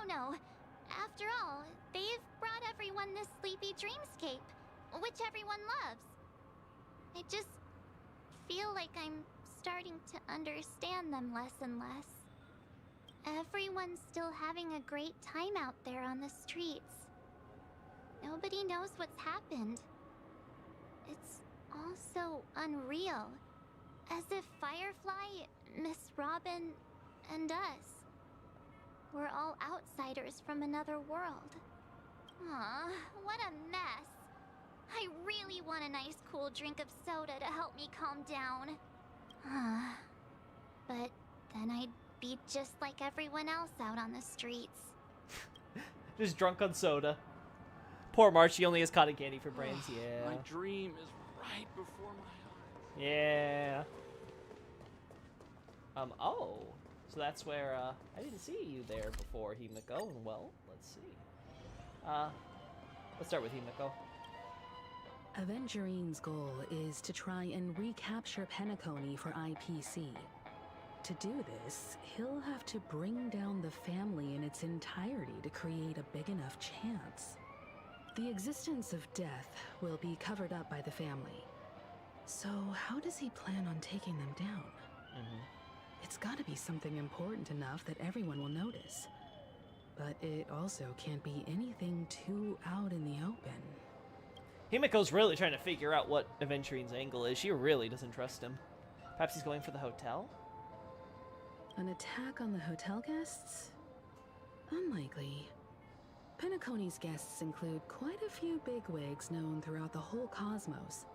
No. After all, they've brought everyone this sleepy dreamscape, which everyone loves. I just feel like I'm starting to understand them less and less. Everyone's still having a great time out there on the streets. Nobody knows what's happened. It's all so unreal. As if Firefly, Miss Robin, and us were all outsiders from another world. Aw, what a mess. I really want a nice cool drink of soda to help me calm down. But then I'd be just like everyone else out on the streets. Just drunk on soda. Poor March, he only has cotton candy for brains, yeah. My dream is right before my eyes. Yeah. Oh. So that's where, I didn't see you there before, Himiko. Well, let's see. Let's start with Himiko. Avengerine's goal is to try and recapture Penacony for IPC. To do this, he'll have to bring down the family in its entirety to create a big enough chance. The existence of death will be covered up by the family. So how does he plan on taking them down? It's gotta be something important enough that everyone will notice. But it also can't be anything too out in the open. Himiko's really trying to figure out what Aventurine's angle is. She really doesn't trust him. Perhaps he's going for the hotel? An attack on the hotel guests? Unlikely. Penacony's guests include quite a few bigwigs known throughout the whole cosmos.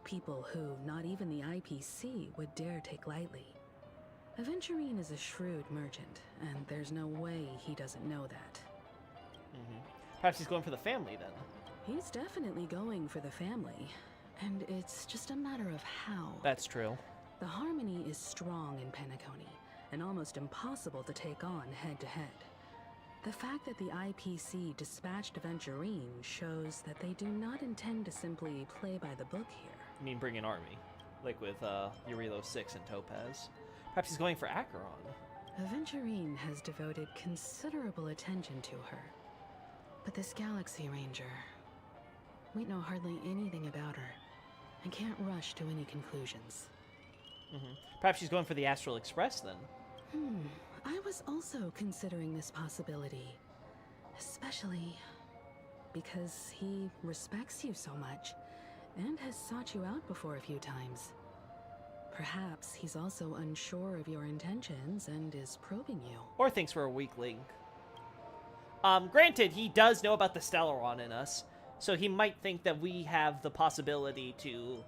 People who not even the IPC would dare take lightly. Aventurine is a shrewd merchant, and there's no way he doesn't know that. Perhaps he's going for the family, then. He's definitely going for the family, and it's just a matter of how. That's true. The harmony is strong in Penacony, and almost impossible to take on head-to-head. The fact that the IPC dispatched Aventurine shows that they do not intend to simply play by the book here. I mean, bring an army. Like with Eurilo 6 and Topaz. Perhaps he's going for Acheron. Aventurine has devoted considerable attention to her. But this Galaxy Ranger... we know hardly anything about her, and can't rush to any conclusions. Perhaps she's going for the Astral Express, then. I was also considering this possibility. Especially because he respects you so much, and has sought you out before a few times. Perhaps he's also unsure of your intentions and is probing you. Or thinks we're a weak link. Granted, he does know about the Stellaron in us, so he might think that we have the possibility to,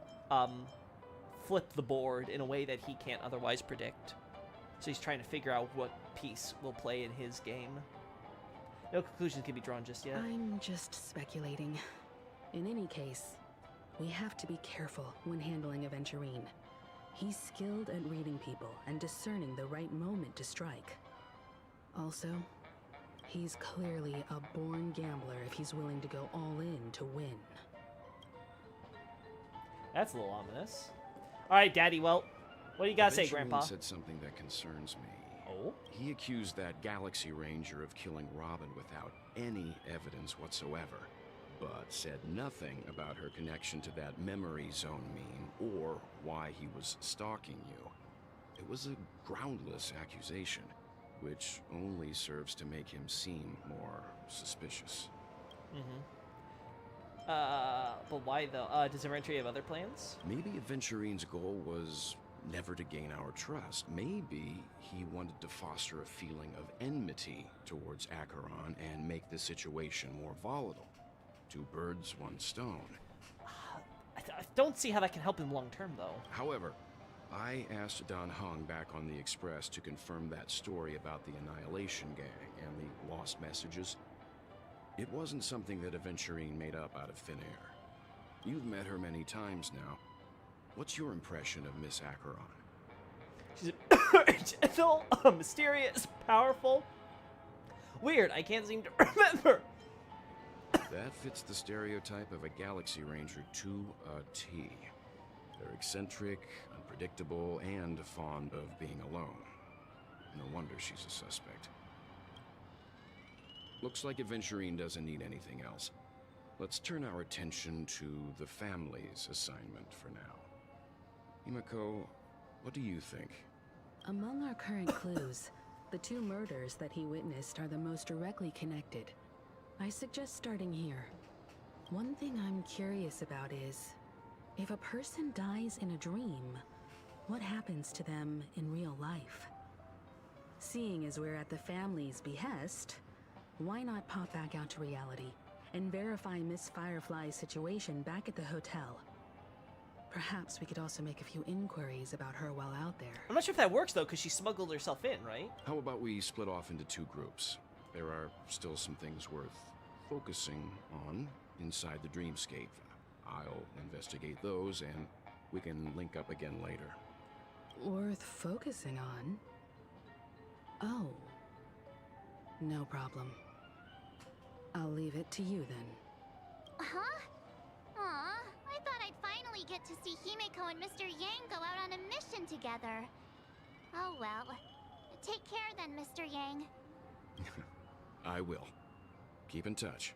flip the board in a way that he can't otherwise predict. So he's trying to figure out what piece will play in his game. No conclusions can be drawn just yet. I'm just speculating. In any case, we have to be careful when handling Aventurine. He's skilled at reading people and discerning the right moment to strike. Also, he's clearly a born gambler if he's willing to go all in to win. That's a little ominous. Alright, Daddy, well, what do you gotta say, Grandpa? said something that concerns me. Oh? He accused that Galaxy Ranger of killing Robin without any evidence whatsoever, but said nothing about her connection to that memory zone meme or why he was stalking you. It was a groundless accusation, which only serves to make him seem more suspicious. But why though? Does Aventuri have other plans? Maybe Aventurine's goal was never to gain our trust. Maybe he wanted to foster a feeling of enmity towards Acheron and make the situation more volatile. Two birds, one stone. I don't see how that can help him long term, though. However, I asked Don Hung back on the Express to confirm that story about the Annihilation Gang and the lost messages. It wasn't something that Aventurine made up out of thin air. You've met her many times now. What's your impression of Miss Acheron? She's gentle, mysterious, powerful. Weird, I can't seem to remember. That fits the stereotype of a Galaxy Ranger to a T. They're eccentric, unpredictable, and fond of being alone. No wonder she's a suspect. Looks like Aventurine doesn't need anything else. Let's turn our attention to the family's assignment for now. Himiko, what do you think? Among our current clues, the two murders that he witnessed are the most directly connected. I suggest starting here. One thing I'm curious about is, if a person dies in a dream, what happens to them in real life? Seeing as we're at the family's behest, why not pop back out to reality and verify Miss Firefly's situation back at the hotel? Perhaps we could also make a few inquiries about her while out there. I'm not sure if that works, though, because she smuggled herself in, right? How about we split off into two groups? There are still some things worth focusing on inside the dreamscape. I'll investigate those, and we can link up again later. Worth focusing on? Oh. No problem. I'll leave it to you then. Huh? Aw, I thought I'd finally get to see Himeko and Mr. Yang go out on a mission together. Oh well. Take care then, Mr. Yang. I will. Keep in touch.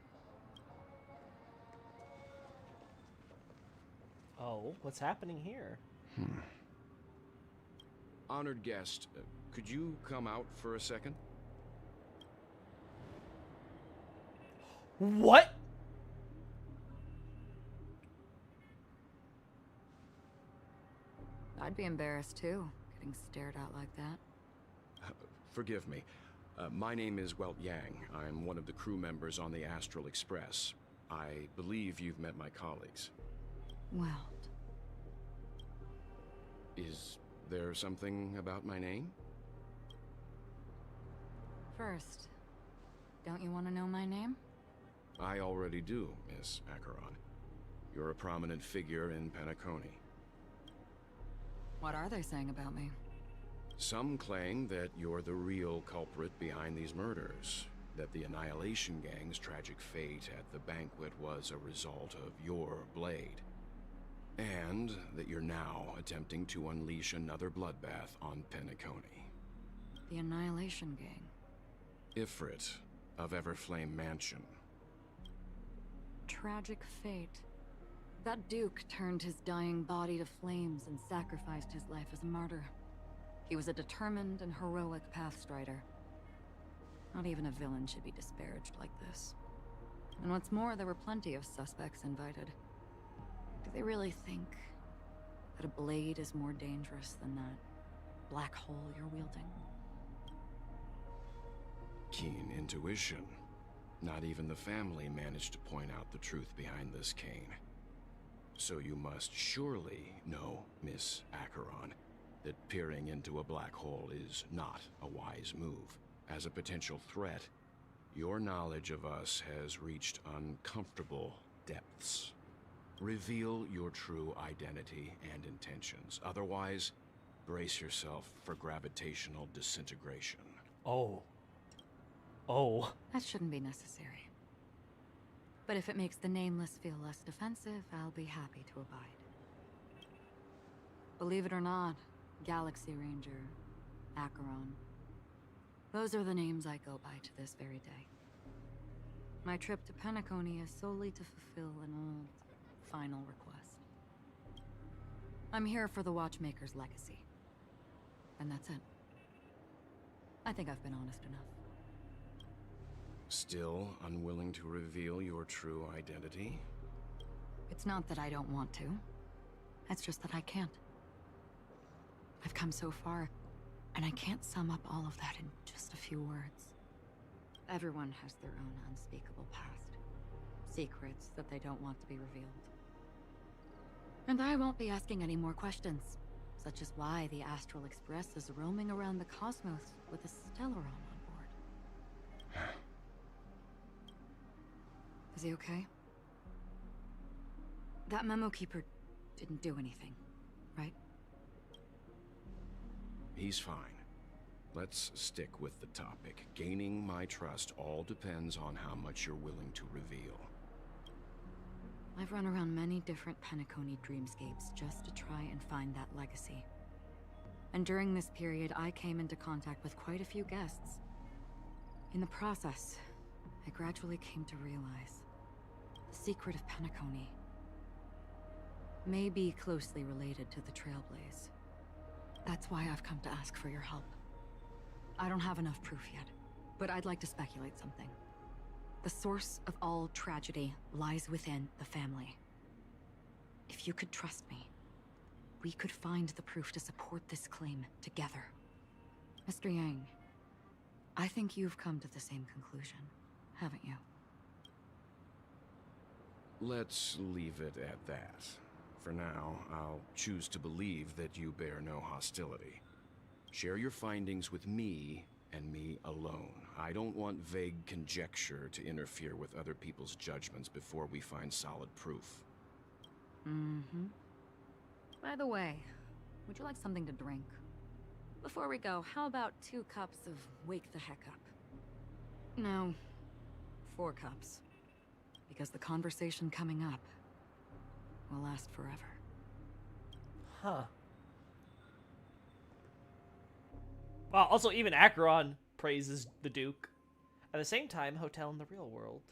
Oh, what's happening here? Honored guest, could you come out for a second? What? I'd be embarrassed too, getting stared at like that. Forgive me. My name is Welt Yang. I'm one of the crew members on the Astral Express. I believe you've met my colleagues. Welt. Is there something about my name? First, don't you want to know my name? I already do, Miss Acheron. You're a prominent figure in Penacony. What are they saying about me? Some claim that you're the real culprit behind these murders, that the Annihilation Gang's tragic fate at the banquet was a result of your blade, and that you're now attempting to unleash another bloodbath on Penacony. The Annihilation Gang? Ifrit of Everflame Mansion. Tragic fate. That Duke turned his dying body to flames and sacrificed his life as a martyr. He was a determined and heroic pathstrider. Not even a villain should be disparaged like this. And what's more, there were plenty of suspects invited. Do they really think that a blade is more dangerous than that black hole you're wielding? Keen intuition. Not even the family managed to point out the truth behind this cane. So you must surely know, Miss Acheron, that peering into a black hole is not a wise move. As a potential threat, your knowledge of us has reached uncomfortable depths. Reveal your true identity and intentions. Otherwise, brace yourself for gravitational disintegration. Oh. Oh. That shouldn't be necessary. But if it makes the Nameless feel less defensive, I'll be happy to abide. Believe it or not, Galaxy Ranger, Acheron. Those are the names I go by to this very day. My trip to Penacony is solely to fulfill an old, final request. I'm here for the Watchmaker's legacy. And that's it. I think I've been honest enough. Still unwilling to reveal your true identity? It's not that I don't want to. It's just that I can't. I've come so far, and I can't sum up all of that in just a few words. Everyone has their own unspeakable past. Secrets that they don't want to be revealed. And I won't be asking any more questions, such as why the Astral Express is roaming around the cosmos with a Stellaron on board. Is he okay? That memo keeper didn't do anything, right? He's fine. Let's stick with the topic. Gaining my trust all depends on how much you're willing to reveal. I've run around many different Penacony dreamscapes just to try and find that legacy. And during this period, I came into contact with quite a few guests. In the process, I gradually came to realize the secret of Penacony may be closely related to the Trailblaze. That's why I've come to ask for your help. I don't have enough proof yet, but I'd like to speculate something. The source of all tragedy lies within the family. If you could trust me, we could find the proof to support this claim together. Mr. Yang, I think you've come to the same conclusion, haven't you? Let's leave it at that. For now, I'll choose to believe that you bear no hostility. Share your findings with me, and me alone. I don't want vague conjecture to interfere with other people's judgments before we find solid proof. Mm-hmm. By the way, would you like something to drink? Before we go, how about 2 cups of Wake the Heck Up? No, 4 cups. Because the conversation coming up will last forever. Huh. Well, also even Acheron praises the Duke. At the same time, Hotel in the real world.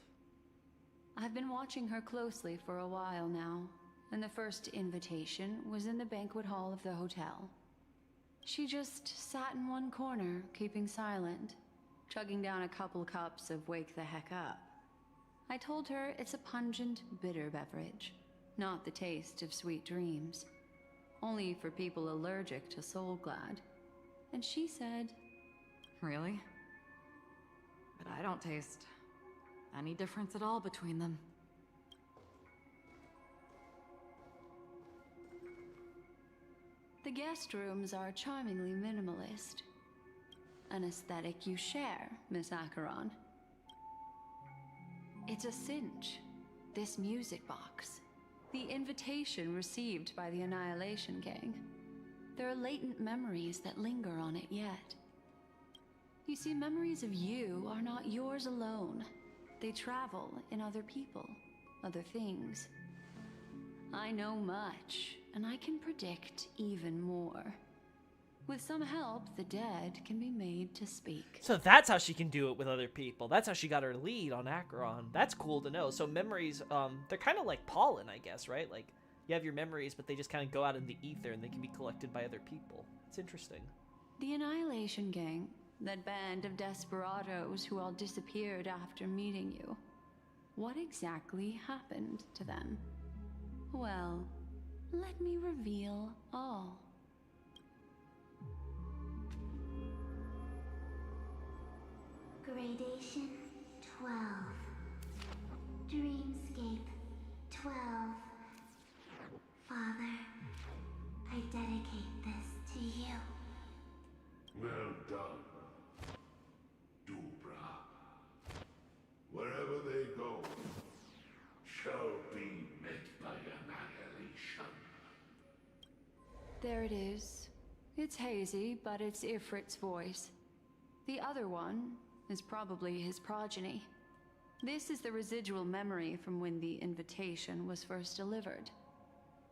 I've been watching her closely for a while now, and the first invitation was in the banquet hall of the hotel. She just sat in one corner, keeping silent, chugging down a couple cups of Wake the Heck Up. I told her it's a pungent, bitter beverage, not the taste of sweet dreams. Only for people allergic to Soul Glad. And she said, Really? But I don't taste any difference at all between them. the guest rooms are charmingly minimalist. An aesthetic you share, Miss Acheron. It's a cinch. This music box. The invitation received by the Annihilation Gang. There are latent memories that linger on it yet. You see, memories of you are not yours alone. They travel in other people, other things. I know much, and I can predict even more. With some help, the dead can be made to speak. So that's how she can do it with other people. That's how she got her lead on Acheron. That's cool to know. So memories, they're kind of like pollen, I guess, right? Like, you have your memories, but they just kind of go out in the ether and they can be collected by other people. It's interesting. The Annihilation Gang, that band of desperados who all disappeared after meeting you. What exactly happened to them? Well, let me reveal all. Gradation 12. Dreamscape 12. Father, I dedicate this to you. Well done, Dubra. Wherever they go, shall be met by annihilation. There it is. It's hazy, but it's Ifrit's voice. The other one is probably his progeny. This is the residual memory from when the invitation was first delivered.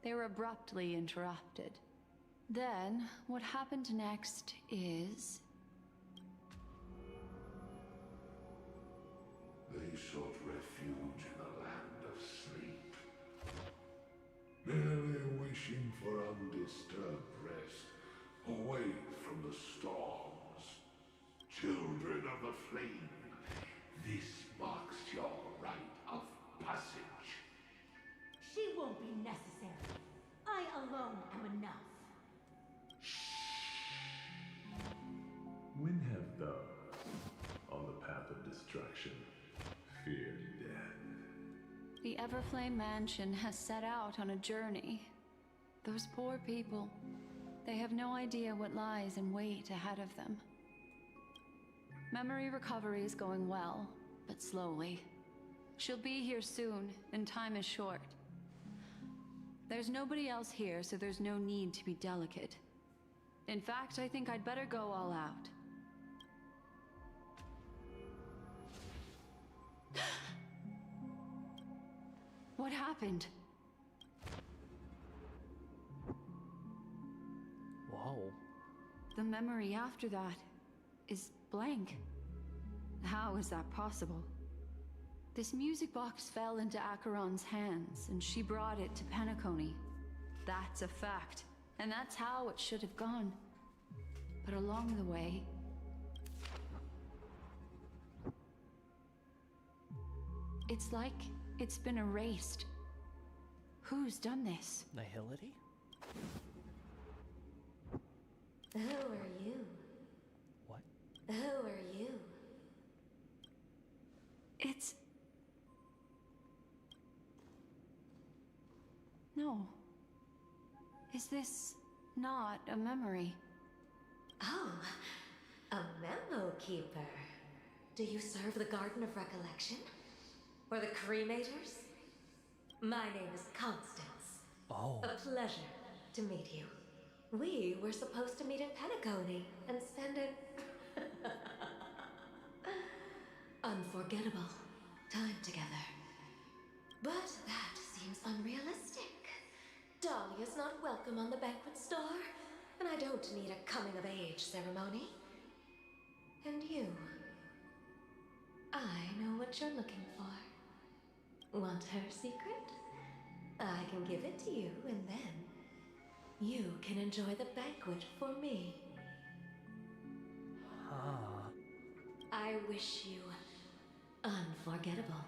They were abruptly interrupted. Then, what happened next is... They sought refuge in a land of sleep, merely wishing for undisturbed rest, away from the storms. Children of the flame, this marks your rite of passage. She won't be necessary. I alone am enough. When have those on the path of destruction feared death? The Everflame Mansion has set out on a journey. Those poor people, they have no idea what lies in wait ahead of them. Memory recovery is going well, but slowly. She'll be here soon, and time is short. There's nobody else here, so there's no need to be delicate. In fact, I think I'd better go all out. What happened? Whoa. The memory after that is blank. How is that possible? This music box fell into Acheron's hands, and she brought it to Penacony. That's a fact, and that's how it should have gone. But along the way... it's like it's been erased. Who's done this? Nihility? Who are you? What? Who are you? It's... No. Is this not a memory? Oh, a memo keeper. Do you serve the Garden of Recollection? Or the Cremators? My name is Constance. Oh. A pleasure to meet you. We were supposed to meet in Pentagoney and spend an unforgettable time together. But that seems unrealistic. Dahlia's not welcome on the banquet star, and I don't need a coming-of-age ceremony. And you, I know what you're looking for. Want her secret? I can give it to you, and then you can enjoy the banquet for me. Huh. I wish you unforgettable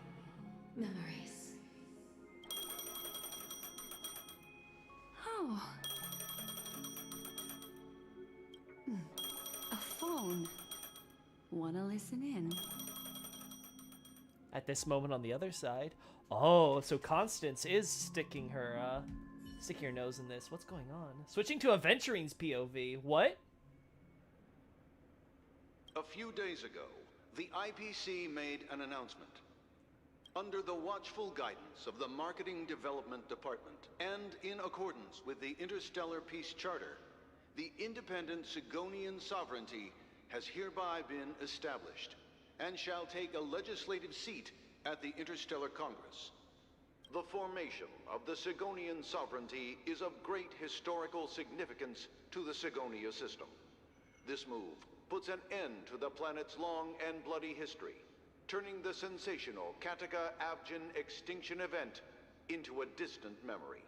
memories. Oh. A phone. Wanna listen in? At this moment on the other side. Oh, so Constance is sticking her nose in this. What's going on? Switching to Aventurine's POV. What? A few days ago, the IPC made an announcement. Under the watchful guidance of the Marketing Development Department, and in accordance with the Interstellar Peace Charter, the independent Sigonian sovereignty has hereby been established, and shall take a legislative seat at the Interstellar Congress. The formation of the Sigonian sovereignty is of great historical significance to the Sigonia system. This move puts an end to the planet's long and bloody history, turning the sensational Kataka-Abjin extinction event into a distant memory.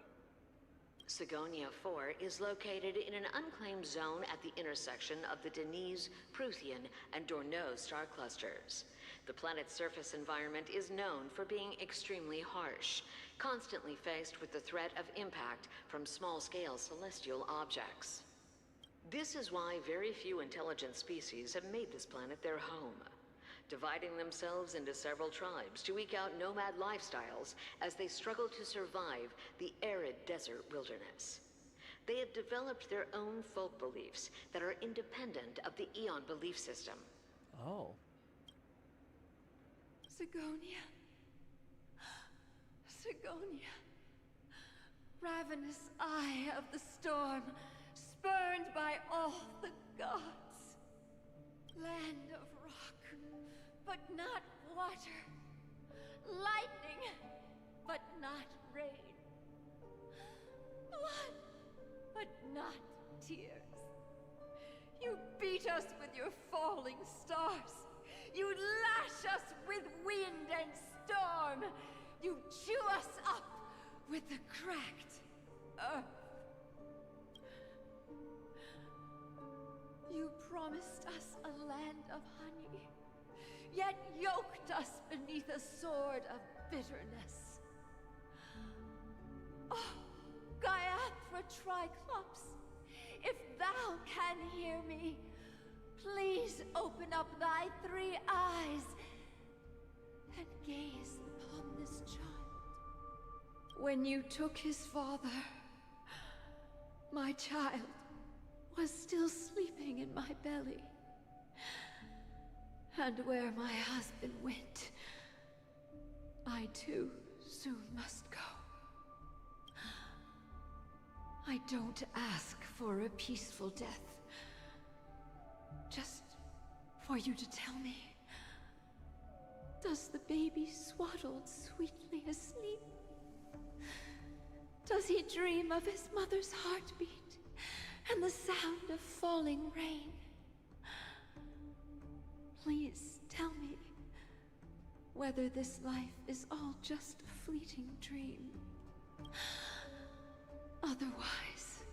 Sigonia 4 is located in an unclaimed zone at the intersection of the Denise, Prothean, and Dorneau star clusters. The planet's surface environment is known for being extremely harsh, constantly faced with the threat of impact from small-scale celestial objects. This is why very few intelligent species have made this planet their home, dividing themselves into several tribes to eke out nomad lifestyles as they struggle to survive the arid desert wilderness. They have developed their own folk beliefs that are independent of the Eon belief system. Oh. Sigonia. Sigonia. Ravenous eye of the storm, spurned by all the gods. Land of rock, but not water. Lightning, but not rain. Blood, but not tears. You beat us with your falling stars. You lash us with wind and storm. You chew us up with the cracked earth. You promised us a land of honey, yet yoked us beneath a sword of bitterness. Oh, Gaiathra Triclops, if thou can hear me, please open up thy 3 eyes and gaze upon this child. When you took his father, my child was still sleeping in my belly. And where my husband went, I too soon must go. I don't ask for a peaceful death. Just for you to tell me, does the baby swaddled sweetly asleep? Does he dream of his mother's heartbeat and the sound of falling rain? Please tell me whether this life is all just a fleeting dream. Otherwise,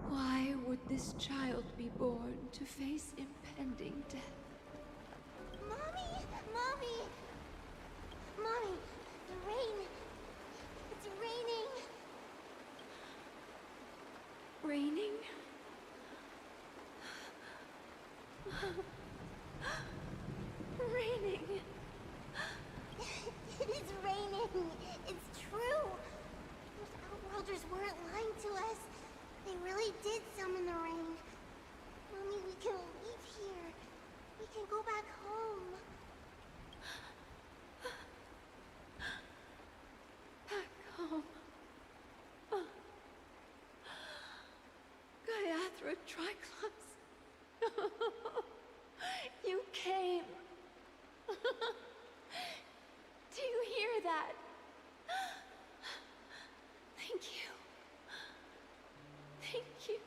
why would this child be born to face impending death? Mommy! Mommy! Mommy! The rain! It's raining! Raining? Raining! It is raining! It's true! Those outworlders weren't lying to us. They really did summon the rain. Mommy, we can leave here. We can go back home. Back home. Triclops. You came. Do you hear that? Thank you. Thank you.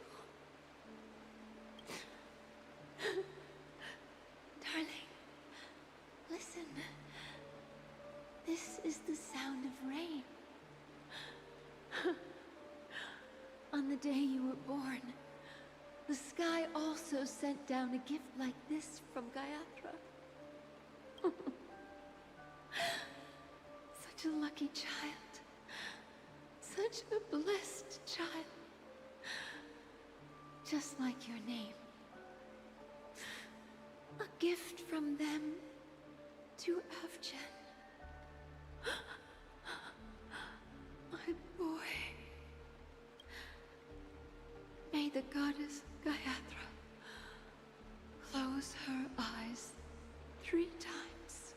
Darling, listen. This is the sound of rain. On the day you were born, the sky also sent down a gift like this from Gayatra. Such a lucky child. Such a blessed child. Just like your name. A gift from them to Avjen. My boy. May the goddess Gayatra close her eyes 3 times.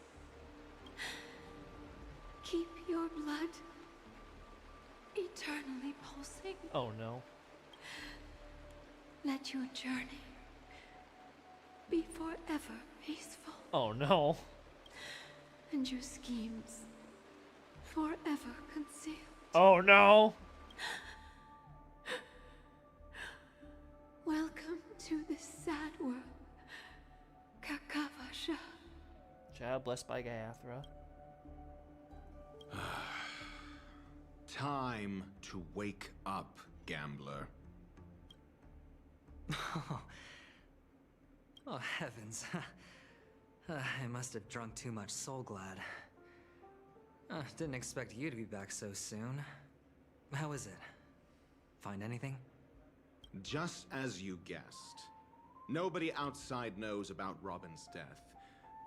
Keep your blood eternally pulsing. Oh no. Let your journey be forever peaceful. Oh no. And your schemes forever concealed. Oh no. Welcome to this sad world, Kakavasha. Child blessed by Gayatra. Time to wake up, gambler. Oh, heavens. I must have drunk too much Soul Glad. Didn't expect you to be back so soon. How is it? Find anything? Just as you guessed. Nobody outside knows about Robin's death.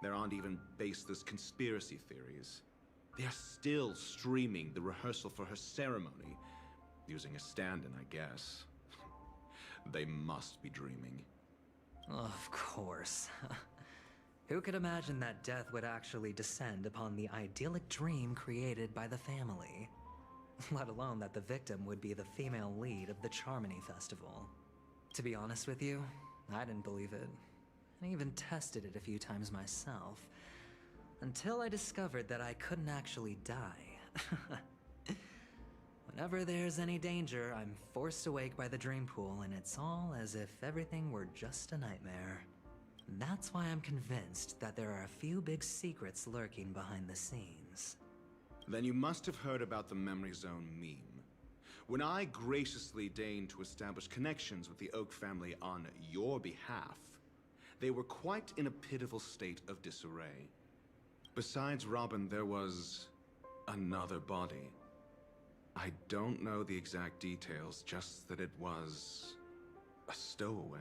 There aren't even baseless conspiracy theories. They are still streaming the rehearsal for her ceremony, using a stand-in, I guess. They must be dreaming. Of course. Who could imagine that death would actually descend upon the idyllic dream created by the family? Let alone that the victim would be the female lead of the Charmony Festival. To be honest with you, I didn't believe it. I even tested it a few times myself. Until I discovered that I couldn't actually die. Whenever there's any danger, I'm forced awake by the dream pool, and it's all as if everything were just a nightmare. That's why I'm convinced that there are a few big secrets lurking behind the scenes. Then you must have heard about the Memory Zone meme. When I graciously deigned to establish connections with the Oak family on your behalf, they were quite in a pitiful state of disarray. Besides Robin, there was another body. I don't know the exact details, just that it was a stowaway.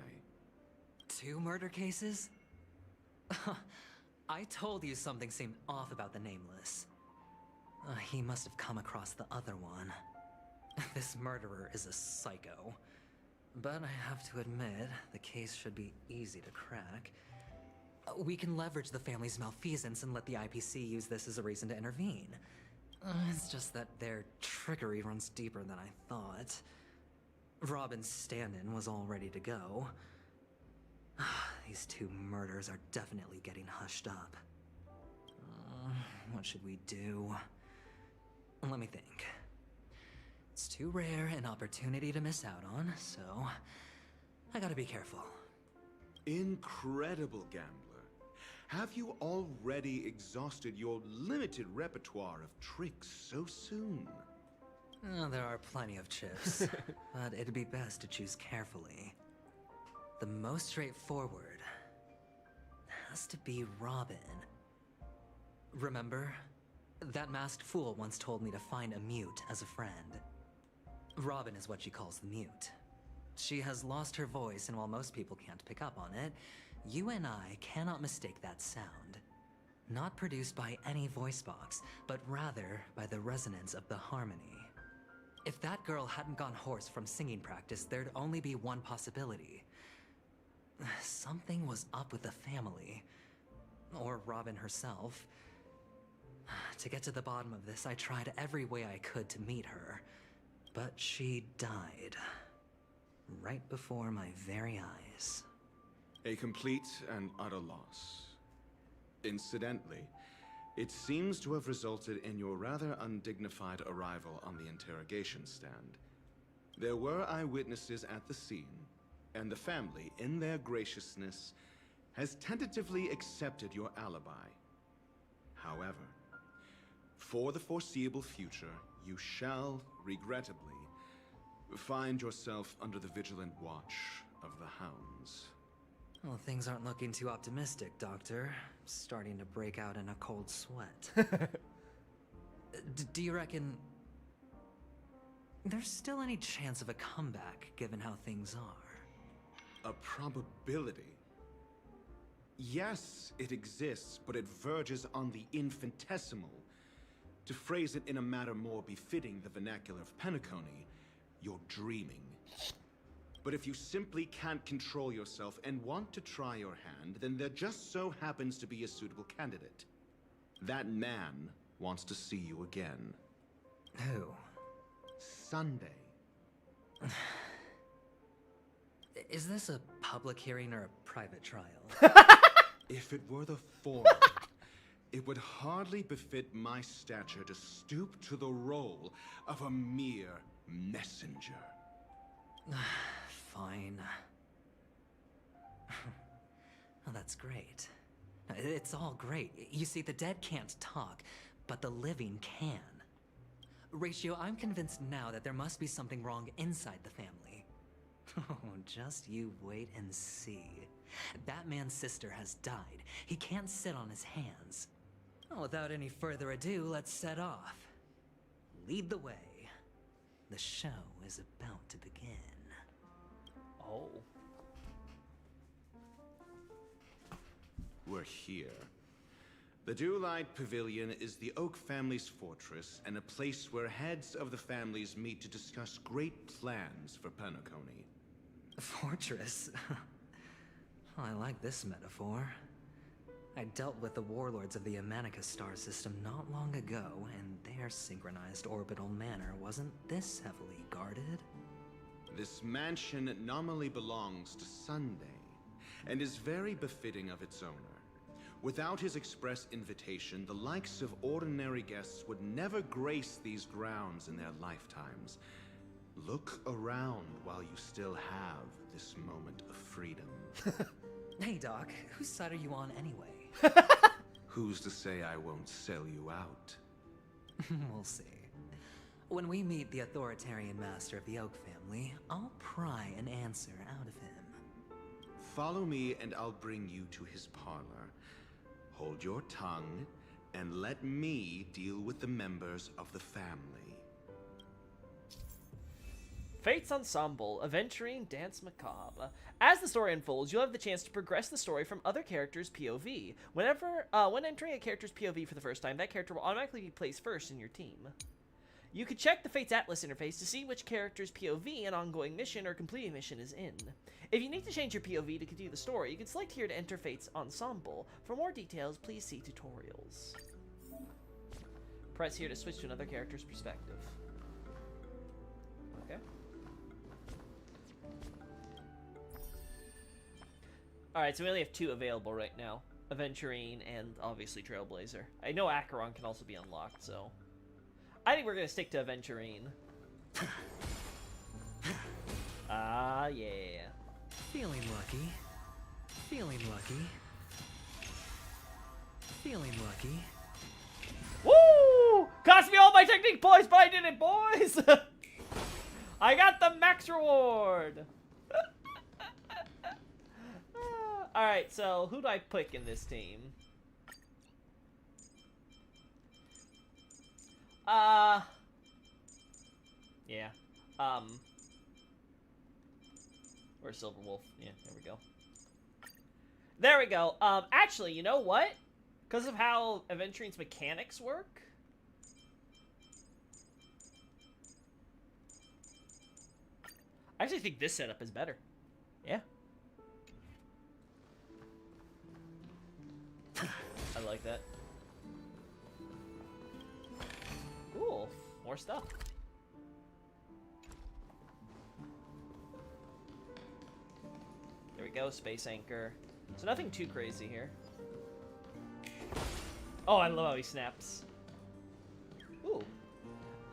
2 murder cases? I told you something seemed off about the Nameless. He must have come across the other one. This murderer is a psycho. But I have to admit, the case should be easy to crack. We can leverage the family's malfeasance and let the IPC use this as a reason to intervene. It's just that their trickery runs deeper than I thought. Robin's stand-in was all ready to go. These 2 murders are definitely getting hushed up. What should we do? Let me think. It's too rare an opportunity to miss out on, so I gotta be careful. Incredible, gambler. Have you already exhausted your limited repertoire of tricks so soon? There are plenty of chips, but it'd be best to choose carefully. The most straightforward has to be Robin. Remember? That masked fool once told me to find a mute as a friend. Robin is what she calls the mute. She has lost her voice, and while most people can't pick up on it, you and I cannot mistake that sound. Not produced by any voice box, but rather by the resonance of the harmony. If that girl hadn't gone hoarse from singing practice, there'd only be one possibility. Something was up with the family. Or Robin herself. To get to the bottom of this, I tried every way I could to meet her. But she died. right before my very eyes. A complete and utter loss. Incidentally, it seems to have resulted in your rather undignified arrival on the interrogation stand. There were eyewitnesses at the scene, and the family, in their graciousness, has tentatively accepted your alibi. However, for the foreseeable future, you shall, regrettably, find yourself under the vigilant watch of the hounds. Well, things aren't looking too optimistic, Doctor. I'm starting to break out in a cold sweat. Do you reckon there's still any chance of a comeback, given how things are? A probability? Yes, it exists, but it verges on the infinitesimal. To phrase it in a manner more befitting the vernacular of Penacony, you're dreaming. But if you simply can't control yourself and want to try your hand, then there just so happens to be a suitable candidate. That man wants to see you again. Who? Sunday. Is this a public hearing or a private trial? If it were the former, it would hardly befit my stature to stoop to the role of a mere messenger. Fine. Oh, that's great. It's all great. You see, the dead can't talk, but the living can. Ratio, I'm convinced now that there must be something wrong inside the family. Oh, just you wait and see. That man's sister has died. He can't sit on his hands. Well, without any further ado, let's set off. Lead the way. The show is about to begin. Oh. We're here. The Dewlight Pavilion is the Oak family's fortress and a place where heads of the families meet to discuss great plans for Penacony. Fortress? Oh, I like this metaphor. I dealt with the warlords of the Amanica star system not long ago, and their synchronized orbital manor wasn't this heavily guarded. This mansion nominally belongs to Sunday, and is very befitting of its owner. Without his express invitation, the likes of ordinary guests would never grace these grounds in their lifetimes. Look around while you still have this moment of freedom. Hey, Doc, whose side are you on anyway? Who's to say I won't sell you out? We'll see. When we meet the authoritarian master of the Oak family, I'll pry an answer out of him. Follow me and I'll bring you to his parlor. Hold your tongue and let me deal with the members of the family. Fates Ensemble, Aventurine Dance Macabre. As the story unfolds, you'll have the chance to progress the story from other characters' POV. When entering a character's POV for the first time, that character will automatically be placed first in your team. You can check the Fates Atlas interface to see which character's POV an ongoing mission or completing mission is in. If you need to change your POV to continue the story, you can select here to enter Fates Ensemble. For more details, please see tutorials. Press here to switch to another character's perspective. Okay. Alright, so we only have 2 available right now. Aventurine and obviously Trailblazer. I know Acheron can also be unlocked, so... I think we're gonna stick to Aventurine. Ah, yeah. Feeling lucky. Feeling lucky. Feeling lucky. Woo! Cost me all my technique points, but I did it, boys! I got the max reward! Alright, so who do I pick in this team? Yeah. Or Silver Wolf. Yeah, there we go. There we go. Actually, you know what? Because of how Aventurine's mechanics work, I actually think this setup is better. Yeah. I like that. Cool. More stuff. There we go, space anchor. So nothing too crazy here. Oh, I love how he snaps. Ooh.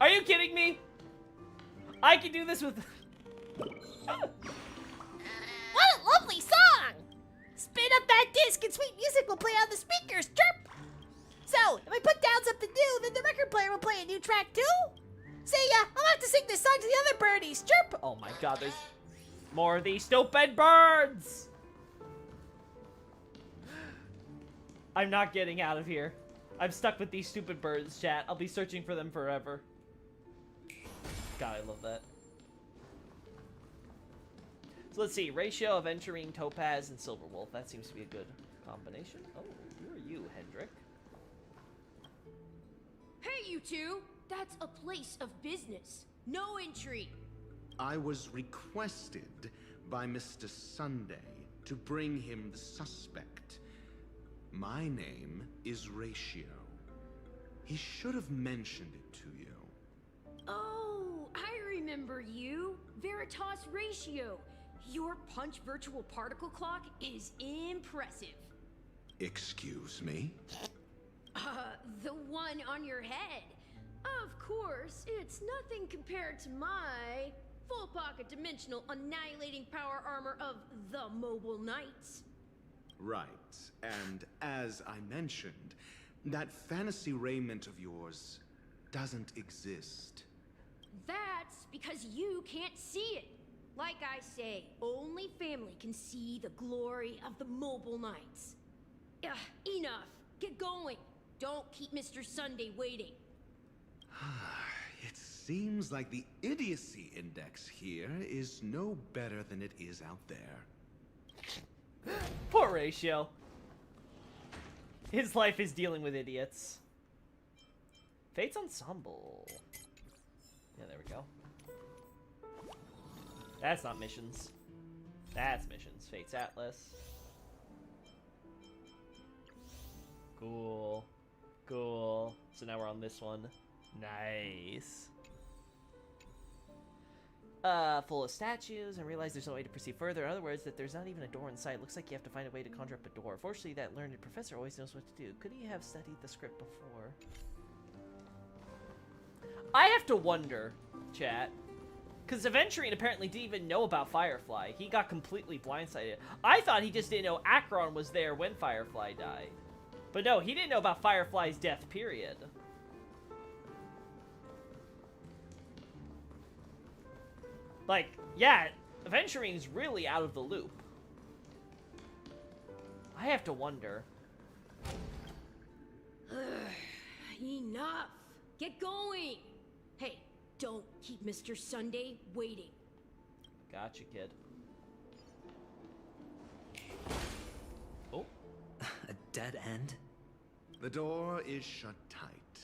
Are you kidding me? I can do this with... What a lovely song! Spin up that disc and sweet music will play on the speakers, chirp! So, if I put down something new, then the record player will play a new track too? See ya, I'll have to sing this song to the other birdies, chirp! Oh my god, there's more of these stupid birds! I'm not getting out of here. I'm stuck with these stupid birds, chat. I'll be searching for them forever. God, I love that. So let's see. Ratio of Aventurine, Topaz, and Silverwolf. That seems to be a good combination. Oh, who are you, Hendrik? Hey, you two! That's a place of business. No entry. I was requested by Mr. Sunday to bring him the suspect. My name is Ratio. He should have mentioned it to you. Oh, I remember you. Veritas Ratio. Your punch virtual particle clock is impressive. Excuse me? The one on your head. Of course, it's nothing compared to my full pocket dimensional annihilating power armor of the Mobile Knights. Right, and as I mentioned, that fantasy raiment of yours doesn't exist. That's because you can't see it. Like I say, only family can see the glory of the Mobile Knights. Enough. Get going. Don't keep Mr. Sunday waiting. It seems like the idiocy index here is no better than it is out there. Poor Ratio. His life is dealing with idiots. Fate's Ensemble. Yeah, there we go. That's not missions. That's missions. Fate's Atlas. Cool. Cool. So now we're on this one. Nice. Full of statues, and realize there's no way to proceed further. In other words, that there's not even a door in sight. Looks like you have to find a way to conjure up a door. Fortunately, that learned professor always knows what to do. Could he have studied the script before? I have to wonder, chat. Because Aventurine apparently didn't even know about Firefly. He got completely blindsided. I thought he just didn't know Acheron was there when Firefly died. But no, he didn't know about Firefly's death, period. Like, yeah, Aventurine's really out of the loop. I have to wonder. Enough. Get going. Hey, don't keep Mr. Sunday waiting. Gotcha, kid. Oh. A dead end? The door is shut tight.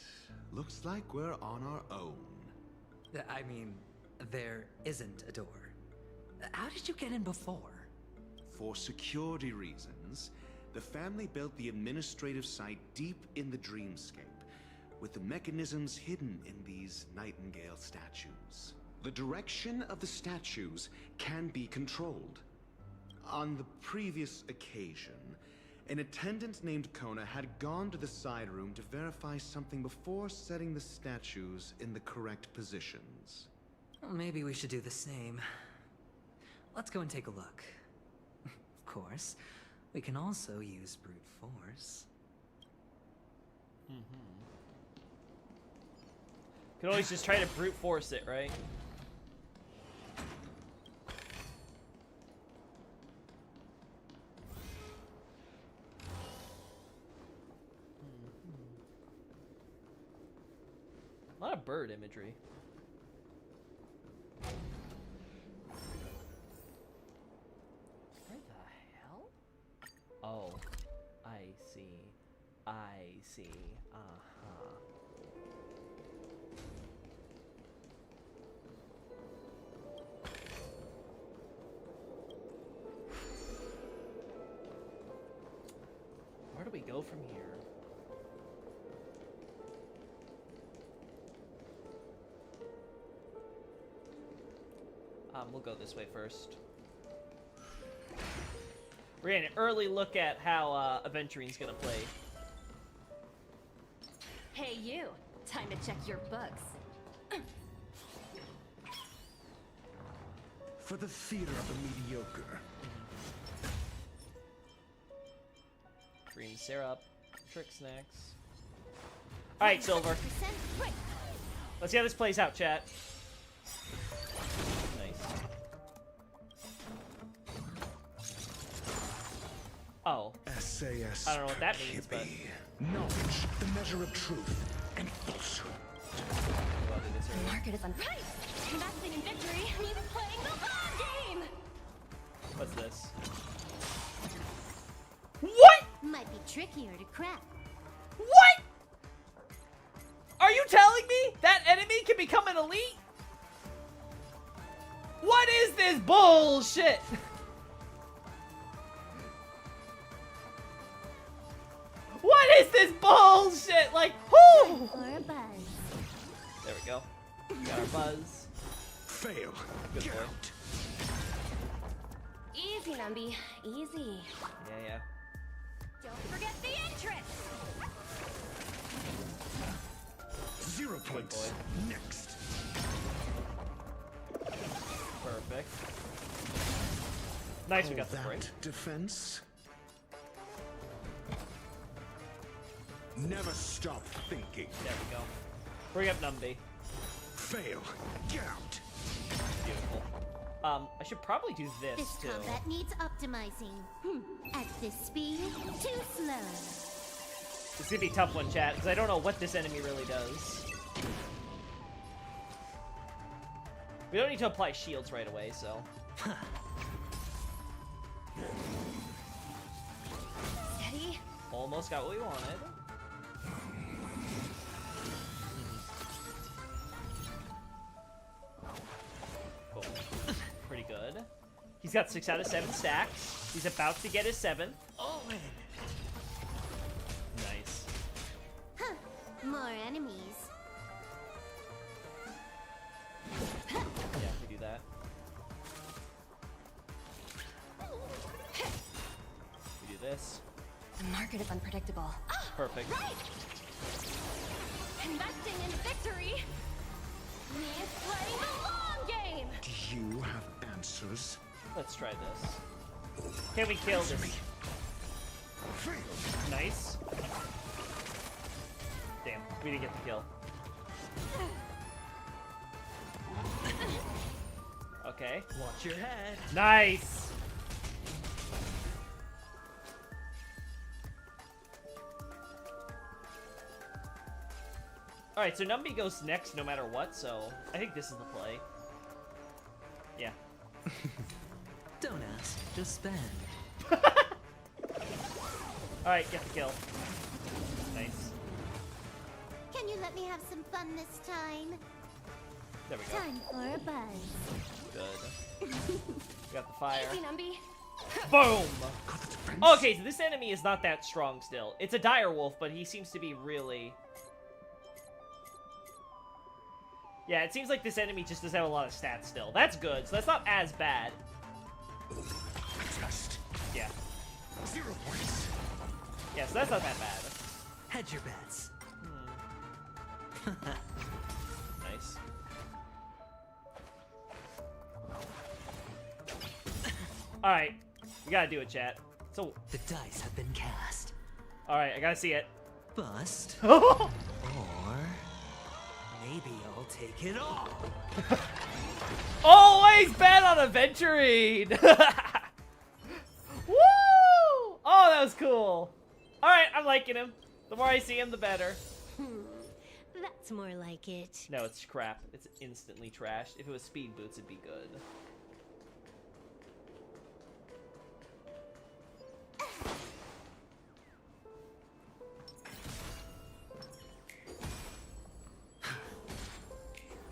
Looks like we're on our own. I mean, there isn't a door. How did you get in before? For security reasons, the family built the administrative site deep in the dreamscape, with the mechanisms hidden in these Nightingale statues. The direction of the statues can be controlled. On the previous occasion, an attendant named Kona had gone to the side room to verify something before setting the statues in the correct positions. Well, maybe we should do the same. Let's go and take a look. Of course, we can also use brute force. Could always just try to brute force it, right? A lot of bird imagery. Where the hell? Oh, I see. I see. Uh-huh. Where do we go from here? We'll go this way first. We're getting an early look at how Aventurine's gonna play. Hey, you. Time to check your bugs. For the theater of the mediocre. Green syrup. Trick snacks. Alright, Silver. Let's see how this plays out, chat. Nice. Oh. SAS. I don't know what that means, but... Knowledge, the measure of truth, and falsehood. The market is on right. Investing in victory means playing the long game. What's this? What? Might be trickier to crack. What? Are you telling me that enemy can become an elite? What is this bullshit? What is this bullshit? Like, whoo! Or a buzz. There we go. Got our buzz. Fail. Good boy. Easy, Numby. Easy. Yeah. Don't forget the entrance. 0 points. Next. Perfect. Nice, we got the break. Defense. Never stop thinking. There we go. Bring up Numby. Fail. Get out. Beautiful. I should probably do this This too. combat needs optimizing. At this speed, too slow. It's gonna be a tough one, chat, because I don't know what this enemy really does. We don't need to apply shields right away, so. Steady. Almost got what we wanted. Cool. Pretty good. He's got 6 out of 7 stacks. He's about to get his 7th. All in. Nice. Huh. More enemies. Yeah, we do that. We do this. The market is unpredictable. Perfect. Right. Investing in victory means playing the long game. Do you have answers? Let's try this. Can we kill this? Nice. Damn, we didn't get the kill. Okay. Watch your head. Nice. Alright, so Numby goes next no matter what, so I think this is the play. Yeah. Don't ask, just spend. Alright, get the kill. Nice. Can you let me have some fun this time? There we go. Time for a buzz. Good. We got the fire. Easy, Numby. Boom! Okay, so this enemy is not that strong still. It's a dire wolf, but he seems to be really... Yeah, it seems like this enemy just doesn't have a lot of stats still. That's good, so that's not as bad. Test. Yeah. 0 points. Yeah, so that's not that bad. Hedge your bets. Nice. Alright, we gotta do it, chat. So the dice have been cast. Alright, I gotta see it. Bust. Or maybe I'll take it all. Always bet on Aventurine! Woo! Oh, that was cool. Alright, I'm liking him. The more I see him, the better. That's more like it. No, it's crap. It's instantly trashed. If it was speed boots, it'd be good.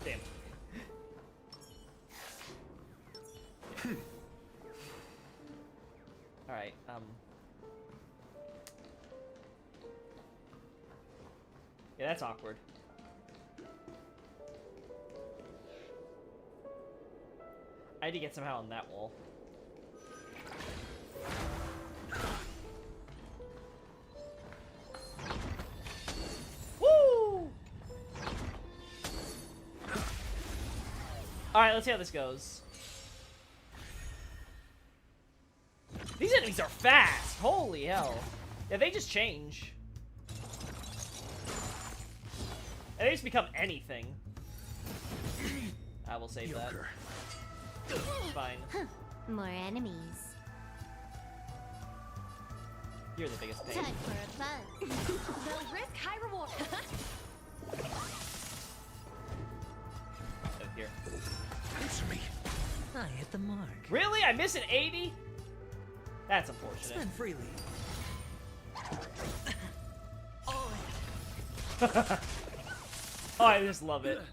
Damn. Alright, yeah, that's awkward. I had to get somehow on that wall. Alright, let's see how this goes. These enemies are fast! Holy hell. Yeah, they just change. And they just become anything. I will save that. It's fine. More enemies. You're the biggest pain. Time for a buzz. They'll risk high reward. Oh, here. Answer me. I hit the mark. Really? I miss an 80? That's unfortunate. Spend freely. Oh, I just love it. A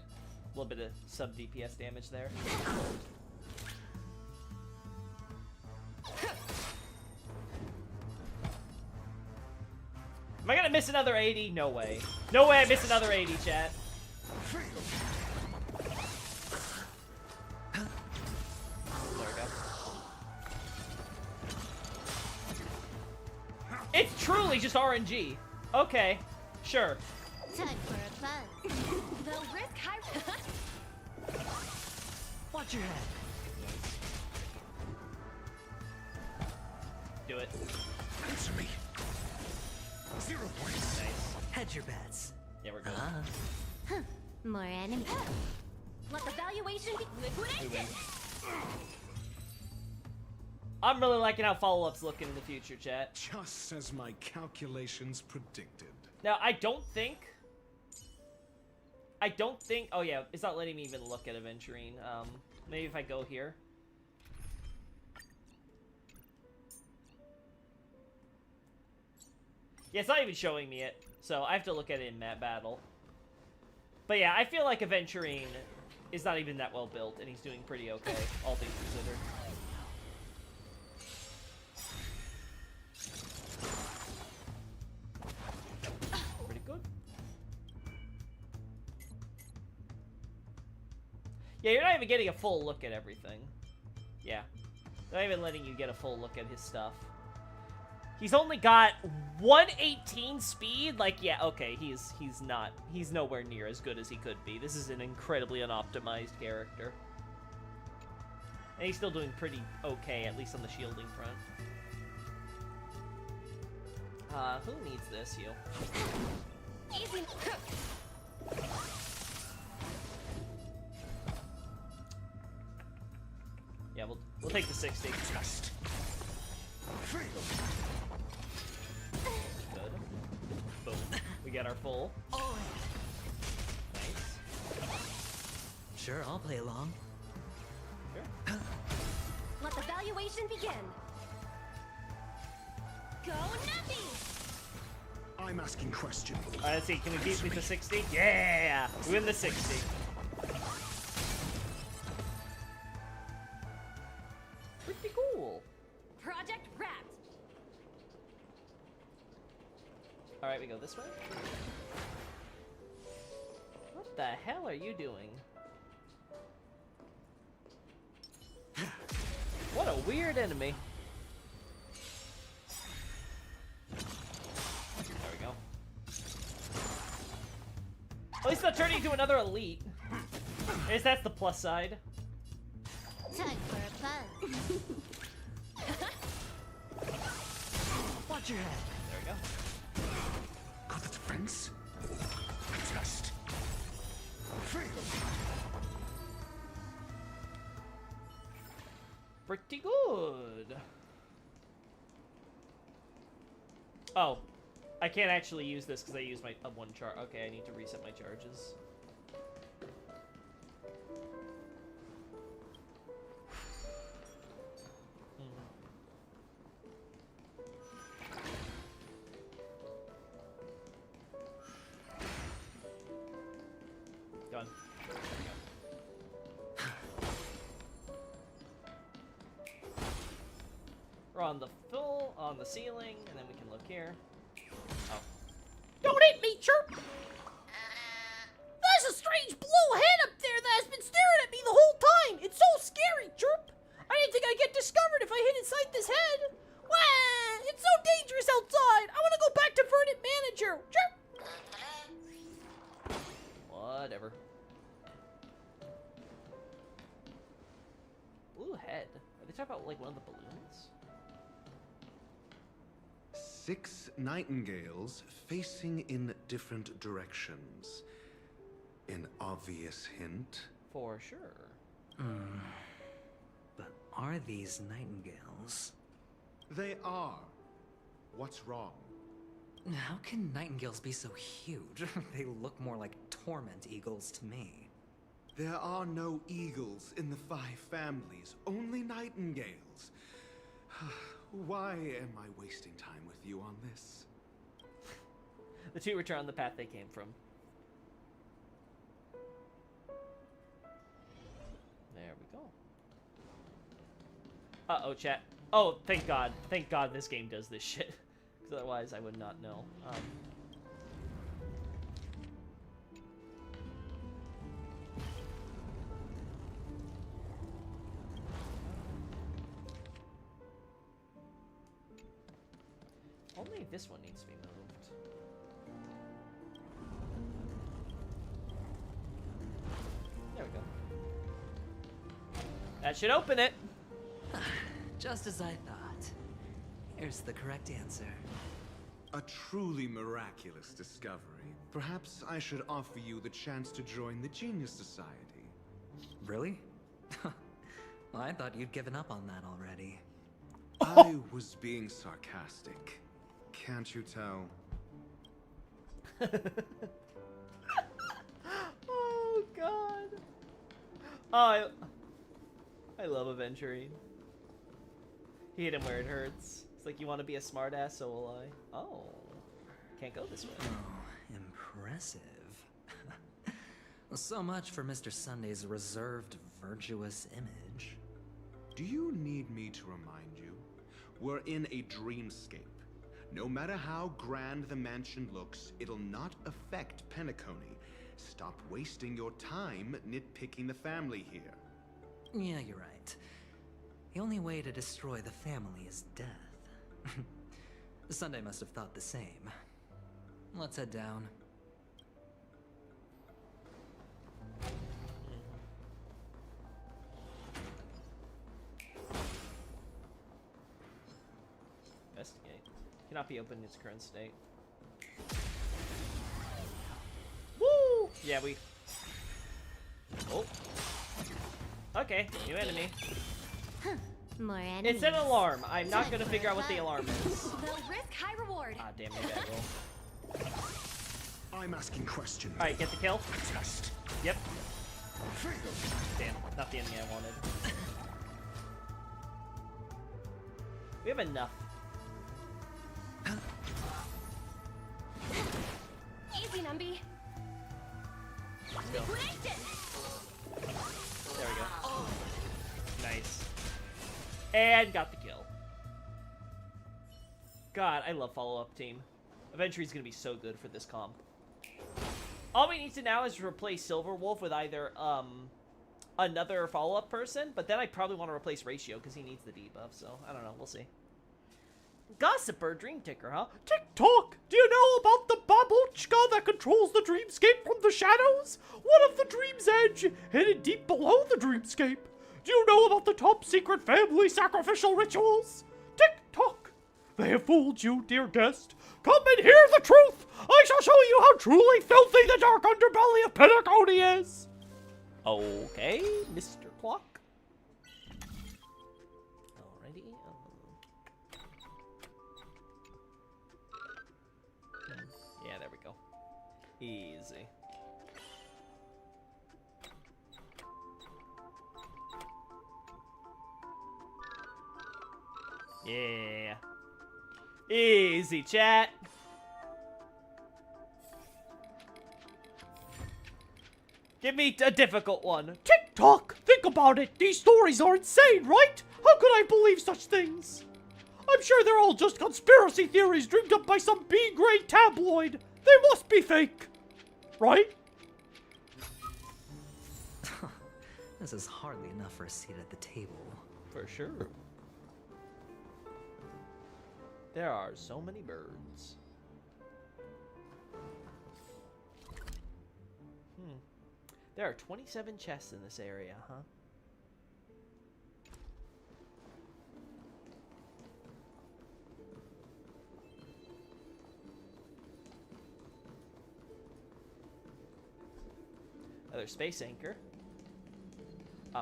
little bit of sub DPS damage there. Am I gonna miss another 80? No way. No way I miss another 80, chat. There we go. It's truly just RNG. Okay, sure. Time for a buzz. They'll risk high. Watch your head. Do it. Answer me. 0 points. Nice. Hedge your bets. Yeah, we're good. More enemies. Let the valuation be liquidated. I'm really liking how follow-ups look in the future, chat. Just as my calculations predicted. Now, I don't think... Oh, yeah, it's not letting me even look at Aventurine. Maybe if I go here. Yeah, it's not even showing me it, so I have to look at it in that battle. But yeah, I feel like Aventurine is not even that well built, and he's doing pretty okay, all things considered. Pretty good. Yeah, you're not even getting a full look at everything. Yeah. Not even letting you get a full look at his stuff. He's only got 118 speed. Like, yeah, okay, he's nowhere near as good as he could be. This is an incredibly unoptimized character. And he's still doing pretty okay, at least on the shielding front. Who needs this heal? Easy. Yeah, we'll take the 60. Just. Good. Boom. We get our full. Nice. Sure, I'll play along. Sure. Let the valuation begin. Go Nuppy! I'm asking questions. Alright, let's see. Can we beat with the 60? Yeah! We win the 60. Pretty cool. Project wrapped. Alright, we go this way. What the hell are you doing? What a weird enemy. There we go. At least not turning into another elite. I guess that's the plus side. Time for a buzz. Watch your head. There we go. Got the defense. Just. Pretty good. Oh, I can't actually use this because I used my one charge. Okay, I need to reset my charges. Done. We're on the on the ceiling, and then we can look here. Oh. Don't hit me, Chirp! There's a strange blue head up there that has been staring at me the whole time! It's so scary, Chirp! I didn't think I'd get discovered if I hid inside this head! Wah! It's so dangerous outside! I want to go back to Verdant Manager! Chirp! Whatever. 6 nightingales facing in different directions. An obvious hint? For sure. But are these nightingales? They are. What's wrong? How can nightingales be so huge? They look more like torment eagles to me. There are no eagles in the 5 families, only nightingales. Why am I wasting time with you on this? The two return on the path they came from. There we go. Uh-oh, chat. Oh, thank God. Thank God this game does this shit. Because otherwise I would not know. Only this one needs to be moved. There we go. That should open it. Just as I thought. Here's the correct answer. A truly miraculous discovery. Perhaps I should offer you the chance to join the Genius Society. Really? Well, I thought you'd given up on that already. I was being sarcastic. Can't you tell? Oh, God. Oh, I love Aventurine. He hit him where it hurts. It's like, you want to be a smartass, so will I. Oh. Can't go this way. Oh, impressive. So much for Mr. Sunday's reserved, virtuous image. Do you need me to remind you? We're in a dreamscape. No matter how grand the mansion looks, it'll not affect Penacony. Stop wasting your time nitpicking the family here. Yeah, you're right. The only way to destroy the family is death. Sunday must have thought the same. Let's head down. Investigate. Cannot be opened in its current state. Woo! Yeah, we... Oh. Okay, new enemy. Huh. More enemies. It's an alarm. I'm not gonna figure out what the alarm is. They'll risk high reward. Ah, damn, maybe I will. I'm asking questions. Alright, get the kill. Test. Yep. Damn, not the enemy I wanted. We have enough. Easy, Numby. Go. Licked it. There we go. Nice. And got the kill. God, I love follow-up team. Aventurine's gonna be so good for this comp. All we need to now is replace Silverwolf with either another follow-up person, but then I probably want to replace Ratio because he needs the debuff, so I don't know, we'll see. Gossiper Dream Ticker, huh? Tick-tock! Do you know about the babushka that controls the dreamscape from the shadows? One of the dream's edge, hidden deep below the dreamscape. Do you know about the top secret family sacrificial rituals? Tick-tock! They have fooled you, dear guest. Come and hear the truth! I shall show you how truly filthy the dark underbelly of Penacony is! Okay, Mr. Clock. Alrighty. Yeah, there we go. Easy. Yeah. Easy, chat. Give me a difficult one. Tick-tock! Think about it. These stories are insane, right? How could I believe such things? I'm sure they're all just conspiracy theories dreamed up by some B-grade tabloid. They must be fake. Right? This is hardly enough for a seat at the table. For sure. There are so many birds. There are 27 chests in this area, huh? Another space anchor.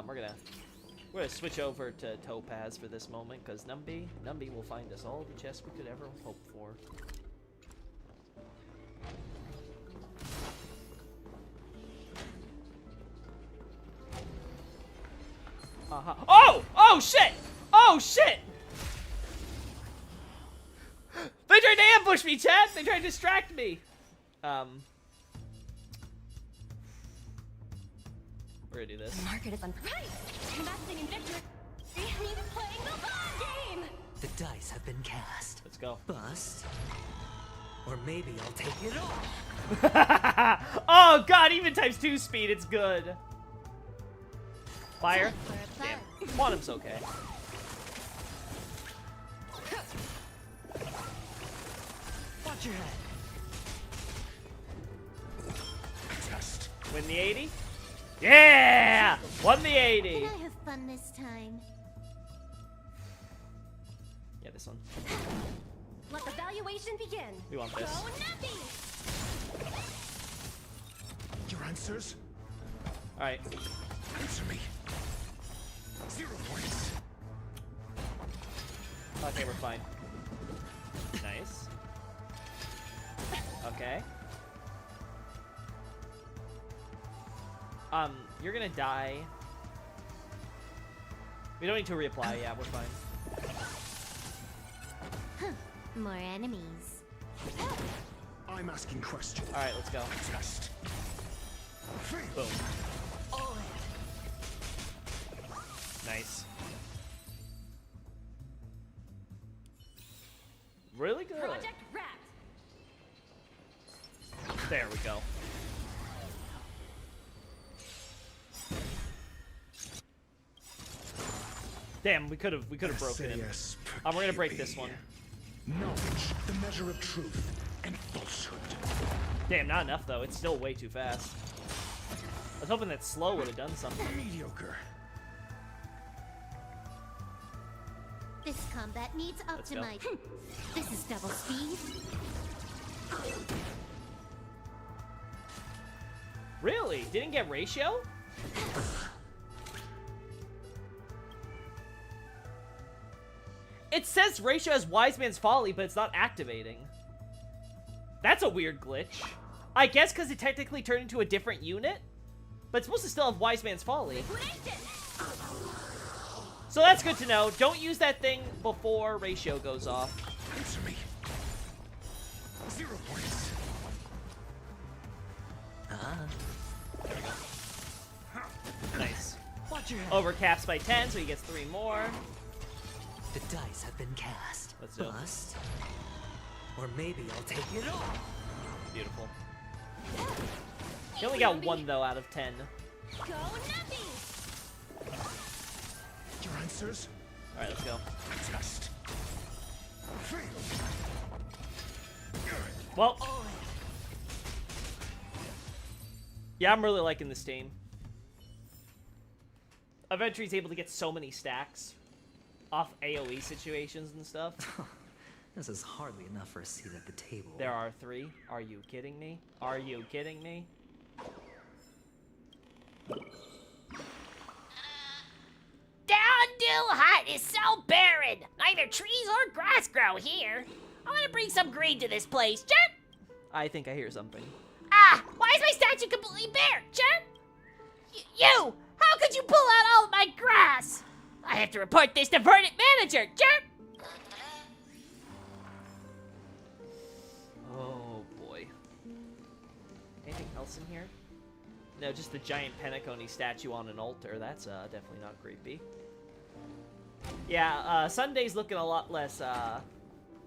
We're gonna switch over to Topaz for this moment, because Numby will find us all the chests we could ever hope for. Oh! Oh shit! Oh shit! They tried to ambush me, Chad! They tried to distract me! We're gonna do this. The market is unpriced. Investing in victory means playing the long game. The dice have been cast. Let's go. Bust. Or maybe I'll take it all. Oh god, even times 2 speed, it's good. Fire. Damn. Quantum's okay. Watch your head. Test. Win the 80? Yeah! Won the 80! Can I have fun this time? Yeah, this one. Let the valuation begin. We want this. Go Nappy! Your answers? Alright. Answer me. 0 points. Okay, we're fine. Nice. Okay. You're gonna die. We don't need to reapply. Yeah, we're fine. Huh. More enemies. I'm asking questions. Alright, let's go. Test. Boom. Nice. Really good. Project wrapped. There we go. Damn, we could have broken it. We're gonna break this one. Knowledge, the measure of truth and falsehood. Damn, not enough though. It's still way too fast. I was hoping that slow would have done something. Mediocre. This combat needs Let's go. optimized. This is double speed. Really? Didn't get ratio? It says ratio as Wise Man's Folly, but it's not activating. That's a weird glitch. I guess because it technically turned into a different unit, but it's supposed to still have Wise Man's Folly. So that's good to know. Don't use that thing before ratio goes off. Answer me. 0 points. Nice. Watch your head. Overcaps by 10, so he gets 3 more. The dice have been cast. Let's do it. Bust. Or maybe I'll take it all. Beautiful. He only got 1 though out of 10. Go Nappy! Your answers? Alright, let's go. Test. Well. Yeah, I'm really liking this team. Aventry's able to get so many stacks off AoE situations and stuff. This is hardly enough for a seat at the table. There are 3. Are you kidding me? Are you kidding me? Down-Dill Hut is so barren. Neither trees or grass grow here. I want to bring some green to this place, Chirp. I think I hear something. Ah, why is my statue completely bare, Chirp? You! How could you pull out all of my grass? I have to report this to Verdant Manager, Chirp. Oh boy. Anything else in here? No, just the giant Penacony statue on an altar. That's definitely not creepy. Yeah, Sunday's looking a lot less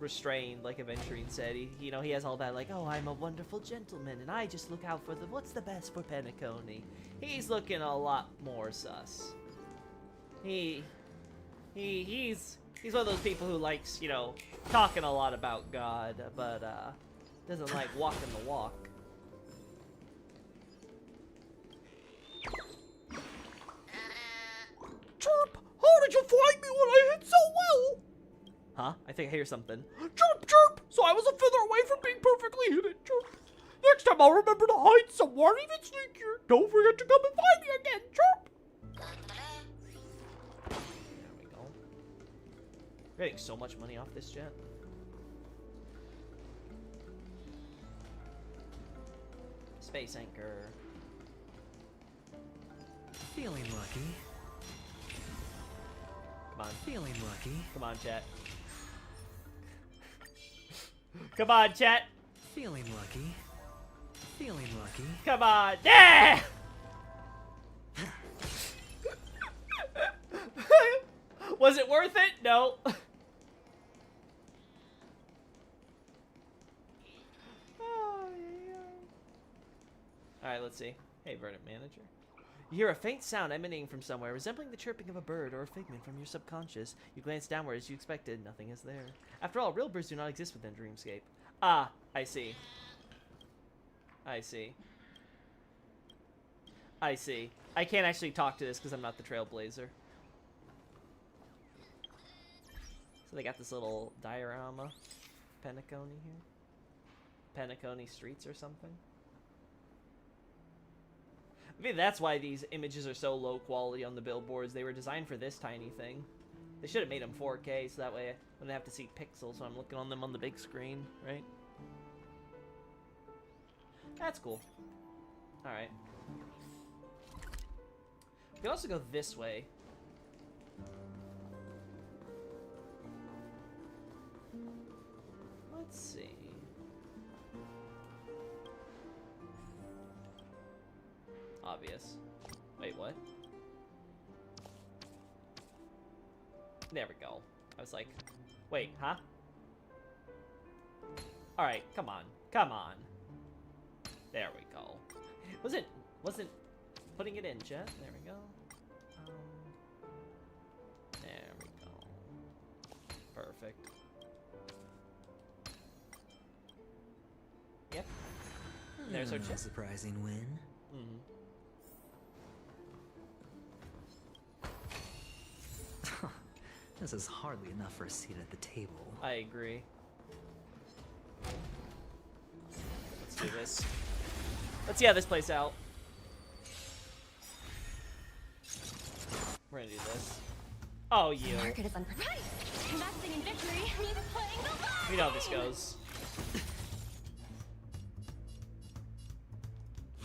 restrained, like Aventurine said. He has all that like, oh, I'm a wonderful gentleman, and I just look out for what's the best for Penacony. He's looking a lot more sus. He's one of those people who likes, talking a lot about God, but doesn't like walking the walk. Chirp! How did you find me when I hit so well? Huh? I think I hear something. Chirp, chirp! So I was a feather away from being perfectly hidden, chirp. Next time I'll remember to hide somewhere even sneakier. Don't forget to come and find me again, chirp. There we go. We're getting so much money off this jet. Space anchor. Feeling lucky. Come on. Feeling lucky. Come on, chat. Come on, chat. Feeling lucky. Feeling lucky. Come on. Yeah! Was it worth it? No. Alright, let's see. Hey, Verdant Manager. You hear a faint sound emanating from somewhere, resembling the chirping of a bird or a figment from your subconscious. You glance downward as you expected. Nothing is there. After all, real birds do not exist within Dreamscape. Ah, I see. I see. I see. I can't actually talk to this because I'm not the Trailblazer. So they got this little diorama. Penacony here. Penacony Streets or something. Maybe that's why these images are so low quality on the billboards. They were designed for this tiny thing. They should have made them 4K so that way I wouldn't have to see pixels when I'm looking on them on the big screen, right? That's cool. Alright. We can also go this way. Let's see. Obvious. Wait, what? There we go. I was like, wait, huh? Alright, come on. Come on. There we go. Wasn't putting it in, chat. There we go. There we go. Perfect. Yep. There's our chat. Surprising win. Mm-hmm. This is hardly enough for a seat at the table. I agree. Let's do this. Let's see how this plays out. We're gonna do this. Oh, you. The market is unpredictable. Investing in victory means playing the long We know how this goes.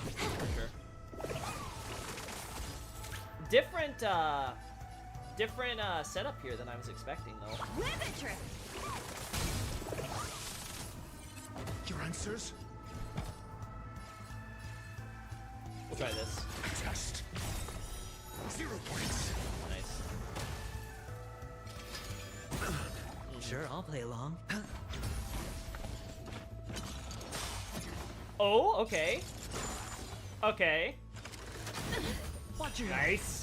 For sure. Different setup here than I was expecting, though. Live it, Trip. Your answers? We'll try this. Test. 0 points. Nice. Sure, I'll play along. Oh, okay. Okay. Watch your Nice.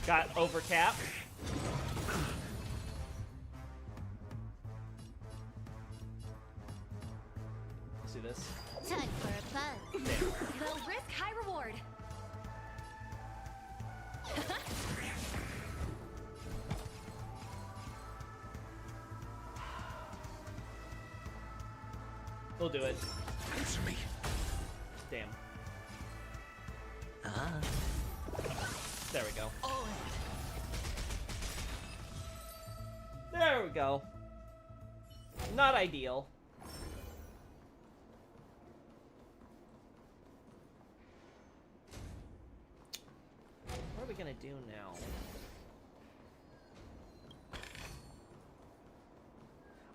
Got overcap. Let's do this. Time for a fun. Low risk, high reward. We'll do it. Answer me. Damn. Ah. There we go. There we go. Not ideal. What are we gonna do now?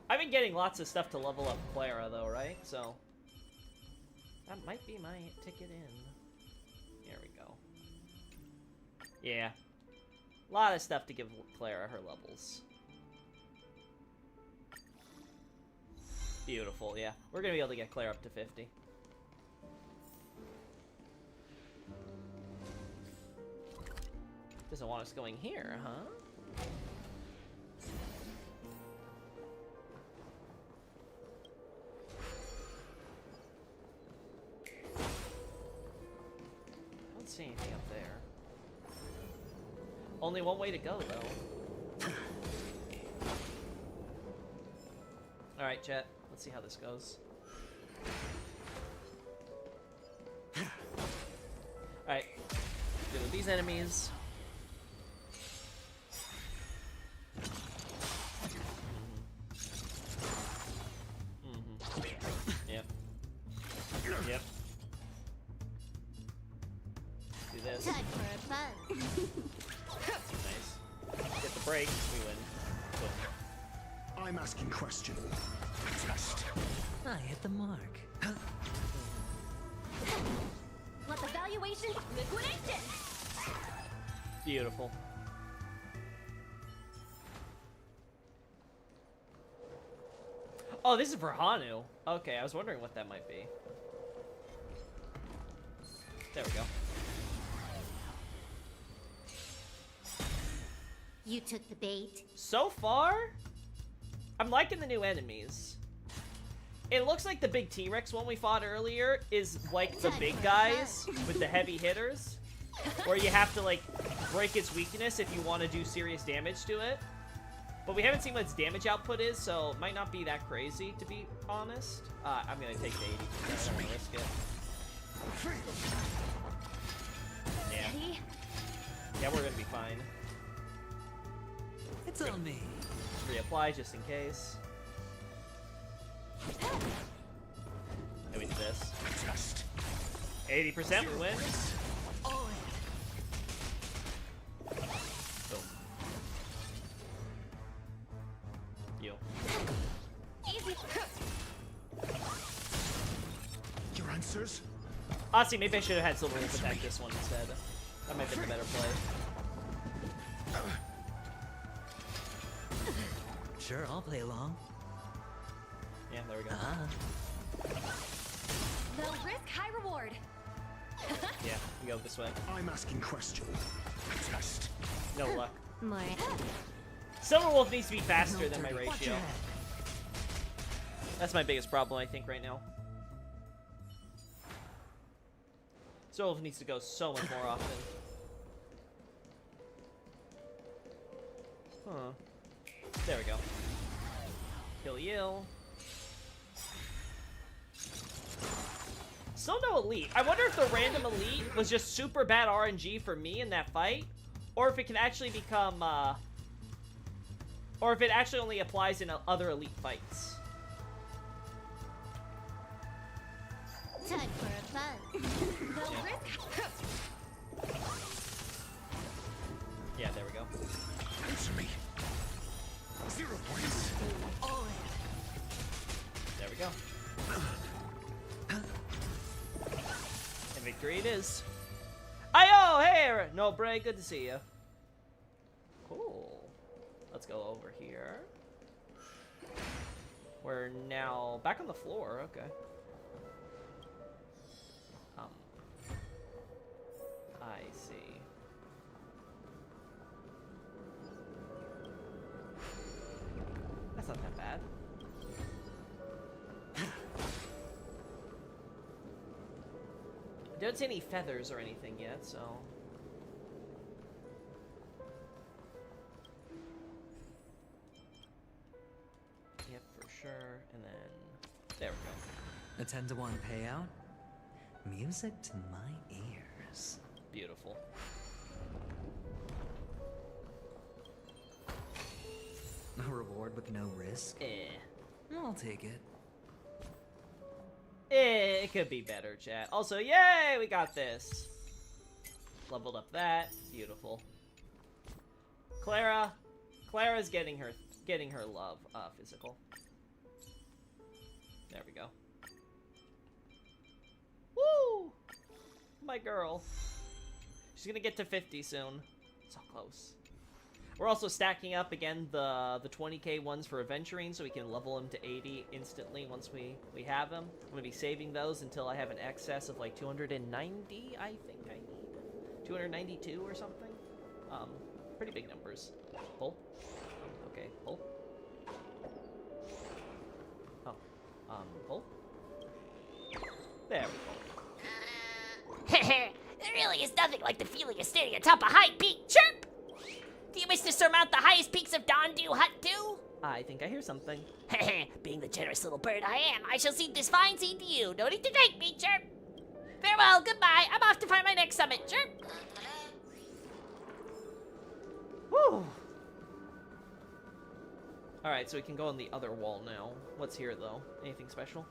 I've been getting lots of stuff to level up Clara, though, right? So that might be my ticket in. There we go. Yeah. A lot of stuff to give Clara her levels. Beautiful, yeah. We're gonna be able to get Clara up to 50. Doesn't want us going here, huh? I don't see anything up there. Only one way to go, though. Alright, chat. Let's see how this goes. Alright. Deal with these enemies. Yep. Yep. Do this. Time for a fun. Nice. Get the break. We win. Boom. I'm asking question. Test. I hit the mark. Let the valuation liquidation. Beautiful. Oh, this is for Hanu. Okay, I was wondering what that might be. There we go. You took the bait. So far, I'm liking the new enemies. It looks like the big T-Rex one we fought earlier is like the big guys with the heavy hitters, where you have to like break its weakness if you want to do serious damage to it. But we haven't seen what its damage output is, so it might not be that crazy, to be honest. I'm gonna take the 80%. I don't want to risk it. Yeah. Yeah, we're gonna be fine. It's on me. Reapply just in case. And we do this. 80% we win. Boom. You. Your answers? Honestly, maybe I should have had Silver Wolf attack this one instead. That might have been the better play. Sure, I'll play along. Yeah, there we go. Low risk, high reward. Yeah, we go this way. I'm asking question. Test. No luck. More. Silver Wolf needs to be faster than my ratio. That's my biggest problem, I think, right now. Silver Wolf needs to go so much more often. Huh. There we go. Kill Yill. Still no elite. I wonder if the random elite was just super bad RNG for me in that fight, or if it can actually become, or if it actually only applies in other elite fights. Time for a fun. Yeah, there we go. Answer me. 0 points. There we go. And victory it is. Ayo, hey, no Bray, good to see you. Cool. Let's go over here. We're now back on the floor. Okay. I see. That's not that bad. I don't see any feathers or anything yet, so... Yep, for sure. And then... There we go. A 10-to-1 payout? Music to my ears. Beautiful. A reward with no risk? I'll take it. It could be better, chat. Also, yay, we got this. Leveled up that. Beautiful. Clara's getting her love physical. There we go. Woo! My girl. She's gonna get to 50 soon. So close. We're also stacking up again the 20k ones for Aventurine, so we can level them to 80 instantly once we have them. I'm gonna be saving those until I have an excess of like 290. I think I need 292 or something. Pretty big numbers. Pull. Okay, pull. Oh, pull. There we go. There really is nothing like the feeling of standing atop a high peak. Chirp! Do you wish to surmount the highest peaks of Dondu Hut too? I think I hear something. Being the generous little bird I am, I shall cede this fine seat to you. No need to thank me, Chirp. Farewell, goodbye. I'm off to find my next summit. Sure. Whew. Alright, so we can go on the other wall now. What's here, though? Anything special?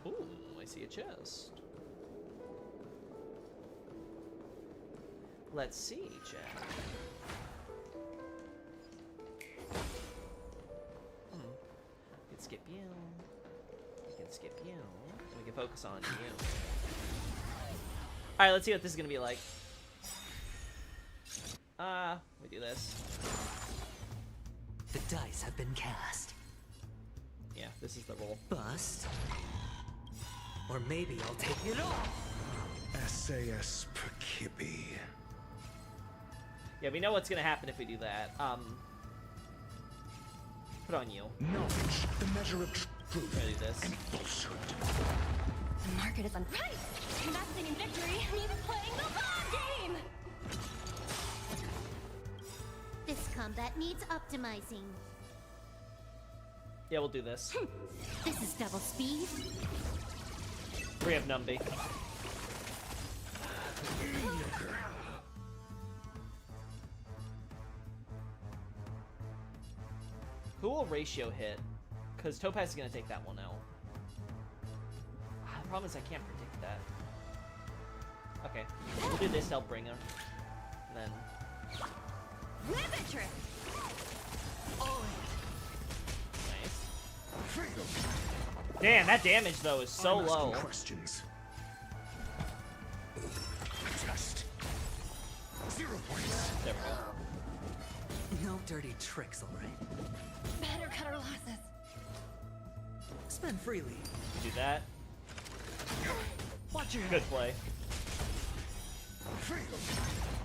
Ooh, I see a chest. Let's see, chat. We can skip you. We can skip you. We can focus on you. Alright, let's see what this is gonna be like. We do this. The dice have been cast. Yeah, this is the roll. Bust. Or maybe I'll take it all. SAS Perkibi. Yeah, we know what's gonna happen if we do that. Put on you. Knowledge, the measure of truth Ready to do this. and falsehood. The market is unpriced. Investing in victory means playing the long game. This combat needs optimizing. Yeah, we'll do this. This is double speed. We have Numby. Who will ratio hit? Because Topaz is going to take that one out. The problem is I can't predict that. Okay, we'll do this to help bring her. And then... Rivet Nice. Damn, that damage though is so low. Questions. Test. 0 points. There we go. No dirty tricks, alright? Better cut our losses. Spend freely. You do that. Watch your Good play.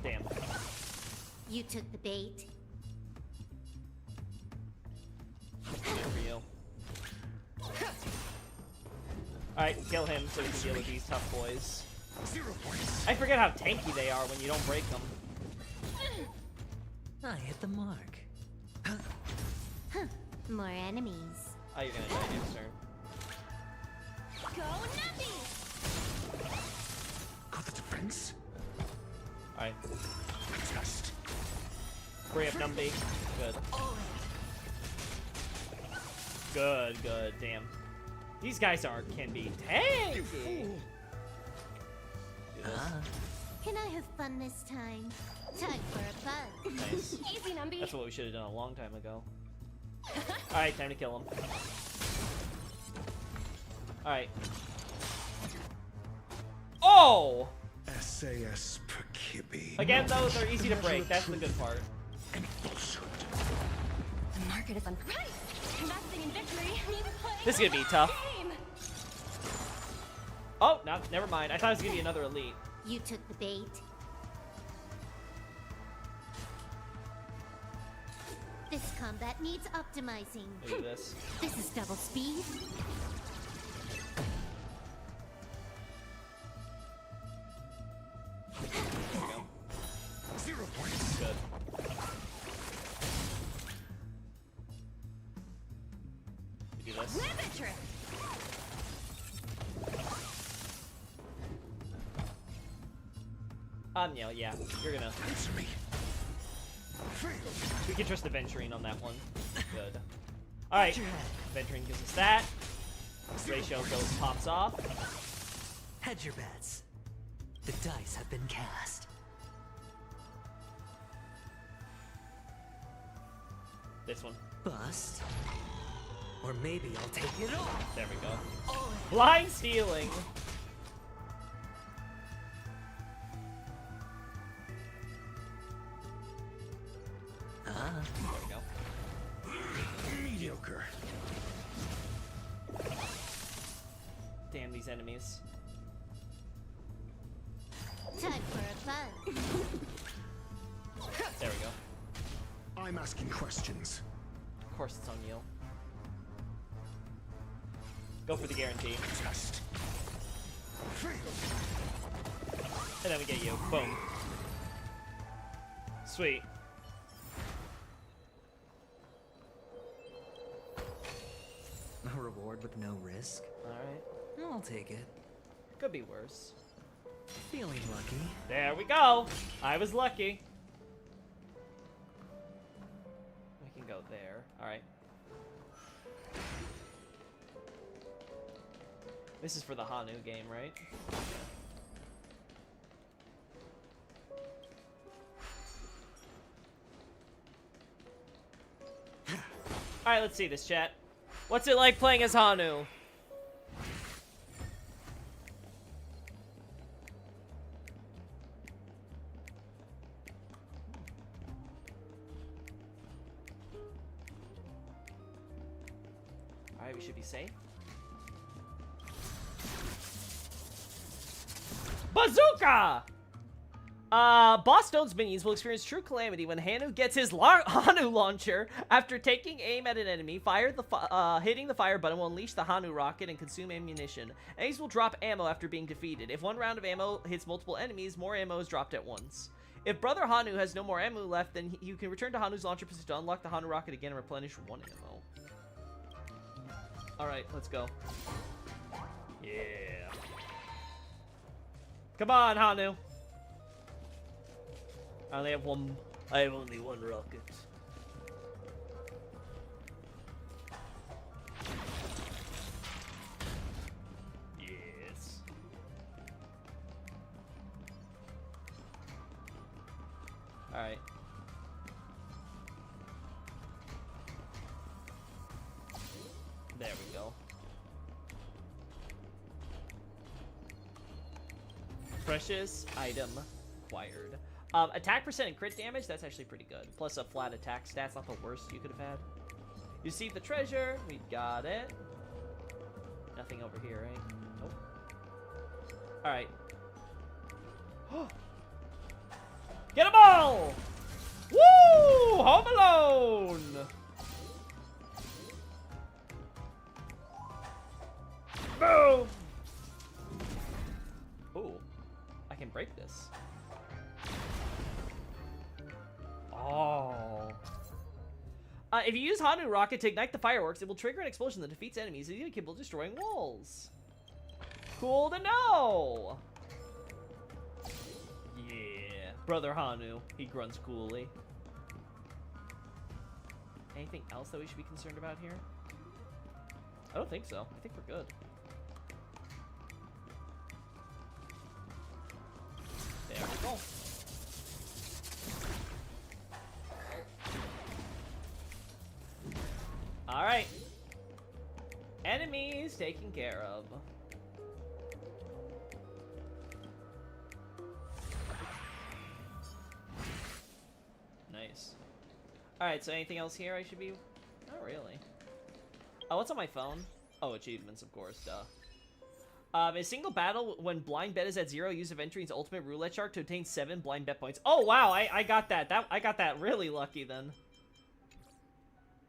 Damn. You took the bait. Good for you. Alright, kill him so we can deal with these tough boys. 0 points. I forget how tanky they are when you don't break them. I hit the mark. More enemies. Oh, you're gonna die next turn. Go Nuppy! Got the defense. Alright. Test. Free up Numby. Good. Good, good. Damn. These guys can be tanky. Do this. Can I have fun this time? Time for a fun. Nice. Easy, Numby. That's what we should have done a long time ago. Alright, time to kill him. Alright. Oh! SAS Perkibi. Again, though, they're easy to break. That's the good part. And falsehood. The market is unpriced. Investing in victory means playing This is gonna the be tough. long game. Oh, no, never mind. I thought it was gonna be another elite. You took the bait. This combat needs optimizing. Look at this. This is double speed. There we go. 0 points. Good. We do this. Rivet trick. Yeah, you're gonna. Answer me. We can trust the Venturine on that one. Good. Alright. Venturine gives us that. Ratio pops off. Hedge your bets. The dice have been cast. This one. Bust. Or maybe I'll take it all. There we go. Blind stealing. There we go. Mediocre. Damn these enemies. Time for a fun. There we go. I'm asking questions. Of course it's on you. Go for the guarantee. Test. And then we get you. Boom. Sweet. reward with no risk. Alright. I'll take it. Could be worse. Feeling lucky. There we go! I was lucky. We can go there. Alright. This is for the Hanu game, right? Alright, let's see this, chat. What's it like playing as Hanu? Alright, we should be safe. Bazooka! Boss Stone's minions will experience true calamity when Hanu gets his Hanu launcher. After taking aim at an enemy, hitting the fire button will unleash the Hanu rocket and consume ammunition. Enemies will drop ammo after being defeated. If one round of ammo hits multiple enemies, more ammo is dropped at once. If Brother Hanu has no more ammo left, then you can return to Hanu's launcher position to unlock the Hanu rocket again and replenish one ammo. Alright, let's go. Yeah. Come on, Hanu. I only have one. I have only one rocket. Yes. All right. There we go. Precious item acquired. Attack percent and crit damage, that's actually pretty good. Plus a flat attack stats, not the worst you could have had. You see the treasure, we got it. Nothing over here, right? Nope. Alright. Get 'em all! Woo! Home Alone! Boom! Ooh. I can break this. Oh. If you use Hanu Rocket to ignite the fireworks, it will trigger an explosion that defeats enemies and is capable of destroying walls. Cool to know! Yeah. Brother Hanu. He grunts coolly. Anything else that we should be concerned about here? I don't think so. I think we're good. There we go. Alright. Enemies taken care of. Nice. Alright, so anything else here I should be... Not really. Oh, what's on my phone? Oh, achievements, of course, duh. A single battle when blind bet is at 0, use Aventure's ultimate roulette shark to obtain 7 blind bet points. Oh wow, I got that. I got that really lucky then.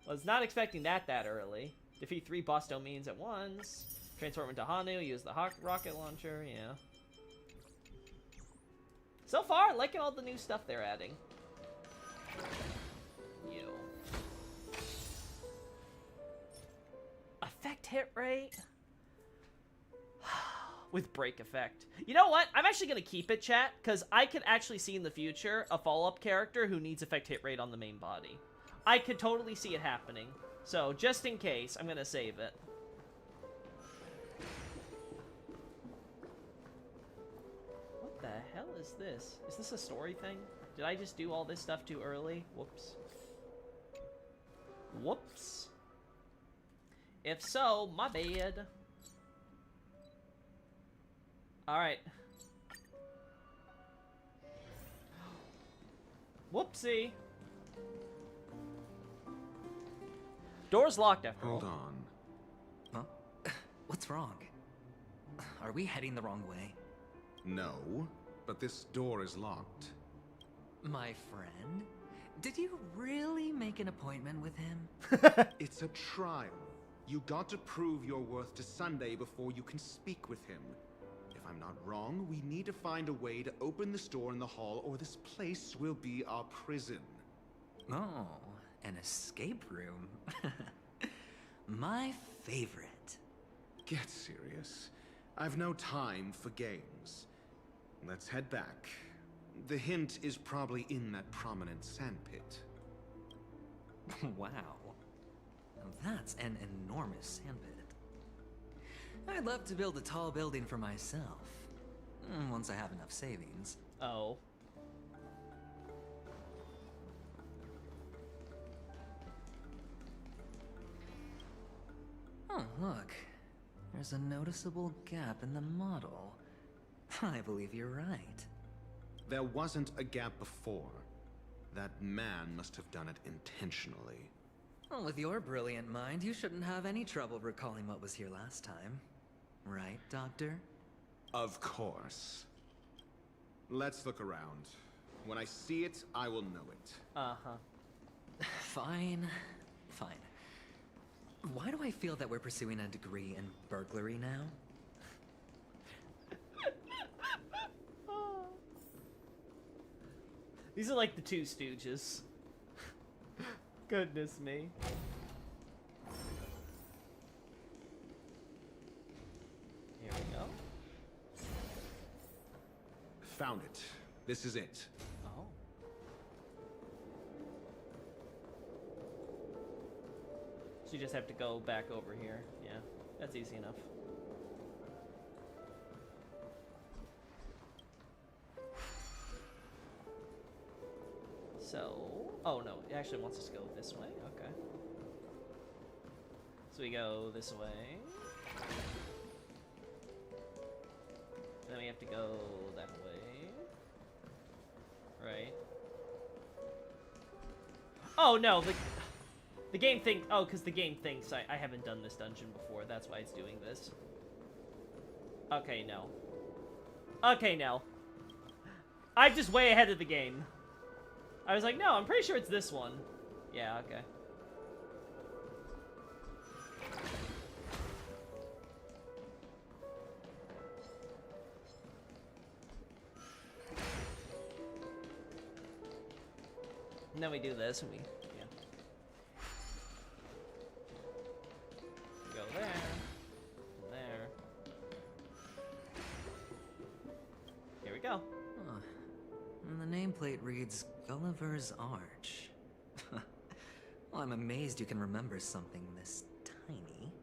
Was not expecting that early. Defeat 3 boss domains at once. Transform into Hanu, use the rocket launcher, yeah. So far, liking all the new stuff they're adding. Yo. Effect hit rate? With break effect. You know what? I'm actually going to keep it, chat, because I could actually see in the future a follow-up character who needs effect hit rate on the main body. I could totally see it happening. So, just in case, I'm going to save it. What the hell is this? Is this a story thing? Did I just do all this stuff too early? Whoops. Whoops. If so, my bad. Alright. Whoopsie. Door's locked after all. Hold on. Huh? What's wrong? Are we heading the wrong way? No, but this door is locked. My friend? Did you really make an appointment with him? It's a trial. You got to prove your worth to Sunday before you can speak with him. If I'm not wrong, we need to find a way to open this door in the hall or this place will be our prison. Oh, an escape room. My favorite. Get serious. I've no time for games. Let's head back. The hint is probably in that prominent sandpit. Wow. Now that's an enormous sandpit. I'd love to build a tall building for myself. Once I have enough savings. Oh. Oh, look. There's a noticeable gap in the model. I believe you're right. There wasn't a gap before. That man must have done it intentionally. Well, with your brilliant mind, you shouldn't have any trouble recalling what was here last time. Right, Doctor? Of course. Let's look around. When I see it, I will know it. Uh-huh. Fine. Fine. Why do I feel that we're pursuing a degree in burglary now? These are like the Two Stooges. Goodness me. Here we go. Found it. This is it. Oh. So you just have to go back over here. Yeah, that's easy enough. So, oh no, it actually wants us to go this way. Okay. So we go this way. Then we have to go that way. Right. Oh no, the game thinks, oh, because the game thinks I haven't done this dungeon before. That's why it's doing this. Okay, no. Okay, no. I'm just way ahead of the game. I was like, no, I'm pretty sure it's this one. Yeah, okay. And then we do this and we, yeah. Go there. There. Here we go. Huh. And the nameplate reads Gulliver's Arch. Well, I'm amazed you can remember something this tiny.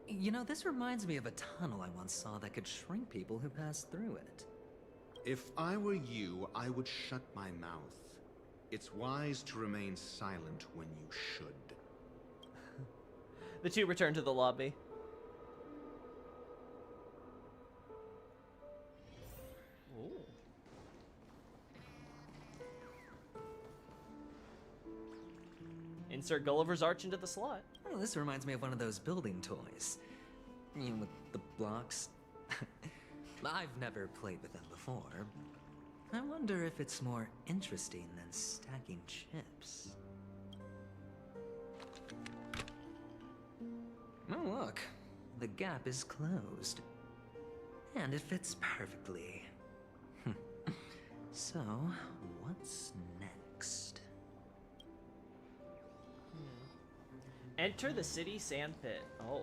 You know, this reminds me of a tunnel I once saw that could shrink people who passed through it. If I were you, I would shut my mouth. It's wise to remain silent when you should. The two return to the lobby. Ooh. Insert Gulliver's Arch into the slot. Oh, this reminds me of one of those building toys. You know, with the blocks. I've never played with them before. I wonder if it's more interesting than stacking chips. Oh, look. The gap is closed. And it fits perfectly. So, what's next? Enter the city sandpit. Oh.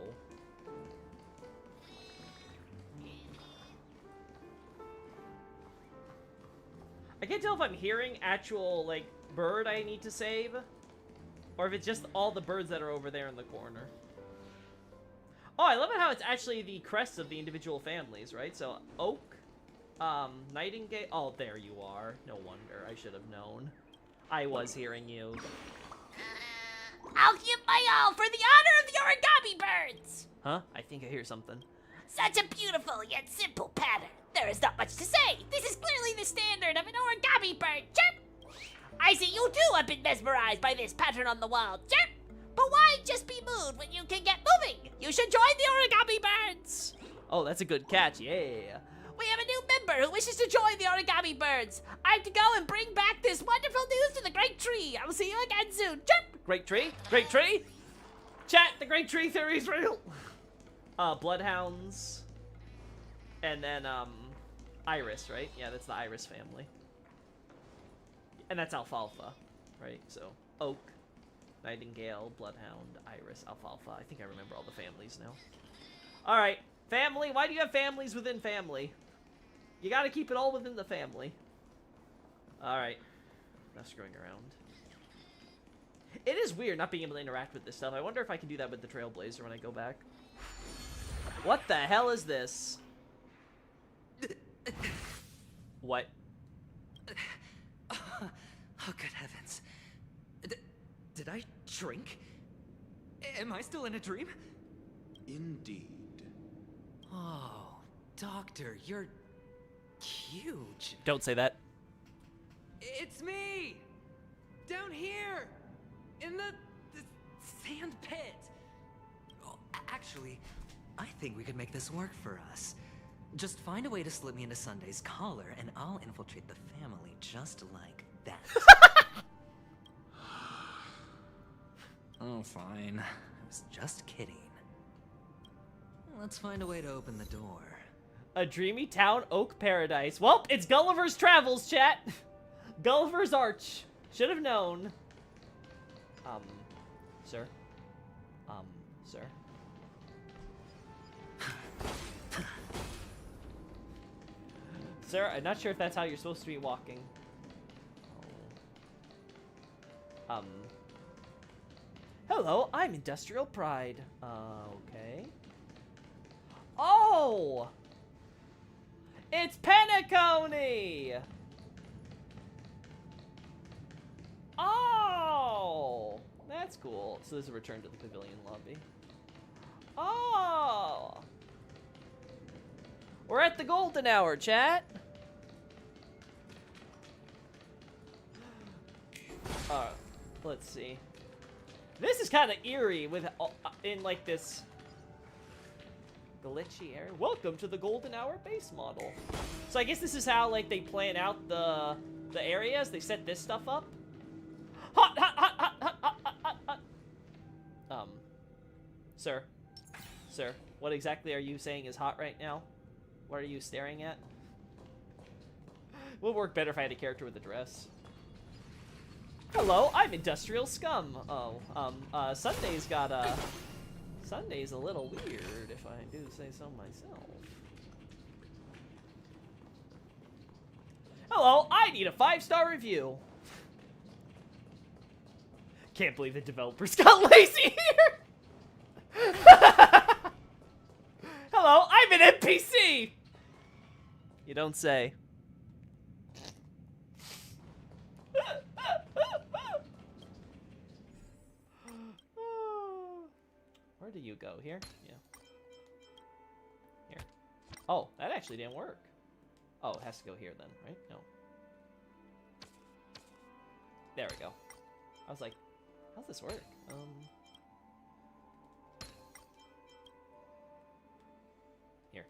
I can't tell if I'm hearing actual, like, bird I need to save, or if it's just all the birds that are over there in the corner. Oh, I love it how it's actually the crests of the individual families, right? So, Oak, Nightingale. Oh, there you are. No wonder. I should have known. I was hearing you. I'll give my all for the honor of the origami birds! Huh? I think I hear something. Such a beautiful yet simple pattern. There is not much to say. This is clearly the standard of an origami bird. Chirp! I see you too have been mesmerized by this pattern on the wall. Chirp! But why just be moved when you can get moving? You should join the origami birds. Oh, that's a good catch. Yeah. We have a new member who wishes to join the origami birds. I have to go and bring back this wonderful news to the great tree. I will see you again soon. Chirp! Great tree? Great tree? Chat, the great tree theory is real. Bloodhounds. And then, Iris, right? Yeah, that's the Iris family. And that's Alfalfa, right? So, Oak. Nightingale, Bloodhound, Iris, Alfalfa. I think I remember all the families now. Alright, family. Why do you have families within family? You gotta keep it all within the family. Alright. Not screwing around. It is weird not being able to interact with this stuff. I wonder if I can do that with the Trailblazer when I go back. What the hell is this? What? Oh, good heavens. Did I shrink? Am I still in a dream? Indeed. Oh, Doctor, you're huge. Don't say that. It's me! Down here! In the sand pit! Oh, actually, I think we could make this work for us. Just find a way to slip me into Sunday's collar, and I'll infiltrate the family just like that. Oh, fine. I was just kidding. Let's find a way to open the door. A dreamy town oak paradise. Well, it's Gulliver's Travels, chat. Gulliver's Arch. Should have known. Sir? Sir? Sir, I'm not sure if that's how you're supposed to be walking. Hello, I'm Industrial Pride. Okay. Oh! It's Penacony! Oh! That's cool. So there's a return to the pavilion lobby. Oh! We're at the golden hour, chat! Let's see. This is kind of eerie with in like this glitchy area. Welcome to the golden hour base model. So I guess this is how like they plan out the areas. They set this stuff up. Hot, hot, hot, hot, hot, hot, hot, hot, hot. Sir, what exactly are you saying is hot right now? What are you staring at? Would work better if I had a character with a dress. Hello, I'm Industrial Scum. Sunday's got a... Sunday's a little weird, if I do say so myself. Hello, I need a 5-star review. Can't believe the developers got lazy here. Hello, I'm an NPC. You don't say. Where do you go? Here? Yeah. Here. Oh, that actually didn't work. Oh, it has to go here then, right? No. There we go. I was like, how's this work? Here.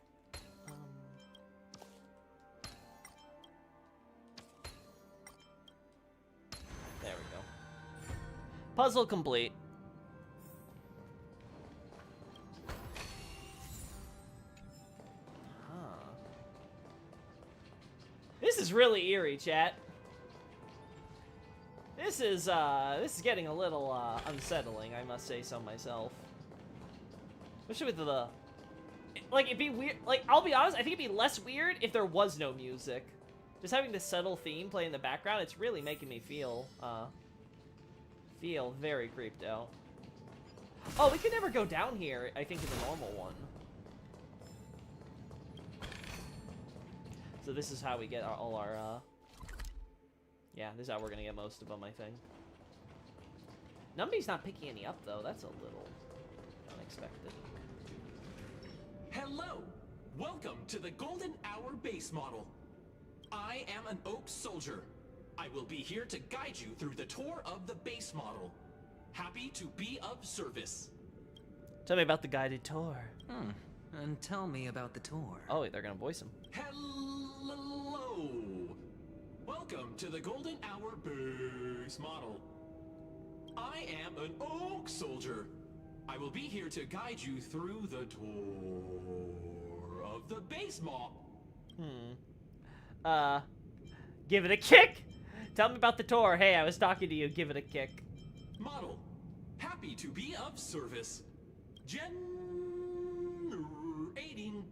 There we go. Puzzle complete. This is really eerie, chat. This is getting a little unsettling, I must say so myself. Especially with the like, it'd be weird. Like, I'll be honest, I think it'd be less weird if there was no music. Just having this subtle theme play in the background, it's really making me feel very creeped out. Oh, we could never go down here, I think, in the normal one. So this is how we get all our, yeah, this is how we're gonna get most of them, I think. Numby's not picking any up, though. That's a little unexpected. Hello! Welcome to the Golden Hour base model. I am an Oak Soldier. I will be here to guide you through the tour of the base model. Happy to be of service. Tell me about the guided tour. And tell me about the tour. Oh, they're gonna voice him. Hello! Welcome to the Golden Hour base model. I am an Oak Soldier. I will be here to guide you through the tour of the base model. Give it a kick! Tell me about the tour. Hey, I was talking to you. Give it a kick. Model, happy to be of service. Generating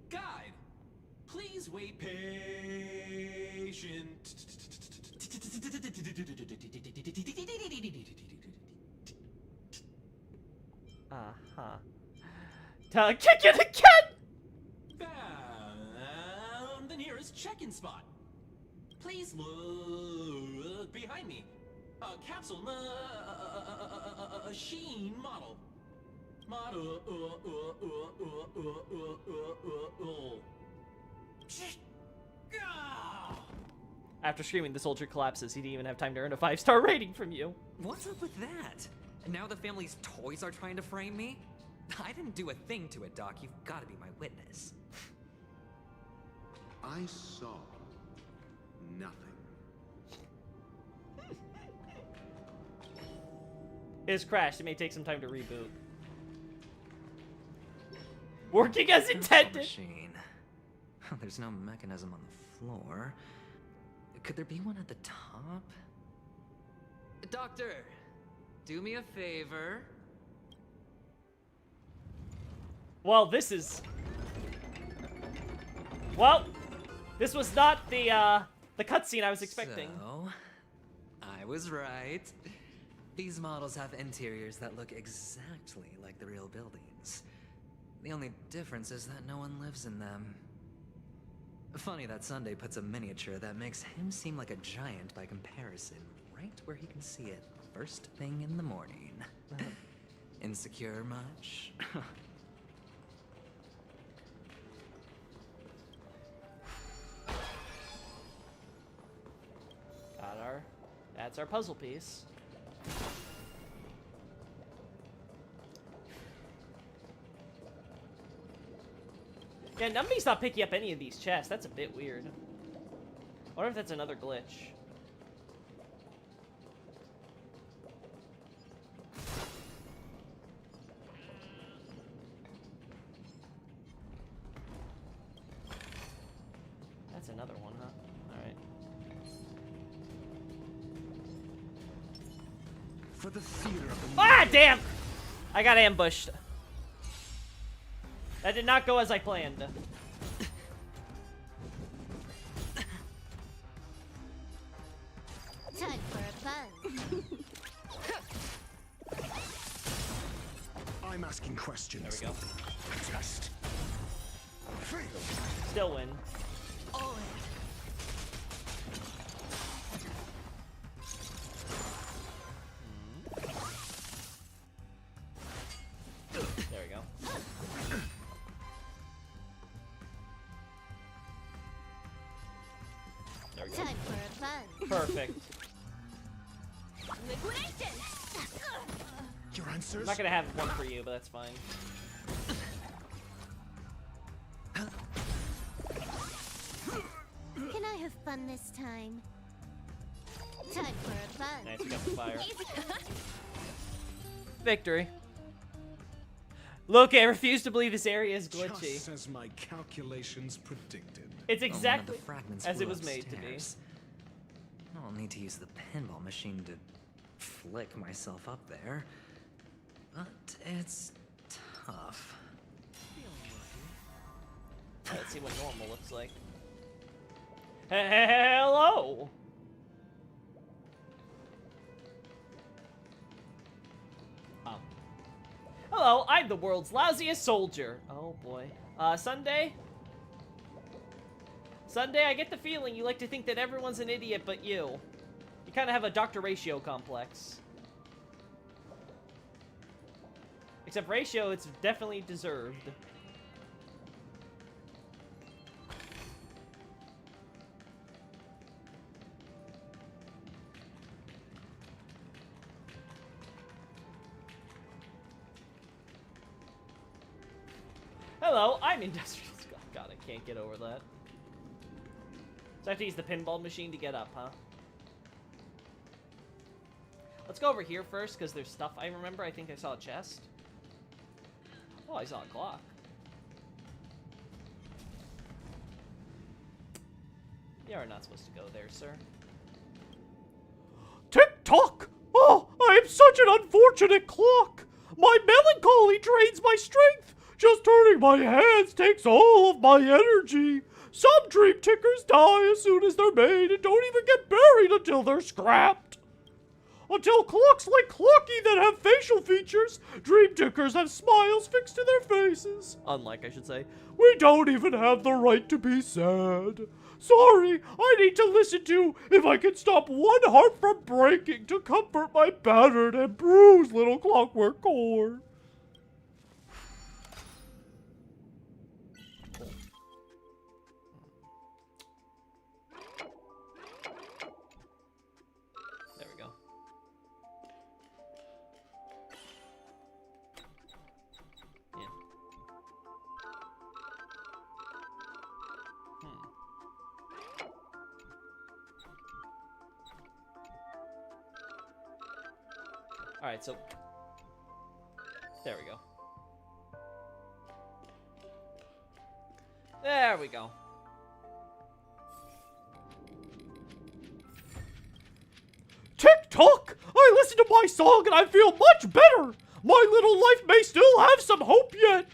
guide. Please wait patient. Kick it again! Found the nearest check-in spot. Please look behind me. A capsule machine model. After screaming, the soldier collapses. He didn't even have time to earn a 5-star rating from you. What's up with that? Now the family's toys are trying to frame me? I didn't do a thing to it, Doc. You've got to be my witness. I saw nothing. It has crashed. It may take some time to reboot. Working as intended. Machine. There's no mechanism on the floor. Could there be one at the top? Doctor, do me a favor. Well, this is... Well, this was not the cutscene I was expecting. So, I was right. These models have interiors that look exactly like the real buildings. The only difference is that no one lives in them. Funny that Sunday puts a miniature that makes him seem like a giant by comparison, right where he can see it first thing in the morning. Insecure much? That's our puzzle piece. Yeah, Numby's not picking up any of these chests. That's a bit weird. I wonder if that's another glitch. That's another one, huh? Alright. For the theater of the Ah, damn! I got ambushed. That did not go as I planned. Time for a buzz. I'm asking questions. There we go. Test. Fail. Still win. There we go. There we go. Time for a buzz. Perfect. Liquidation. Your I'm answers? not gonna have one for you, but that's fine. Can I have fun this time? Time for a buzz. Nice, we got the fire. Victory. Look, I refuse to believe this area is glitchy. Just as my calculations predicted. It's exactly One of the fragments as flew it was made to be. upstairs. I'll need to use the pinball machine to flick myself up there. But it's tough. Let's see what normal looks like. Hello! Oh. Hello, I'm the world's lousiest soldier. Oh boy. Sunday? Sunday, I get the feeling you like to think that everyone's an idiot but you. You kind of have a Dr. Ratio complex. Except Ratio, it's definitely deserved. Hello, I'm Industrial. God, I can't get over that. So I have to use the pinball machine to get up, huh? Let's go over here first, because there's stuff I remember. I think I saw a chest. Oh, I saw a clock. You're not supposed to go there, sir. Tick-tock! Oh, I am such an unfortunate clock! My melancholy drains my strength. Just turning my hands takes all of my energy. Some dream tickers die as soon as they're made and don't even get buried until they're scrapped. Until clocks like Clocky that have facial features, dream tickers have smiles fixed to their faces. Unlike, I should say. We don't even have the right to be sad. Sorry, I need to listen to If I Can Stop One Heart from Breaking to comfort my battered and bruised little clockwork core. There we go. Yeah. Alright, so... There we go. There we go. Tick-tock! I listen to my song and I feel much better! My little life may still have some hope yet!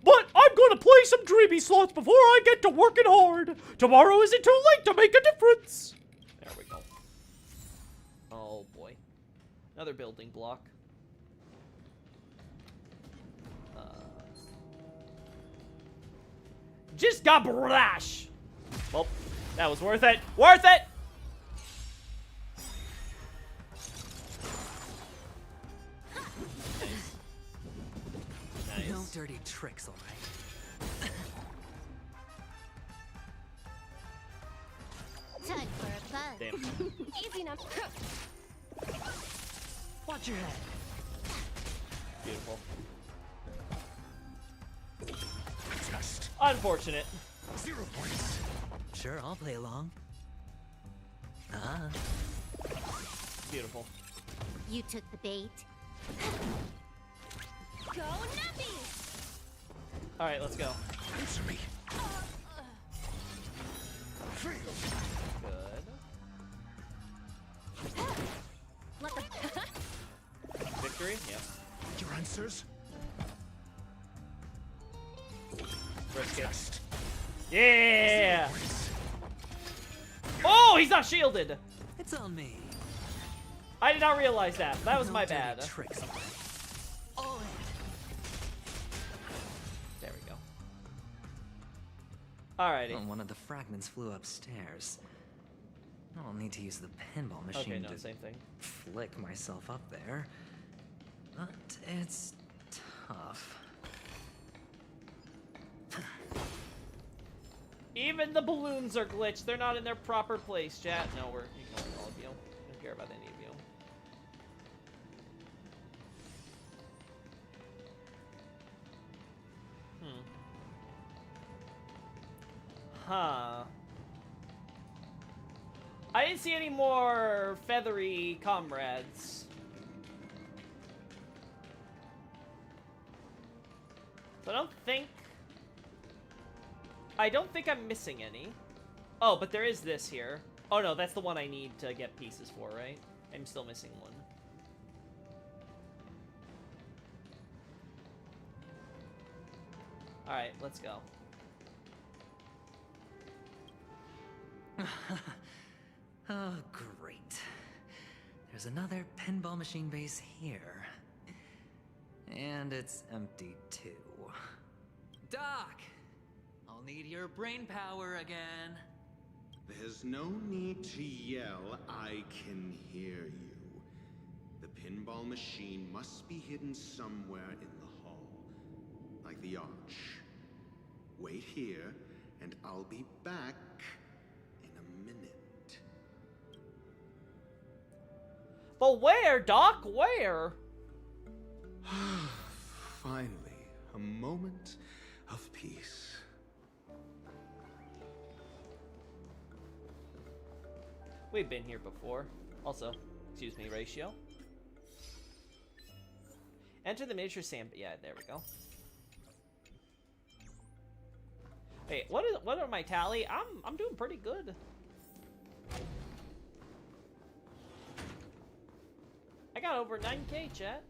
But I'm gonna play some dreamy slots before I get to working hard! Tomorrow isn't too late to make a difference! There we go. Oh boy. Another building block. Just got brash! Well, that was worth it! Worth it! Nice. No dirty tricks, alright? Time for a buzz. Damn. Easy now. Watch your head. Beautiful. Test. Unfortunate. 0 points. Sure, I'll play along. Ah. Beautiful. You took the bait. Go Nuppy! Alright, let's go. Answer me. Fail. Good. What the? Victory? Yeah. Your answers? Risk it. Test. Yeah! Oh, he's not shielded! It's on me. I did not realize that. That was No my dirty bad. Tricks. There we go. Alrighty. Oh, one of the fragments flew upstairs. I'll need to use the pinball machine Okay, no, to same thing. flick myself up there. But it's tough. Even the balloons are glitched. They're not in their proper place, chat. No, we're ignoring all of you. Don't care about any of you. Huh. I didn't see any more feathery comrades. So I don't think I'm missing any. Oh, but there is this here. Oh no, that's the one I need to get pieces for, right? I'm still missing one. Alright, let's go. Oh, great. There's another pinball machine base here. And it's empty too. Doc! I'll need your brain power again. There's no need to yell, I can hear you. The pinball machine must be hidden somewhere in the hall. Like the arch. Wait here, and I'll be back in a minute. But where, Doc? Where? Finally, a moment of peace. We've been here before. Also, excuse me, ratio. Enter the miniature sand. Yeah, there we go. Hey, what are my tally? I'm doing pretty good. I got over 9K, chat.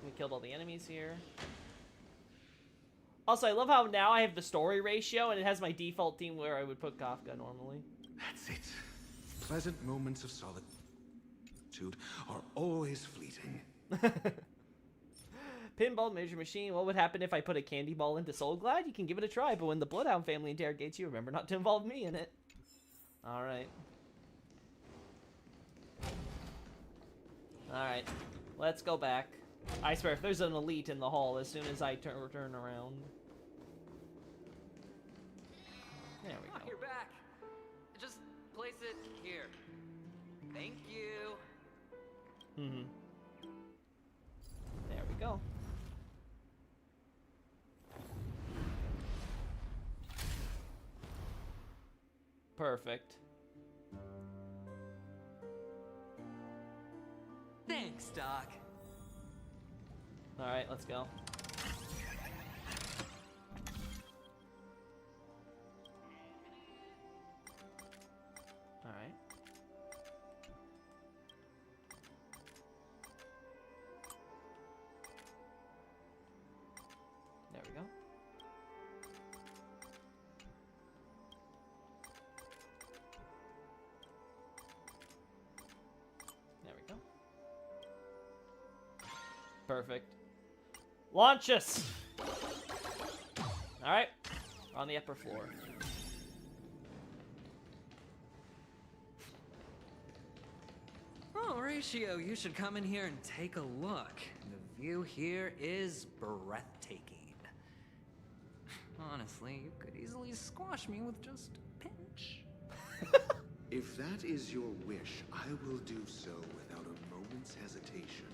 We killed all the enemies here. Also, I love how now I have the story ratio, and it has my default team where I would put Kafka normally. That's it. Pleasant moments of solitude are always fleeting. Pinball Measure Machine. What would happen if I put a candy ball into Soul Glide? You can give it a try, but when the Bloodhound family interrogates you, remember not to involve me in it. Alright. Alright. Let's go back. I swear, if there's an elite in the hall, as soon as I turn around. There we go. You're back. Just place it here. Thank you. Mm-hmm. There we go. Perfect. Thanks, Doc. Alright, let's go. Alright. There we go. There we go. Perfect. Launch us! Alright. We're on the upper floor. Oh, Ratio, you should come in here and take a look. The view here is breathtaking. Honestly, you could easily squash me with just a pinch. If that is your wish, I will do so without a moment's hesitation.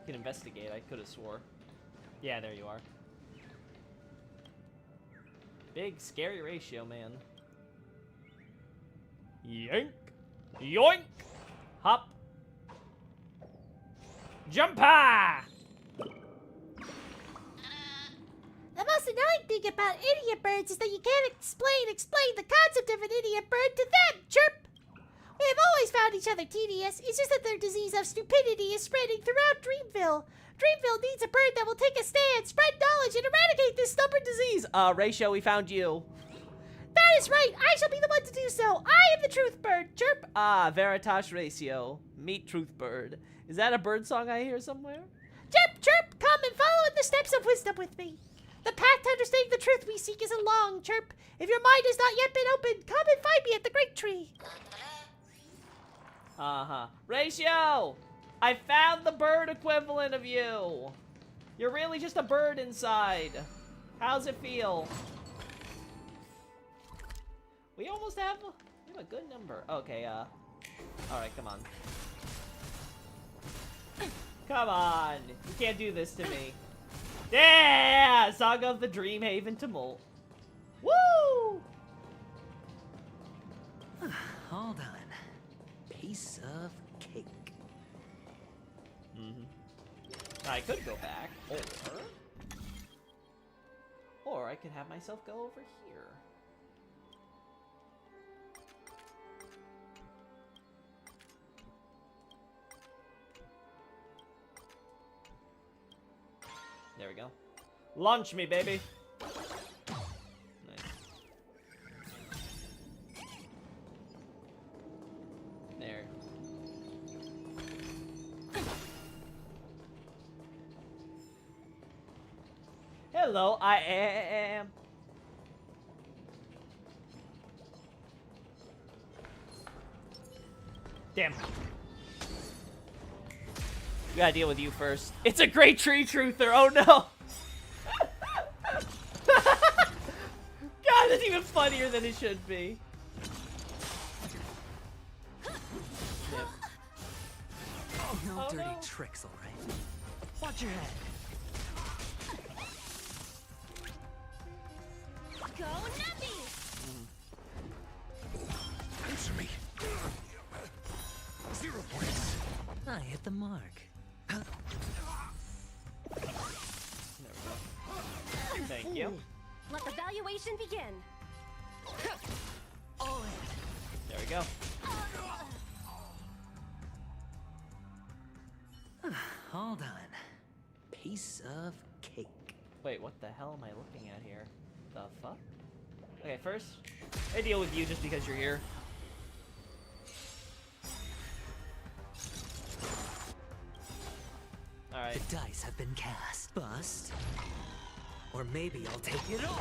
You can investigate, I could have swore. Yeah, there you are. Big, scary Ratio, man. Yoink! Yoink! Hop! Jumpa! The most annoying thing about idiot birds is that you can't explain the concept of an idiot bird to them, chirp! We have always found each other tedious. It's just that their disease of stupidity is spreading throughout Dreamville. Dreamville needs a bird that will take a stand, spread knowledge, and eradicate this stubborn disease. Ratio, we found you. That is right. I shall be the one to do so. I am the truth bird, chirp. Veritas Ratio. Meet Truth Bird. Is that a bird song I hear somewhere? Chirp, chirp, come and follow in the steps of wisdom with me. The path to understanding the truth we seek isn't long, chirp. If your mind has not yet been opened, come and find me at the Great Tree. Ratio! I found the bird equivalent of you. You're really just a bird inside. How's it feel? We almost have a good number. Okay, alright, come on. Come on! You can't do this to me. Yeah! Saga of the Dreamhaven Tumult. Woo! Hold on. Piece of cake. I could go back, or I could have myself go over here. There we go. Launch me, baby. Nice. There. Hello, I am. Damn. We gotta deal with you first. It's a great tree truther. Oh no. God, that's even funnier than it should be. Yep. No Oh, dirty no. tricks, all right. Watch your head. Go Nuppy! Answer me. 0 points. I hit the mark. Thank you. Let the valuation begin. All in. There we go. Hold on. Piece of cake. Wait, what the hell am I looking at here? The fuck? Okay, first, I deal with you just because you're here. Alright. The dice have been cast. Bust. Or maybe I'll take it all.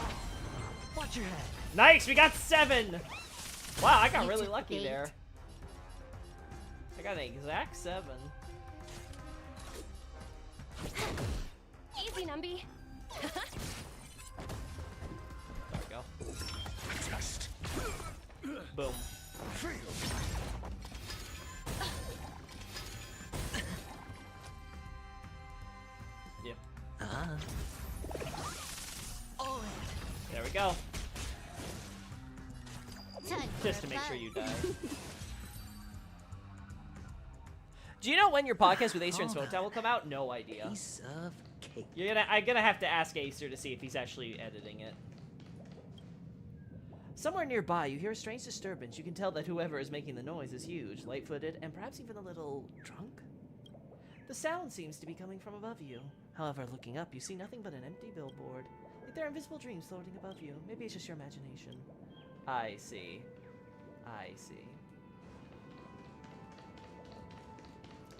Watch your head. Nice, we got 7! Wow, I got You really took lucky bait. there. I got an exact 7. Easy, Numby. There we go. Test. Boom. Fail. Yeah. Oh. There we go. Time Just for to a make sure buzz. you die. Do you know when your podcast with Acer and Hold Smoketown will come out? No idea. Piece of cake. I'm gonna have to ask Acer to see if he's actually editing it. Somewhere nearby, you hear a strange disturbance. You can tell that whoever is making the noise is huge, light-footed, and perhaps even a little drunk. The sound seems to be coming from above you. However, looking up, you see nothing but an empty billboard. Like there are invisible dreams floating above you. Maybe it's just your imagination. I see. I see.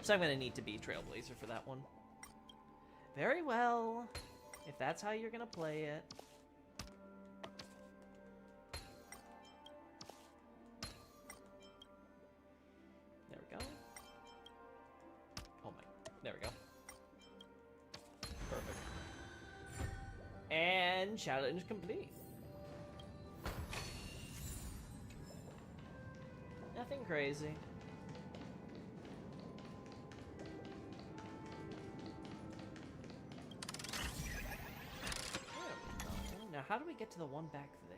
So I'm gonna need to be Trailblazer for that one. Very well. If that's how you're gonna play it. There we go. Oh my. There we go. Perfect. And challenge complete. Nothing crazy. Now, how do we get to the one back there?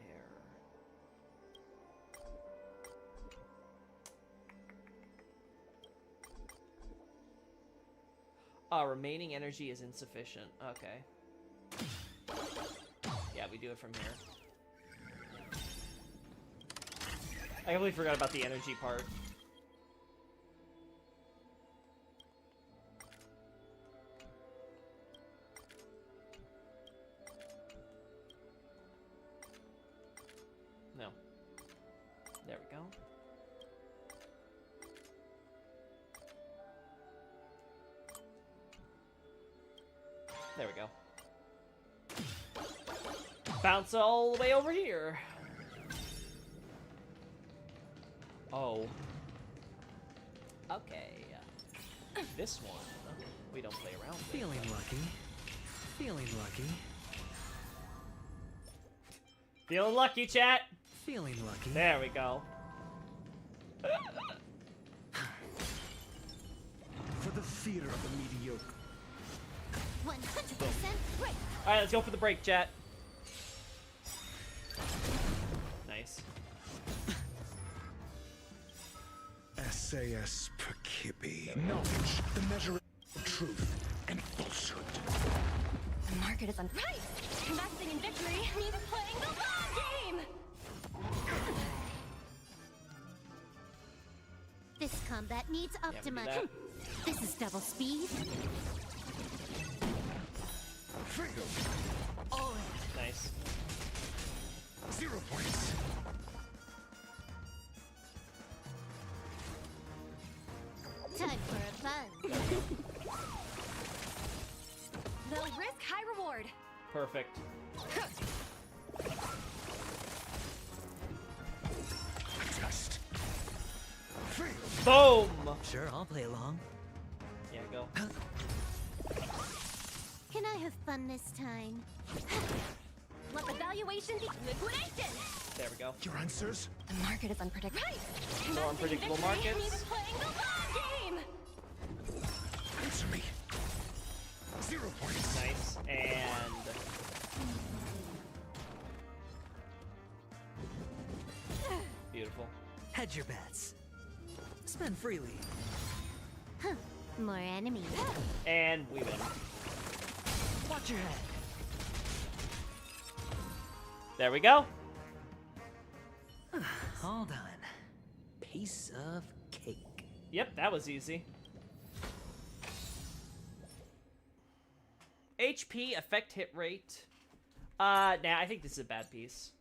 Remaining energy is insufficient. Okay. Yeah, we do it from here. I completely forgot about the energy part. No. There we go. There we go. Bounce all the way over here. Oh. Okay. This one, we don't play around with. Feeling lucky. Feeling lucky. Feeling lucky, chat. Feeling lucky. There we go. For the theater of the mediocre. 100% right. All right, let's go for the break, chat. Nice. SAS Perkibi. Knowledge, the measure of truth and falsehood. The market is on. Right! Investing in victory means playing the long game! This combat needs we do Optima. that. This is double speed. Freedom. Oh. Nice. 0 points. Time for a buzz. Low risk, high reward. Perfect. Test. Freedom. Boom! Sure, I'll play along. Yeah, go. Can I have fun this time? Let evaluation be liquidation! There we go. Your answers? The market is unpredictable. Right! More unpredictable Investing in victory markets. means playing the long game! Answer me. 0 points. Nice. And beautiful. Hedge your bets. Spend freely. Huh. More enemies. And we win. Watch your head. There we go. Hold on. piece of cake. Yep, that was easy. HP, effect hit rate. Nah, I think this is a bad piece.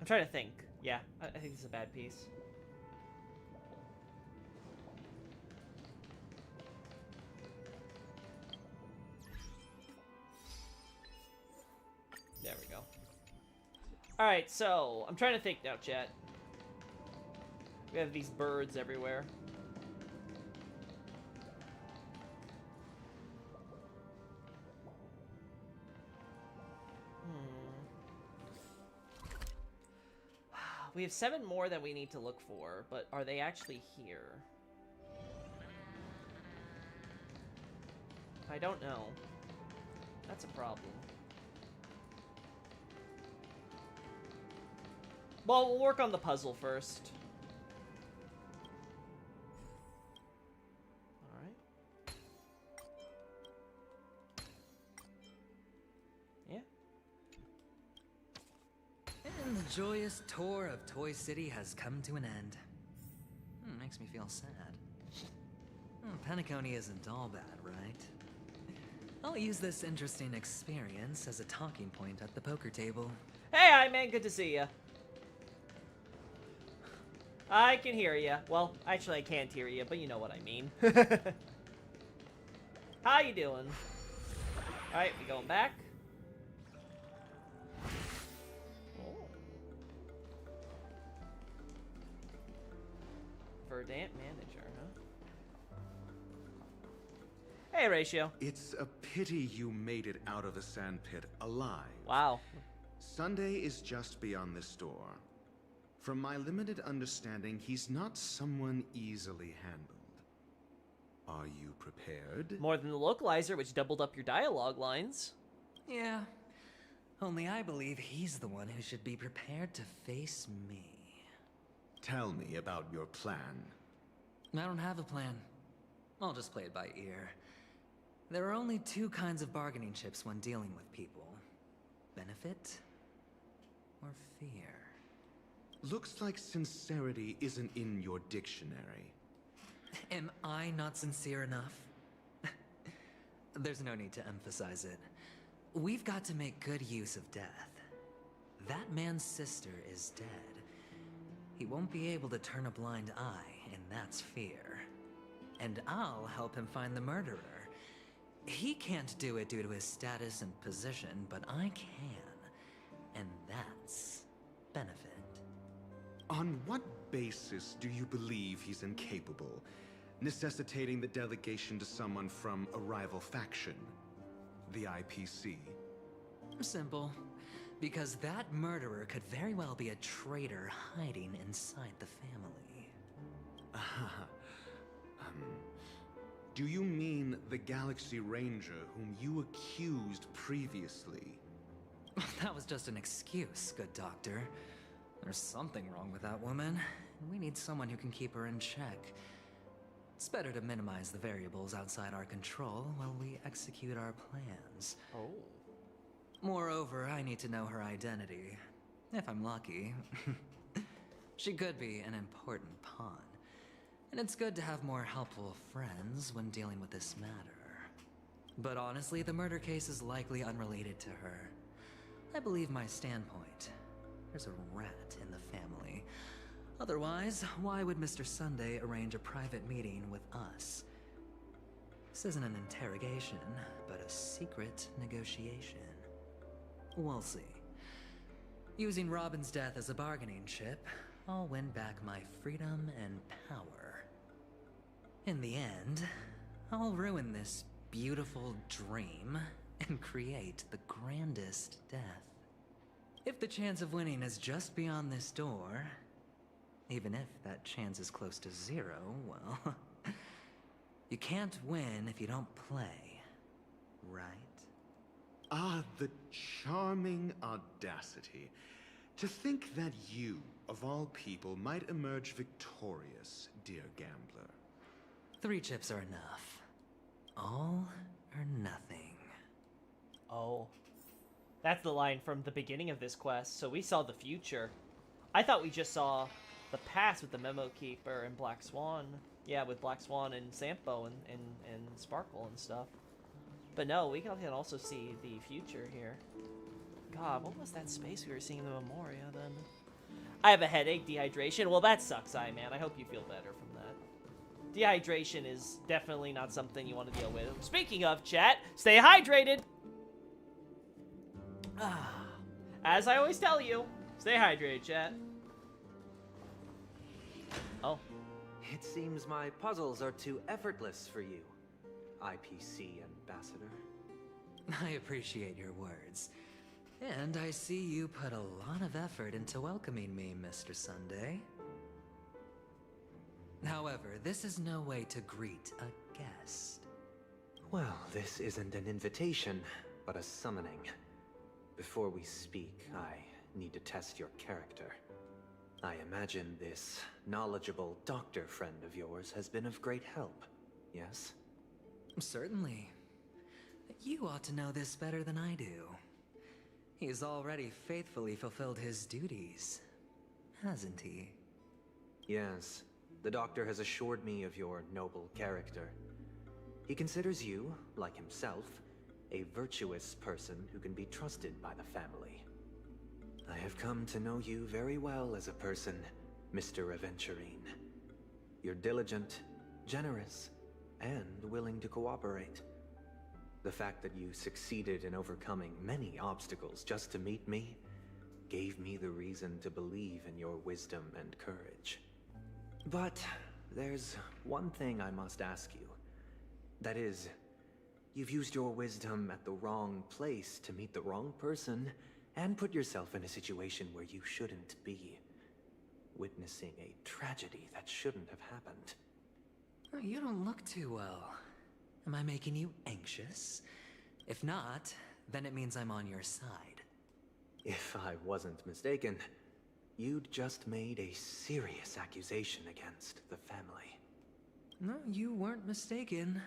I'm trying to think. Yeah, I think this is a bad piece. There we go. Alright, so, I'm trying to think now, chat. We have these birds everywhere. We have 7 more that we need to look for, but are they actually here? I don't know. That's a problem. Well, we'll work on the puzzle first. Alright. Yeah. And the joyous tour of Toy City has come to an end. Makes me feel sad. Penacony isn't all bad, right? I'll use this interesting experience as a talking point at the poker table. Hey, Iron, good to see ya. I can hear ya. Well, actually, I can't hear ya, but you know what I mean. How you doing? Alright, we going back? Oh. Verdant manager, huh? Hey, Ratio. It's a pity you made it out of the sandpit alive. Wow. Sunday is just beyond this door. From my limited understanding, he's not someone easily handled. Are you prepared? More than the localizer, which doubled up your dialogue lines. Yeah. Only I believe he's the one who should be prepared to face me. Tell me about your plan. I don't have a plan. I'll just play it by ear. There are only 2 kinds of bargaining chips when dealing with people. Benefit or fear. Looks like sincerity isn't in your dictionary. Am I not sincere enough? There's no need to emphasize it. We've got to make good use of death. That man's sister is dead. He won't be able to turn a blind eye, and that's fear. And I'll help him find the murderer. He can't do it due to his status and position, but I can. And that's benefit. On what basis do you believe he's incapable, necessitating the delegation to someone from a rival faction? The IPC? Simple. Because that murderer could very well be a traitor hiding inside the family. Do you mean the Galaxy Ranger whom you accused previously? That was just an excuse, good doctor. There's something wrong with that woman, and we need someone who can keep her in check. It's better to minimize the variables outside our control while we execute our plans. Oh. Moreover, I need to know her identity. If I'm lucky. She could be an important pawn. And it's good to have more helpful friends when dealing with this matter. But honestly, the murder case is likely unrelated to her. I believe my standpoint. There's a rat in the family. Otherwise, why would Mr. Sunday arrange a private meeting with us? This isn't an interrogation, but a secret negotiation. We'll see. Using Robin's death as a bargaining chip, I'll win back my freedom and power. In the end, I'll ruin this beautiful dream and create the grandest death. If the chance of winning is just beyond this door, even if that chance is close to 0, well, you can't win if you don't play, right? Ah, the charming audacity. To think that you, of all people, might emerge victorious, dear gambler. 3 chips are enough. All or nothing. Oh. That's the line from the beginning of this quest, so we saw the future. I thought we just saw the past with the Memo Keeper and Black Swan. Yeah, with Black Swan and Sampo and Sparkle and stuff. But no, we can also see the future here. God, what was that space we were seeing in the Memoria then? I have a headache, dehydration. Well, that sucks, man. I hope you feel better from that. Dehydration is definitely not something you want to deal with. Speaking of, chat, stay hydrated! As I always tell you, stay hydrated, chat. Oh. It seems my puzzles are too effortless for you, IPC Ambassador. I appreciate your words. And I see you put a lot of effort into welcoming me, Mr. Sunday. However, this is no way to greet a guest. Well, this isn't an invitation, but a summoning. Before we speak, I need to test your character. I imagine this knowledgeable doctor friend of yours has been of great help, yes? Certainly. You ought to know this better than I do. He's already faithfully fulfilled his duties, hasn't he? Yes. The doctor has assured me of your noble character. He considers you, like himself, a virtuous person who can be trusted by the family. I have come to know you very well as a person, Mr. Aventurine. You're diligent, generous, and willing to cooperate. The fact that you succeeded in overcoming many obstacles just to meet me gave me the reason to believe in your wisdom and courage. But there's one thing I must ask you. That is, you've used your wisdom at the wrong place to meet the wrong person and put yourself in a situation where you shouldn't be, witnessing a tragedy that shouldn't have happened. You don't look too well. Am I making you anxious? If not, then it means I'm on your side. If I wasn't mistaken, you'd just made a serious accusation against the family. No, you weren't mistaken.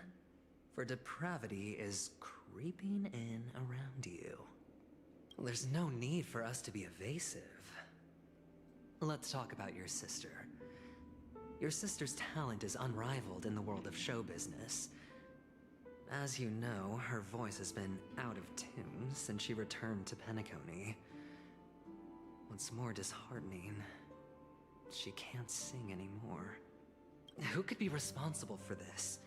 For depravity is creeping in around you. There's no need for us to be evasive. Let's talk about your sister. Your sister's talent is unrivaled in the world of show business. As you know, her voice has been out of tune since she returned to Penacony. What's more disheartening, she can't sing anymore. Who could be responsible for this?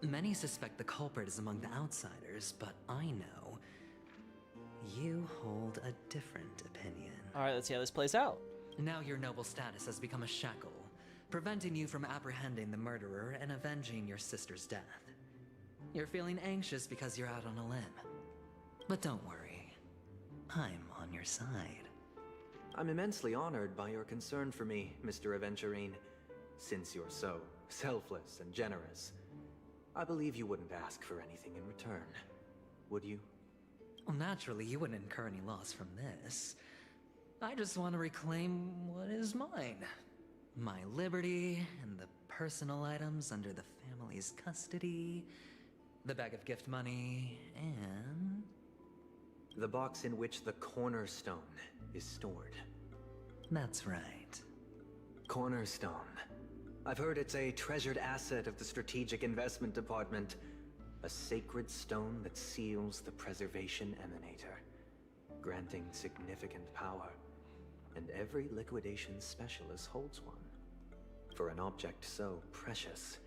Many suspect the culprit is among the outsiders, but I know you hold a different opinion. Alright, let's see how this plays out. Now your noble status has become a shackle, preventing you from apprehending the murderer and avenging your sister's death. You're feeling anxious because you're out on a limb. But don't worry, I'm on your side. I'm immensely honored by your concern for me, Mr. Aventurine. Since you're so selfless and generous, I believe you wouldn't ask for anything in return, would you? Well, naturally, you wouldn't incur any loss from this. I just want to reclaim what is mine. My liberty and the personal items under the family's custody, the bag of gift money, and the box in which the cornerstone is stored. That's right. Cornerstone. I've heard it's a treasured asset of the Strategic Investment Department. A sacred stone that seals the Preservation Emanator, granting significant power. And every liquidation specialist holds one. For an object so precious,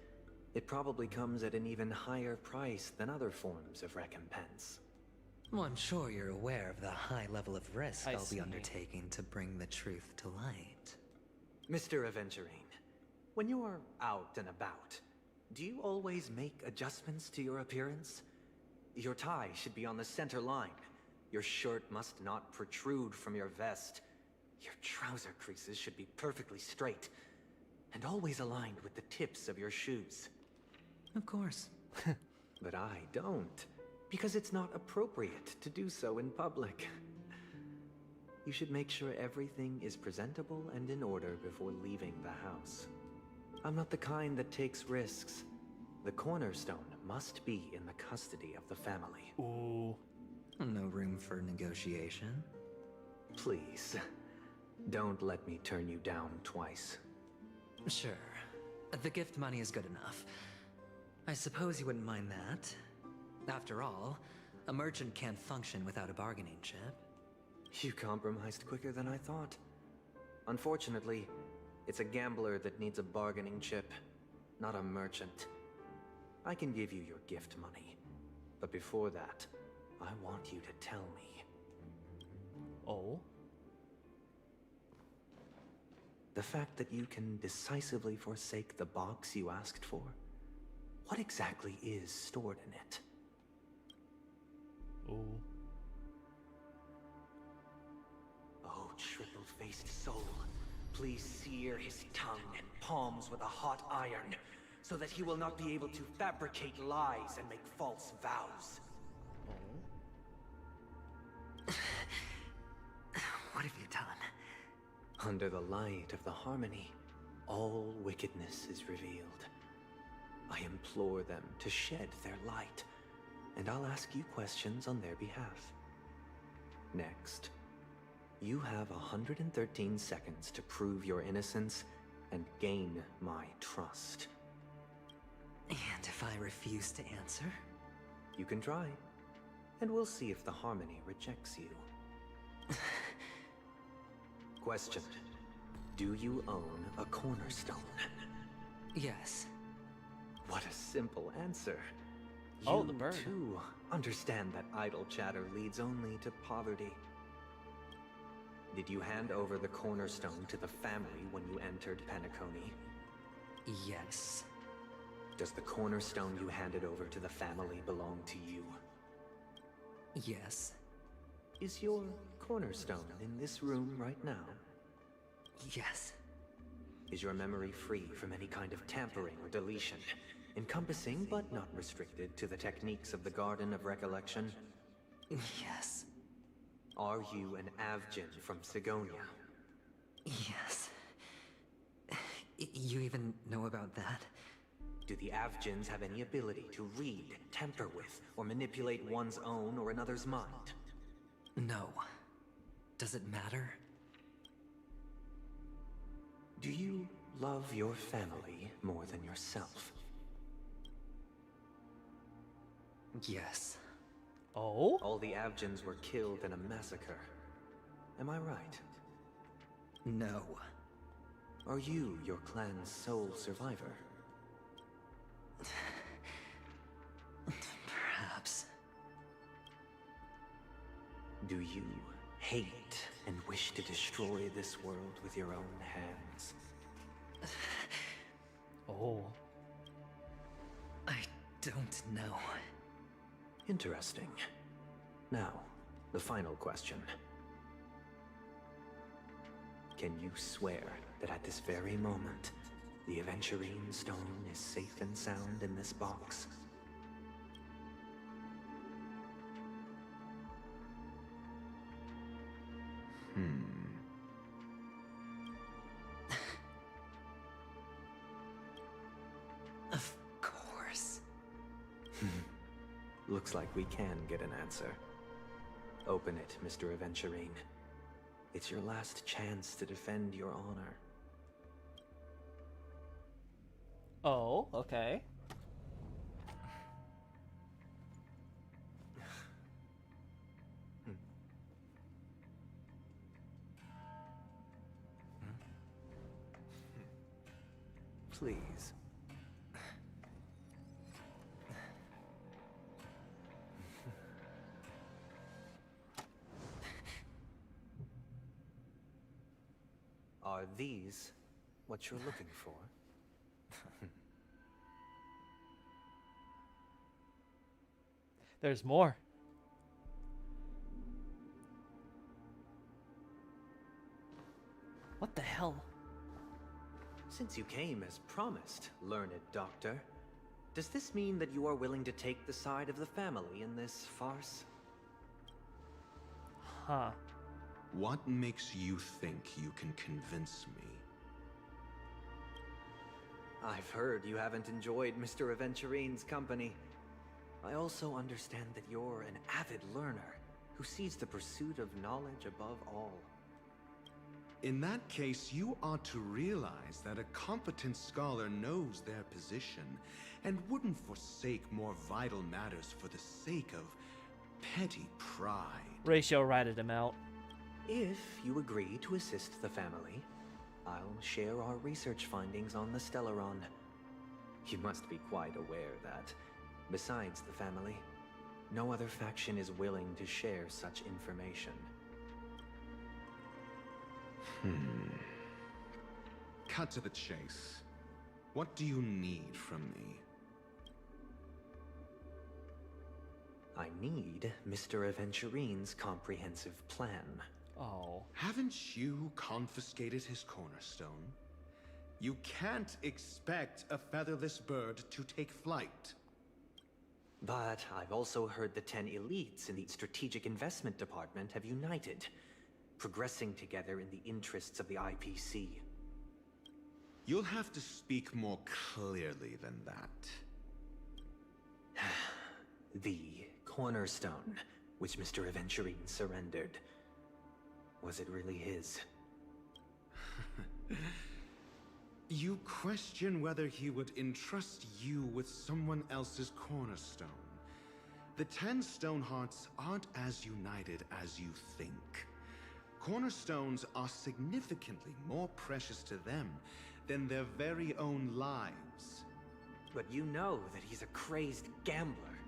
it probably comes at an even higher price than other forms of recompense. Well, I'm sure you're aware of the high level of risk I'll see. be undertaking to bring the truth to light. Mr. Aventurine, when you are out and about, do you always make adjustments to your appearance? Your tie should be on the center line. Your shirt must not protrude from your vest. Your trouser creases should be perfectly straight, and always aligned with the tips of your shoes. Of course. But I don't, because it's not appropriate to do so in public. You should make sure everything is presentable and in order before leaving the house. I'm not the kind that takes risks. The cornerstone must be in the custody of the family. Ooh. No room for negotiation? Please, don't let me turn you down twice. Sure. The gift money is good enough. I suppose you wouldn't mind that. After all, a merchant can't function without a bargaining chip. You compromised quicker than I thought. Unfortunately, it's a gambler that needs a bargaining chip, not a merchant. I can give you your gift money, but before that, I want you to tell me. Oh? The fact that you can decisively forsake the box you asked for, what exactly is stored in it? Oh. Oh, triple-faced soul, please sear his tongue and palms with a hot iron, so that he will not be able to fabricate lies and make false vows. What have you done? Under the light of the harmony, all wickedness is revealed. I implore them to shed their light, and I'll ask you questions on their behalf. Next, you have 113 seconds to prove your innocence and gain my trust. And if I refuse to answer? You can try, and we'll see if the harmony rejects you. Question. Do you own a cornerstone? Yes. What a simple answer. Oh, the bird. You, too, understand that idle chatter leads only to poverty. Did you hand over the cornerstone to the family when you entered Penacony? Yes. Does the cornerstone you handed over to the family belong to you? Yes. Is your cornerstone in this room right now? Yes. Is your memory free from any kind of tampering or deletion, encompassing but not restricted to the techniques of the Garden of Recollection? Yes. Are you an Avgin from Sigonia? Yes. You even know about that? Do the Avgins have any ability to read, tamper with, or manipulate one's own or another's mind? No. Does it matter? Do you love your family more than yourself? Yes. Oh? All the Avgins were killed in a massacre. Am I right? No. Are you your clan's sole survivor? Perhaps. Do you hate and wish to destroy this world with your own hands? Oh. I don't know. Interesting. Now, the final question. Can you swear that at this very moment, the Aventurine Stone is safe and sound in this box? Of course. Looks like we can get an answer. Open it, Mr. Aventurine. It's your last chance to defend your honor. Oh, okay. Please. Are these what you're looking for? There's more. What the hell? Since you came as promised, learned doctor, does this mean that you are willing to take the side of the family in this farce? Huh. What makes you think you can convince me? I've heard you haven't enjoyed Mr. Aventurine's company. I also understand that you're an avid learner, who sees the pursuit of knowledge above all. In that case, you ought to realize that a competent scholar knows their position and wouldn't forsake more vital matters for the sake of petty pride. Ratio ratted him out. If you agree to assist the family, I'll share our research findings on the Stellaron. You must be quite aware that, besides the family, no other faction is willing to share such information. Cut to the chase. What do you need from me? I need Mr. Aventurine's comprehensive plan. Oh. Haven't you confiscated his cornerstone? You can't expect a featherless bird to take flight. But I've also heard the 10 elites in the Strategic Investment Department have united, progressing together in the interests of the IPC. You'll have to speak more clearly than that. The cornerstone, which Mr. Aventurine surrendered. Was it really his? You question whether he would entrust you with someone else's cornerstone. The 10 Stonehearts aren't as united as you think. Cornerstones are significantly more precious to them than their very own lives. But you know that he's a crazed gambler.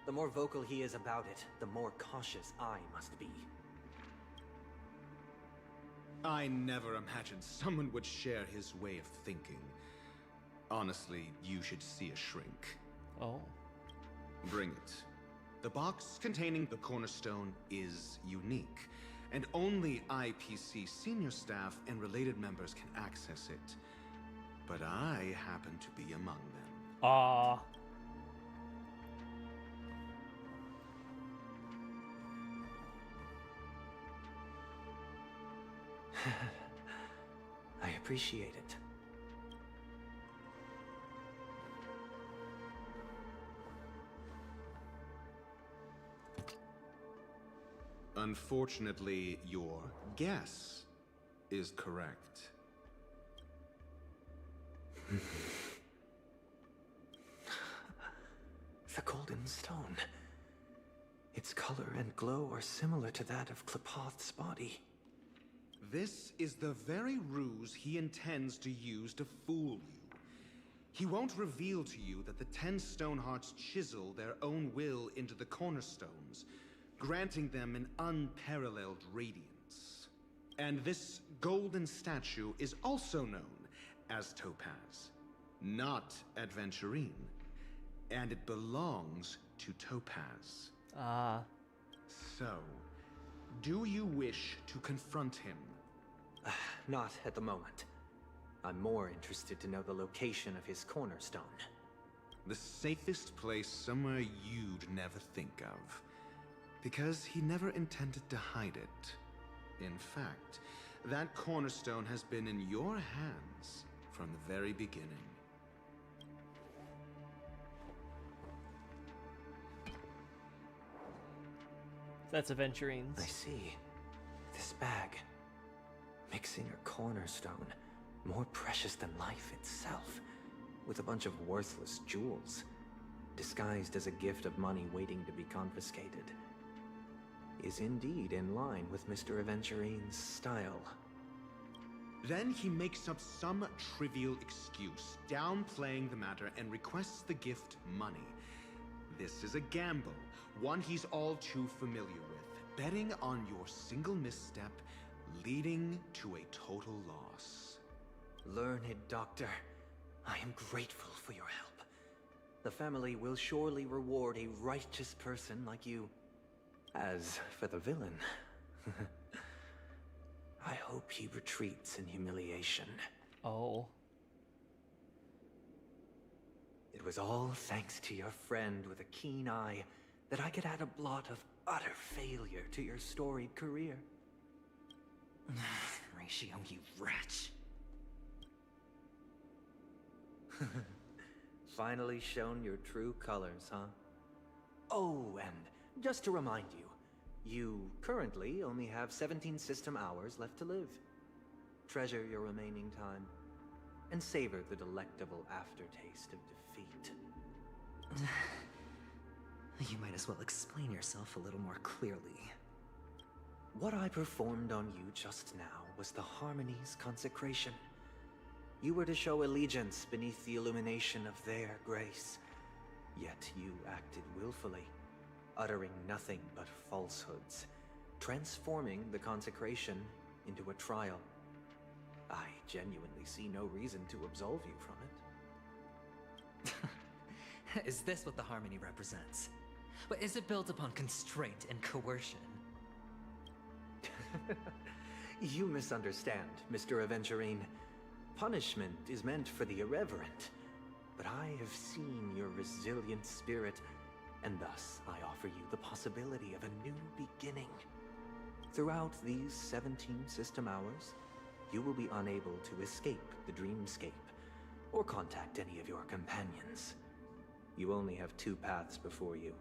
The more vocal he is about it, the more cautious I must be. I never imagined someone would share his way of thinking. Honestly, you should see a shrink. Oh. Bring it. The box containing the cornerstone is unique, and only IPC senior staff and related members can access it. But I happen to be among them. Ah. I appreciate it. Unfortunately, your guess is correct. The golden stone. Its color and glow are similar to that of Klepoth's body. This is the very ruse he intends to use to fool you. He won't reveal to you that the 10 Stonehearts chisel their own will into the cornerstones, granting them an unparalleled radiance. And this golden statue is also known as Topaz, not Adventurine, and it belongs to Topaz. Ah. So, do you wish to confront him? Not at the moment. I'm more interested to know the location of his cornerstone. The safest place somewhere you'd never think of. Because he never intended to hide it. In fact, that cornerstone has been in your hands from the very beginning. That's Aventurine's. I see. This bag. Mixing a cornerstone, more precious than life itself, with a bunch of worthless jewels, disguised as a gift of money waiting to be confiscated, is indeed in line with Mr. Aventurine's style. Then he makes up some trivial excuse, downplaying the matter, and requests the gift money. This is a gamble, one he's all too familiar with, betting on your single misstep, leading to a total loss. Learned doctor, I am grateful for your help. The family will surely reward a righteous person like you. As for the villain, I hope he retreats in humiliation. Oh. It was all thanks to your friend with a keen eye that I could add a blot of utter failure to your storied career. Ratio, you wretch. Finally shown your true colors, huh? Oh, and just to remind you, You currently only have 17 system hours left to live. Treasure your remaining time, and savor the delectable aftertaste of defeat. You might as well explain yourself a little more clearly. What I performed on you just now was the Harmony's consecration. You were to show allegiance beneath the illumination of their grace. Yet you acted willfully, uttering nothing but falsehoods, transforming the consecration into a trial. I genuinely see no reason to absolve you from it. Is this what the Harmony represents? But is it built upon constraint and coercion? You misunderstand, Mr. Aventurine. Punishment is meant for the irreverent, but I have seen your resilient spirit, and thus I offer you the possibility of a new beginning. Throughout these 17 system hours, you will be unable to escape the dreamscape, or contact any of your companions. You only have 2 paths before you,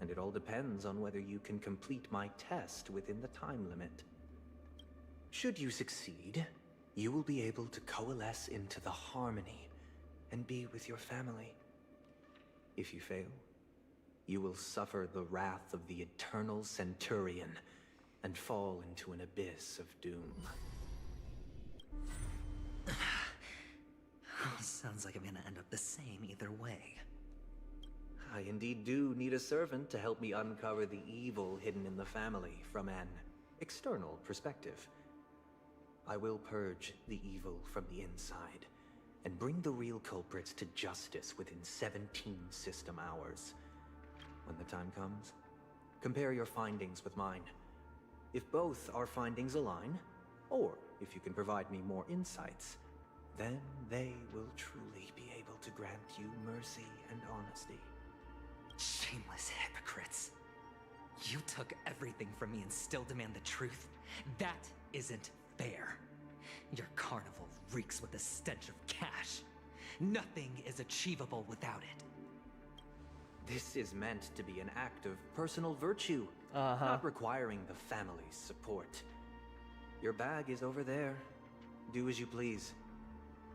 and it all depends on whether you can complete my test within the time limit. Should you succeed, you will be able to coalesce into the Harmony and be with your family. If you fail, you will suffer the wrath of the Eternal Centurion and fall into an abyss of doom. Sounds like I'm gonna end up the same either way. I indeed do need a servant to help me uncover the evil hidden in the family from an external perspective. I will purge the evil from the inside and bring the real culprits to justice within 17 system hours. When the time comes, compare your findings with mine. If both our findings align, or if you can provide me more insights, then they will truly be able to grant you mercy and honesty. Shameless hypocrites. You took everything from me and still demand the truth? That isn't fair. Your carnival reeks with the stench of cash. Nothing is achievable without it. This is meant to be an act of personal virtue, not requiring the family's support. Your bag is over there. Do as you please.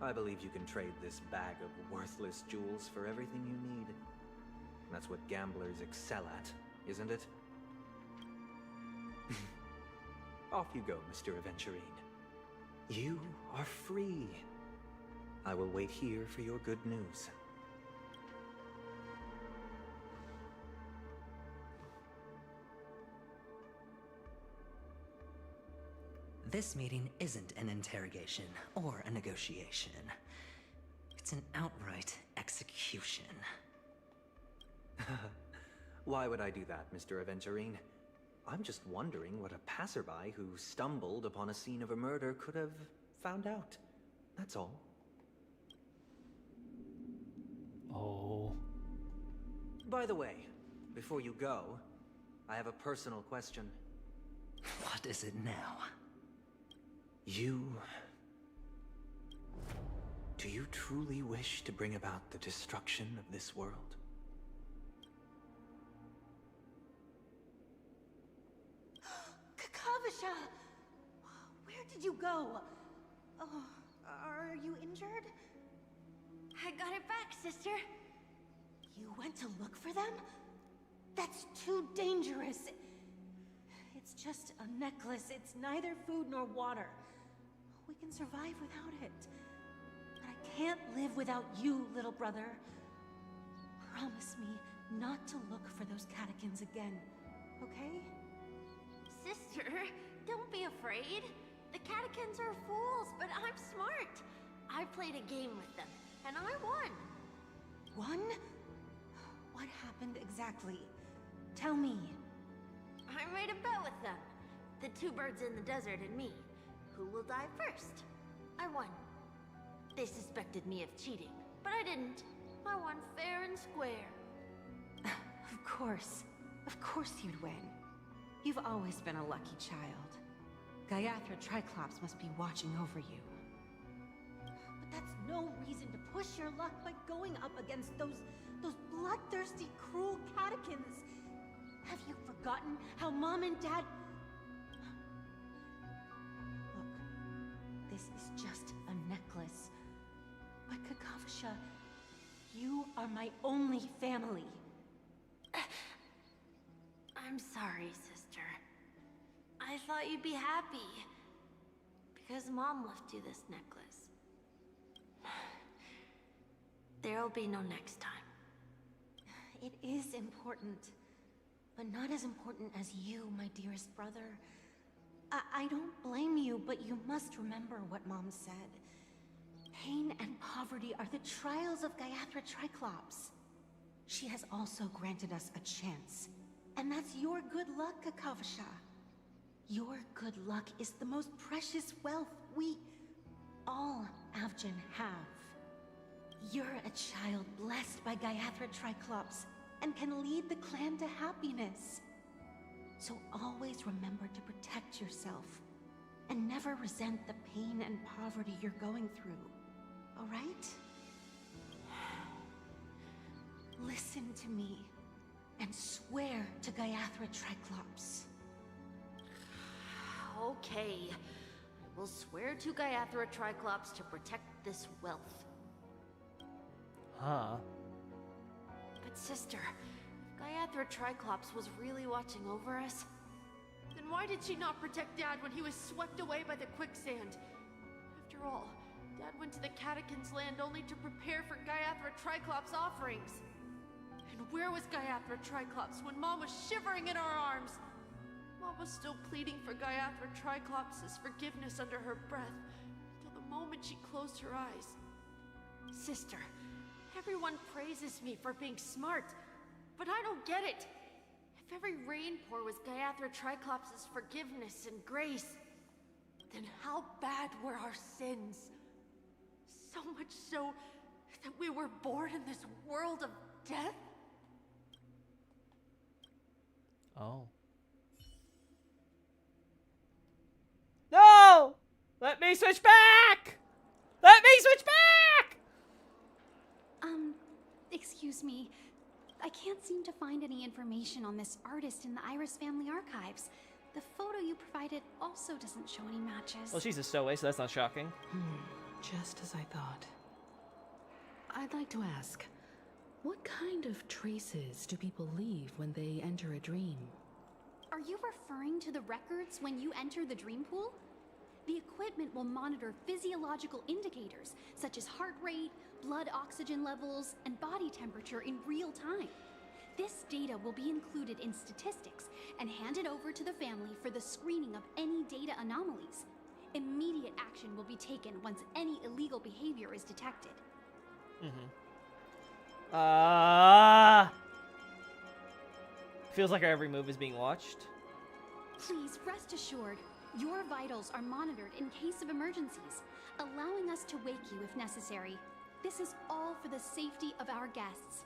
I believe you can trade this bag of worthless jewels for everything you need. That's what gamblers excel at, isn't it? Off you go, Mr. Aventurine. You are free. I will wait here for your good news. This meeting isn't an interrogation or a negotiation. It's an outright execution. Why would I do that, Mr. Aventurine? I'm just wondering what a passerby who stumbled upon a scene of a murder could have found out. That's all. Oh. By the way, before you go, I have a personal question. What is it now? Do you truly wish to bring about the destruction of this world? Kakavasha! Where did you go? Oh, are you injured? I got it back, sister. You went to look for them? That's too dangerous. It's just a necklace. It's neither food nor water. We can survive without it. But I can't live without you, little brother. Promise me not to look for those catechins again, okay? Sister, don't be afraid. The catechins are fools, but I'm smart. I played a game with them, and I won. Won? What happened exactly? Tell me. I made a bet with them. The 2 birds in the desert and me. Who will die first? I won. They suspected me of cheating, but I didn't. I won fair and square. Of course. Of course you'd win. You've always been a lucky child. Gaiathra Triclops must be watching over you. But that's no reason to push your luck by going up against those bloodthirsty, cruel catechins. Have you forgotten how Mom and Dad... Look, this is just a necklace. But Kakavasha, you are my only family. I'm sorry, sister. I thought you'd be happy. Because Mom left you this necklace. There'll be no next time. It is important. But not as important as you, my dearest brother. I don't blame you, but you must remember what Mom said. Pain and poverty are the trials of Gayathra Triclops. She has also granted us a chance. And that's your good luck, Kakavasha. Your good luck is the most precious wealth we, all Avgin, have. You're a child blessed by Gayathra Triclops and can lead the clan to happiness. So always remember to protect yourself and never resent the pain and poverty you're going through. All right? Listen to me and swear to Gayathra Triclops. Okay. We'll swear to Gayathra Triclops to protect this wealth. Huh. But sister, if Gayathra Triclops was really watching over us, Then why did she not protect Dad when he was swept away by the quicksand? After all, Dad went to the Catechins' land only to prepare for Gayathra Triclops' offerings. And where was Gayathra Triclops when Mom was shivering in our arms? Mom was still pleading for Gayathra Triclops' forgiveness under her breath, until the moment she closed her eyes. Sister, everyone praises me for being smart, but I don't get it. If every rainpour was Gayathra Triclops' forgiveness and grace, then how bad were our sins? So much so that we were born in this world of death? Oh. No! Let me switch back! Let me switch back! Excuse me. I can't seem to find any information on this artist in the Iris family archives. The photo you provided also doesn't show any matches. Well, she's a stowaway, so that's not shocking. Just as I thought. I'd like to ask, what kind of traces do people leave when they enter a dream? Are you referring to the records when you enter the dream pool? The equipment will monitor physiological indicators such as heart rate, blood oxygen levels, and body temperature in real time. This data will be included in statistics and handed over to the family for the screening of any data anomalies. Immediate action will be taken once any illegal behavior is detected. Feels like our every move is being watched. Please rest assured, your vitals are monitored in case of emergencies, allowing us to wake you if necessary. This is all for the safety of our guests.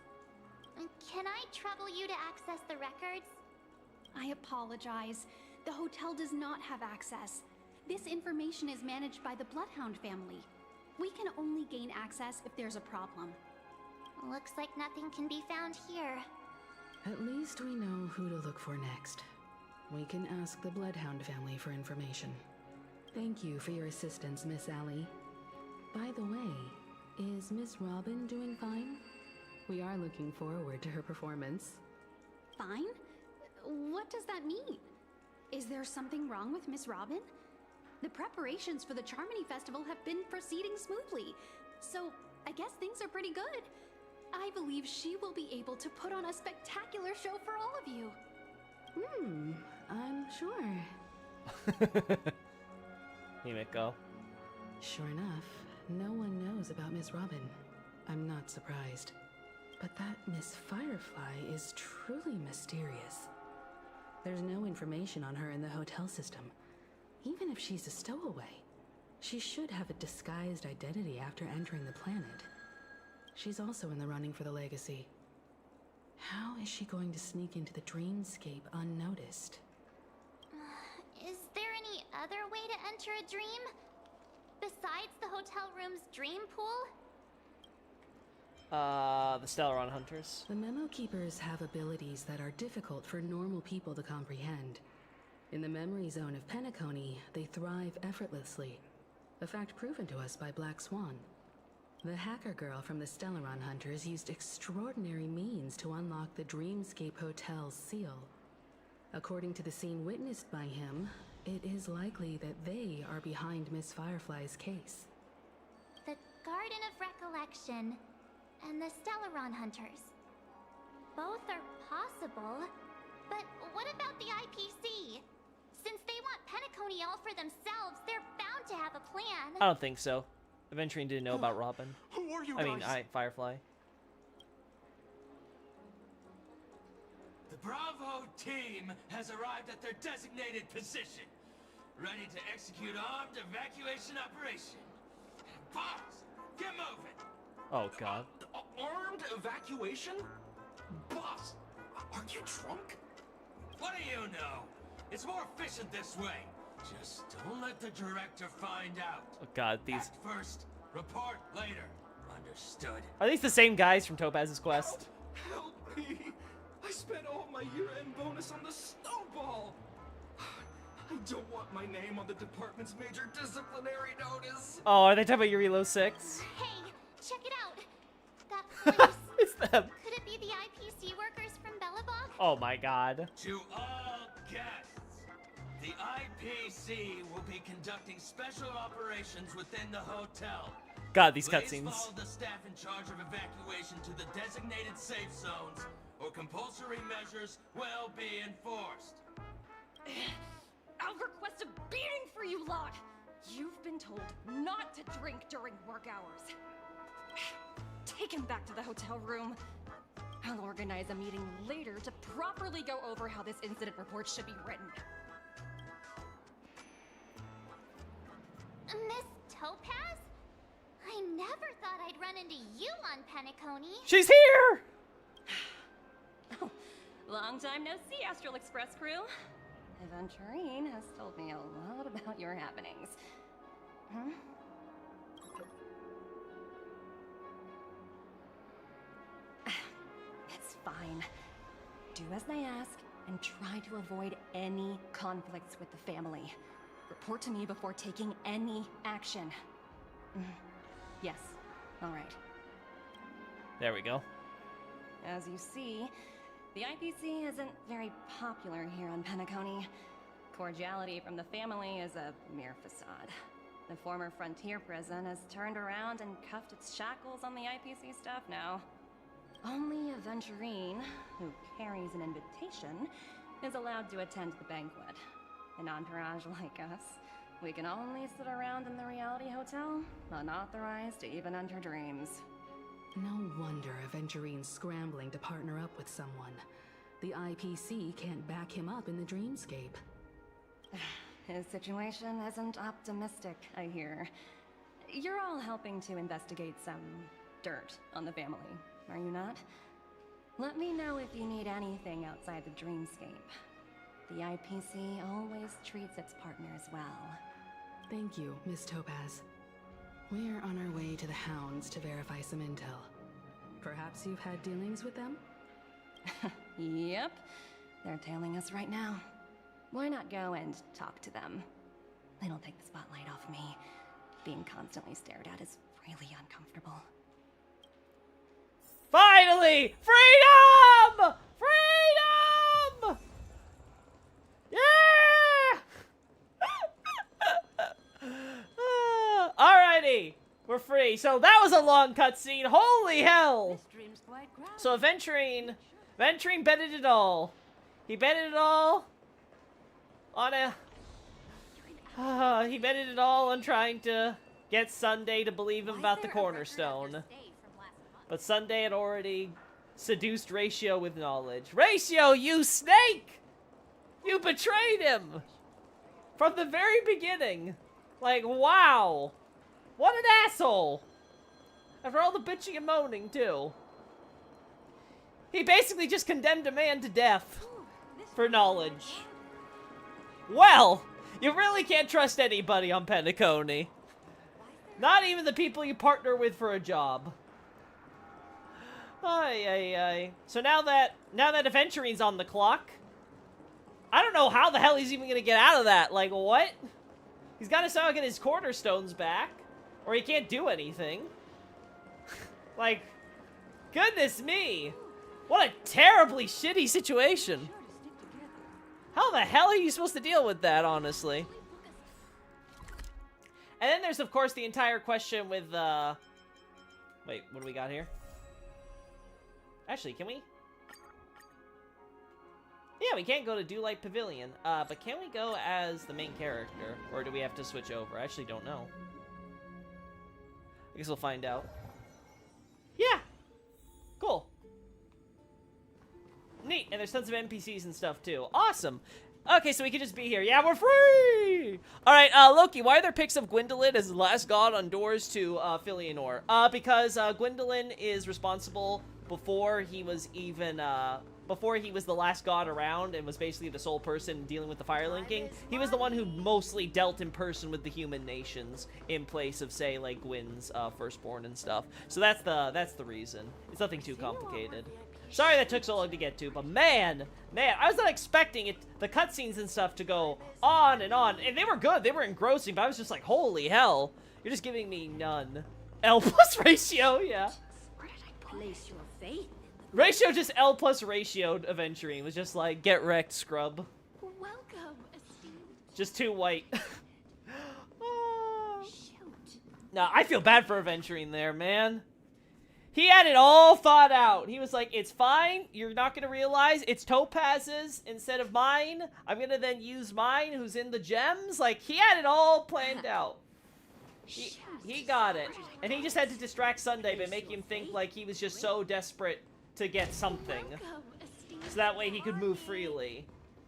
Can I trouble you to access the records? I apologize. The hotel does not have access. This information is managed by the Bloodhound family. We can only gain access if there's a problem. Looks like nothing can be found here. At least we know who to look for next. We can ask the Bloodhound family for information. Thank you for your assistance, Miss Allie. By the way, is Miss Robin doing fine? We are looking forward to her performance. Fine? What does that mean? Is there something wrong with Miss Robin? The preparations for the Charmony Festival have been proceeding smoothly, so I guess things are pretty good. I believe she will be able to put on a spectacular show for all of you. I'm sure. Himiko. Sure enough, no one knows about Miss Robin. I'm not surprised. But that Miss Firefly is truly mysterious. There's no information on her in the hotel system. Even if she's a stowaway, she should have a disguised identity after entering the planet. She's also in the running for the legacy. How is she going to sneak into the dreamscape unnoticed? Is there any other way to enter a dream? Besides the hotel room's dream pool? The Stellaron Hunters. The Memo Keepers have abilities that are difficult for normal people to comprehend. In the memory zone of Penacony, they thrive effortlessly, a fact proven to us by Black Swan. The hacker girl from the Stellaron Hunters used extraordinary means to unlock the Dreamscape Hotel's seal. According to the scene witnessed by him, it is likely that they are behind Miss Firefly's case. The Garden of Recollection and the Stellaron Hunters. Both are possible, but what about the IPC? Since they want Penacony all for themselves, they're bound to have a plan. I don't think so. Aventurine didn't know about Robin. Who are you Firefly. The Bravo team has arrived at their designated position, ready to execute armed evacuation operation. Boss, get moving! Oh God. Armed evacuation? Boss, are you drunk? What do you know? It's more efficient this way. Just don't let the director find out. Oh God, these Act first, report later. Understood. are these the same guys from Topaz's Quest? Help me! I spent all my year-end bonus on the snowball! I don't want my name on the department's major disciplinary notice! Oh, are they talking about Eurilo 6? Hey, check it out. That place. It's them. Could it be the IPC workers from Bellabog? Oh my God. To all guests, the IPC will be conducting special operations within the hotel. God, these Please cutscenes. follow the staff in charge of evacuation to the designated safe zones, or compulsory measures will be enforced. I'll request a beating for you lot! You've been told not to drink during work hours. Take him back to the hotel room. I'll organize a meeting later to properly go over how this incident report should be written. Miss Topaz? I never thought I'd run into you on Penacony. She's here! Long time no see, Astral Express crew. Aventurine has told me a lot about your happenings. Hmm? It's fine. Do as they ask and try to avoid any conflicts with the family. Report to me before taking any action. Yes. All right. There we go. As you see, the IPC isn't very popular here on Penacony. Cordiality from the family is a mere facade. The former frontier prison has turned around and cuffed its shackles on the IPC staff now. Only Aventurine, who carries an invitation, is allowed to attend the banquet. An entourage like us, we can only sit around in the reality hotel, unauthorized to even enter dreams. No wonder Aventurine's scrambling to partner up with someone. The IPC can't back him up in the dreamscape. His situation isn't optimistic, I hear. You're all helping to investigate some dirt on the family, are you not? Let me know if you need anything outside the dreamscape. The IPC always treats its partners well. Thank you, Miss Topaz. We're on our way to the Hounds to verify some intel. Perhaps you've had dealings with them? Yep. They're tailing us right now. Why not go and talk to them? It'll take the spotlight off me. Being constantly stared at is really uncomfortable. Finally! Freedom! Freedom! Yeah! Alrighty. We're free. So that was a long cutscene. Holy hell! So Aventurine betted it all. He betted it all on he betted it all on trying to get Sunday to believe him about the cornerstone. But Sunday had already seduced Ratio with knowledge. Ratio, you snake! You betrayed him! From the very beginning. Like, wow. What an asshole. After all the bitching and moaning, too. He basically just condemned a man to death for knowledge. Well, you really can't trust anybody on Penacony. Not even the people you partner with for a job. Ay, ay, ay. So now that Aventurine's on the clock, I don't know how the hell he's even gonna get out of that. Like, what? He's gotta somehow get his cornerstones back, or he can't do anything. Like, goodness me. What a terribly shitty situation. How the hell are you supposed to deal with that, honestly? And then there's, of course, the entire question with, wait, what do we got here? Actually, can we? Yeah, we can't go to Dewlight Pavilion, but can we go as the main character? Or do we have to switch over? I actually don't know. I guess we'll find out. Yeah! Cool. Neat, and there's tons of NPCs and stuff, too. Awesome! Okay, so we can just be here. Yeah, we're free! Alright, Loki, why are there pics of Gwendolyn as the last god on doors to, Filianor? Because, Gwendolyn is responsible before he was even, before he was the last god around and was basically the sole person dealing with the fire linking. He was the one who mostly dealt in person with the human nations in place of, say, like, Gwyn's, firstborn and stuff. So that's the reason. It's nothing too complicated. Sorry that took so long to get to, but man, I was not expecting it, the cutscenes and stuff to go on, and they were good, they were engrossing, but I was just like, holy hell, you're just giving me none. L plus ratio, yeah. Where did I place your faith? Ratio just L plus ratioed Aventurine, was just like, get wrecked, scrub. Welcome, esteemed. Just too white. Shoot. Nah, I feel bad for Aventurine there, man. He had it all thought out. He was like, it's fine. You're not going to realize it's Topaz's instead of mine. I'm going to then use mine, who's in the gems. Like, he had it all planned out. He got it. And he just had to distract Sunday by making him think like he was just so desperate to get something. So that way he could move freely.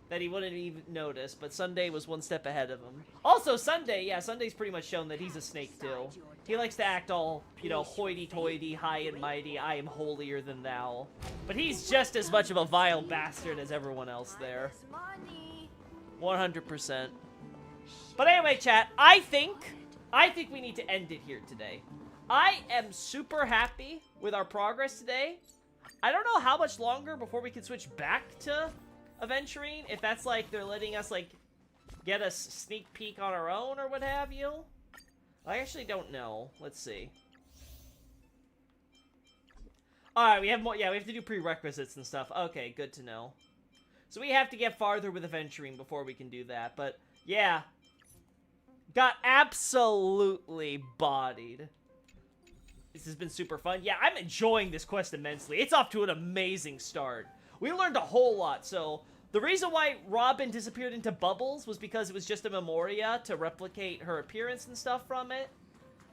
That he wouldn't even notice. But Sunday was one step ahead of him. Also, Sunday, yeah, Sunday's pretty much shown that he's a snake too. He likes to act all, you know, hoity-toity, high and mighty, I am holier than thou. But he's just as much of a vile bastard as everyone else there. 100%. But anyway, chat, I think we need to end it here today. I am super happy with our progress today. I don't know how much longer before we can switch back to Aventurine, if that's like they're letting us like get a sneak peek on our own or what have you. I actually don't know. Let's see. Alright, we have more. Yeah, we have to do prerequisites and stuff. Okay, good to know. So we have to get farther with Aventurine before we can do that. But, yeah. Got absolutely bodied. This has been super fun. Yeah, I'm enjoying this quest immensely. It's off to an amazing start. We learned a whole lot, so the reason why Robin disappeared into bubbles was because it was just a memoria to replicate her appearance and stuff from it.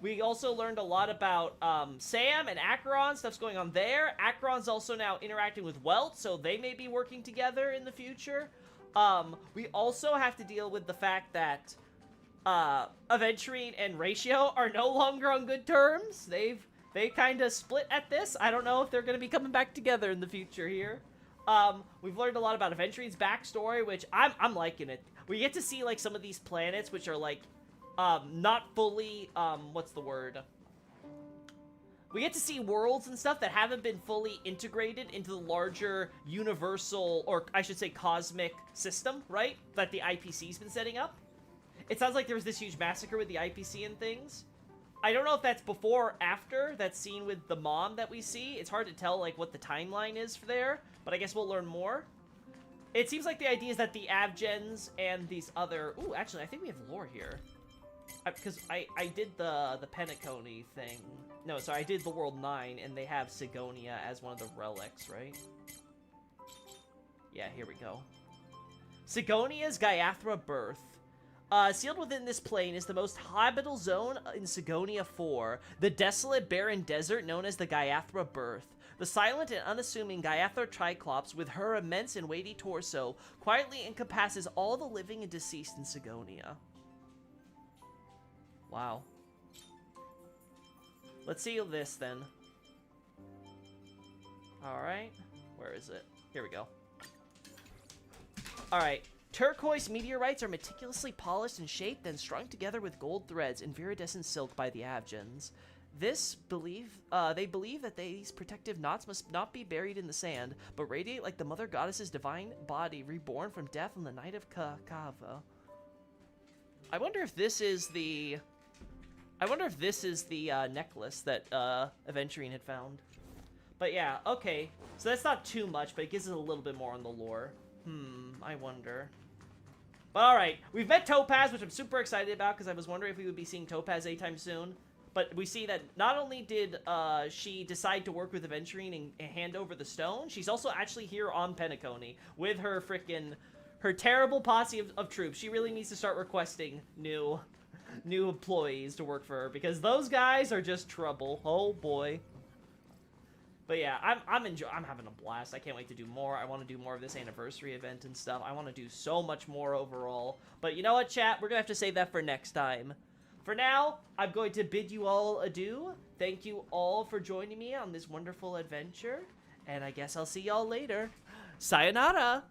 We also learned a lot about Sam and Acheron, stuff's going on there. Acheron's also now interacting with Welt, so they may be working together in the future. We also have to deal with the fact that Aventurine and Ratio are no longer on good terms. They kind of split at this. I don't know if they're going to be coming back together in the future here. We've learned a lot about Aventurine's backstory, which I'm liking it. We get to see, like, some of these planets, which are, like, not fully, what's the word? We get to see worlds and stuff that haven't been fully integrated into the larger universal, or I should say cosmic system, right? That the IPC's been setting up. It sounds like there was this huge massacre with the IPC and things. I don't know if that's before or after that scene with the mom that we see. It's hard to tell, like, what the timeline is for there, but I guess we'll learn more. It seems like the idea is that the Avgens and these other... Ooh, actually, I think we have lore here. Because I did the Penacony thing. No, sorry, I did the World 9, and they have Sigonia as one of the relics, right? Yeah, here we go. Sigonia's Gaiathra birth. Sealed within this plane is the most habitable zone in Sigonia 4, the desolate, barren desert known as the Gaiathra birth. The silent and unassuming Gaiathra Triclops, with her immense and weighty torso, quietly encompasses all the living and deceased in Sigonia. Wow. Let's seal this, then. Alright. Where is it? Here we go. Alright. Turquoise meteorites are meticulously polished and shaped, then strung together with gold threads and viridescent silk by the Avgens. They believe that these protective knots must not be buried in the sand, but radiate like the Mother Goddess's divine body reborn from death on the night of Kava. I wonder if this is the necklace that Aventurine had found. But yeah, okay. So that's not too much, but it gives us a little bit more on the lore. I wonder. But alright, we've met Topaz, which I'm super excited about because I was wondering if we would be seeing Topaz anytime soon. But we see that not only did she decide to work with Aventurine and hand over the stone, she's also actually here on Penacony with her her terrible posse of troops. She really needs to start requesting new employees to work for her because those guys are just trouble. Oh boy. But yeah, I'm having a blast. I can't wait to do more. I want to do more of this anniversary event and stuff. I want to do so much more overall. But you know what, chat? We're gonna have to save that for next time. For now, I'm going to bid you all adieu. Thank you all for joining me on this wonderful adventure. And I guess I'll see y'all later. Sayonara!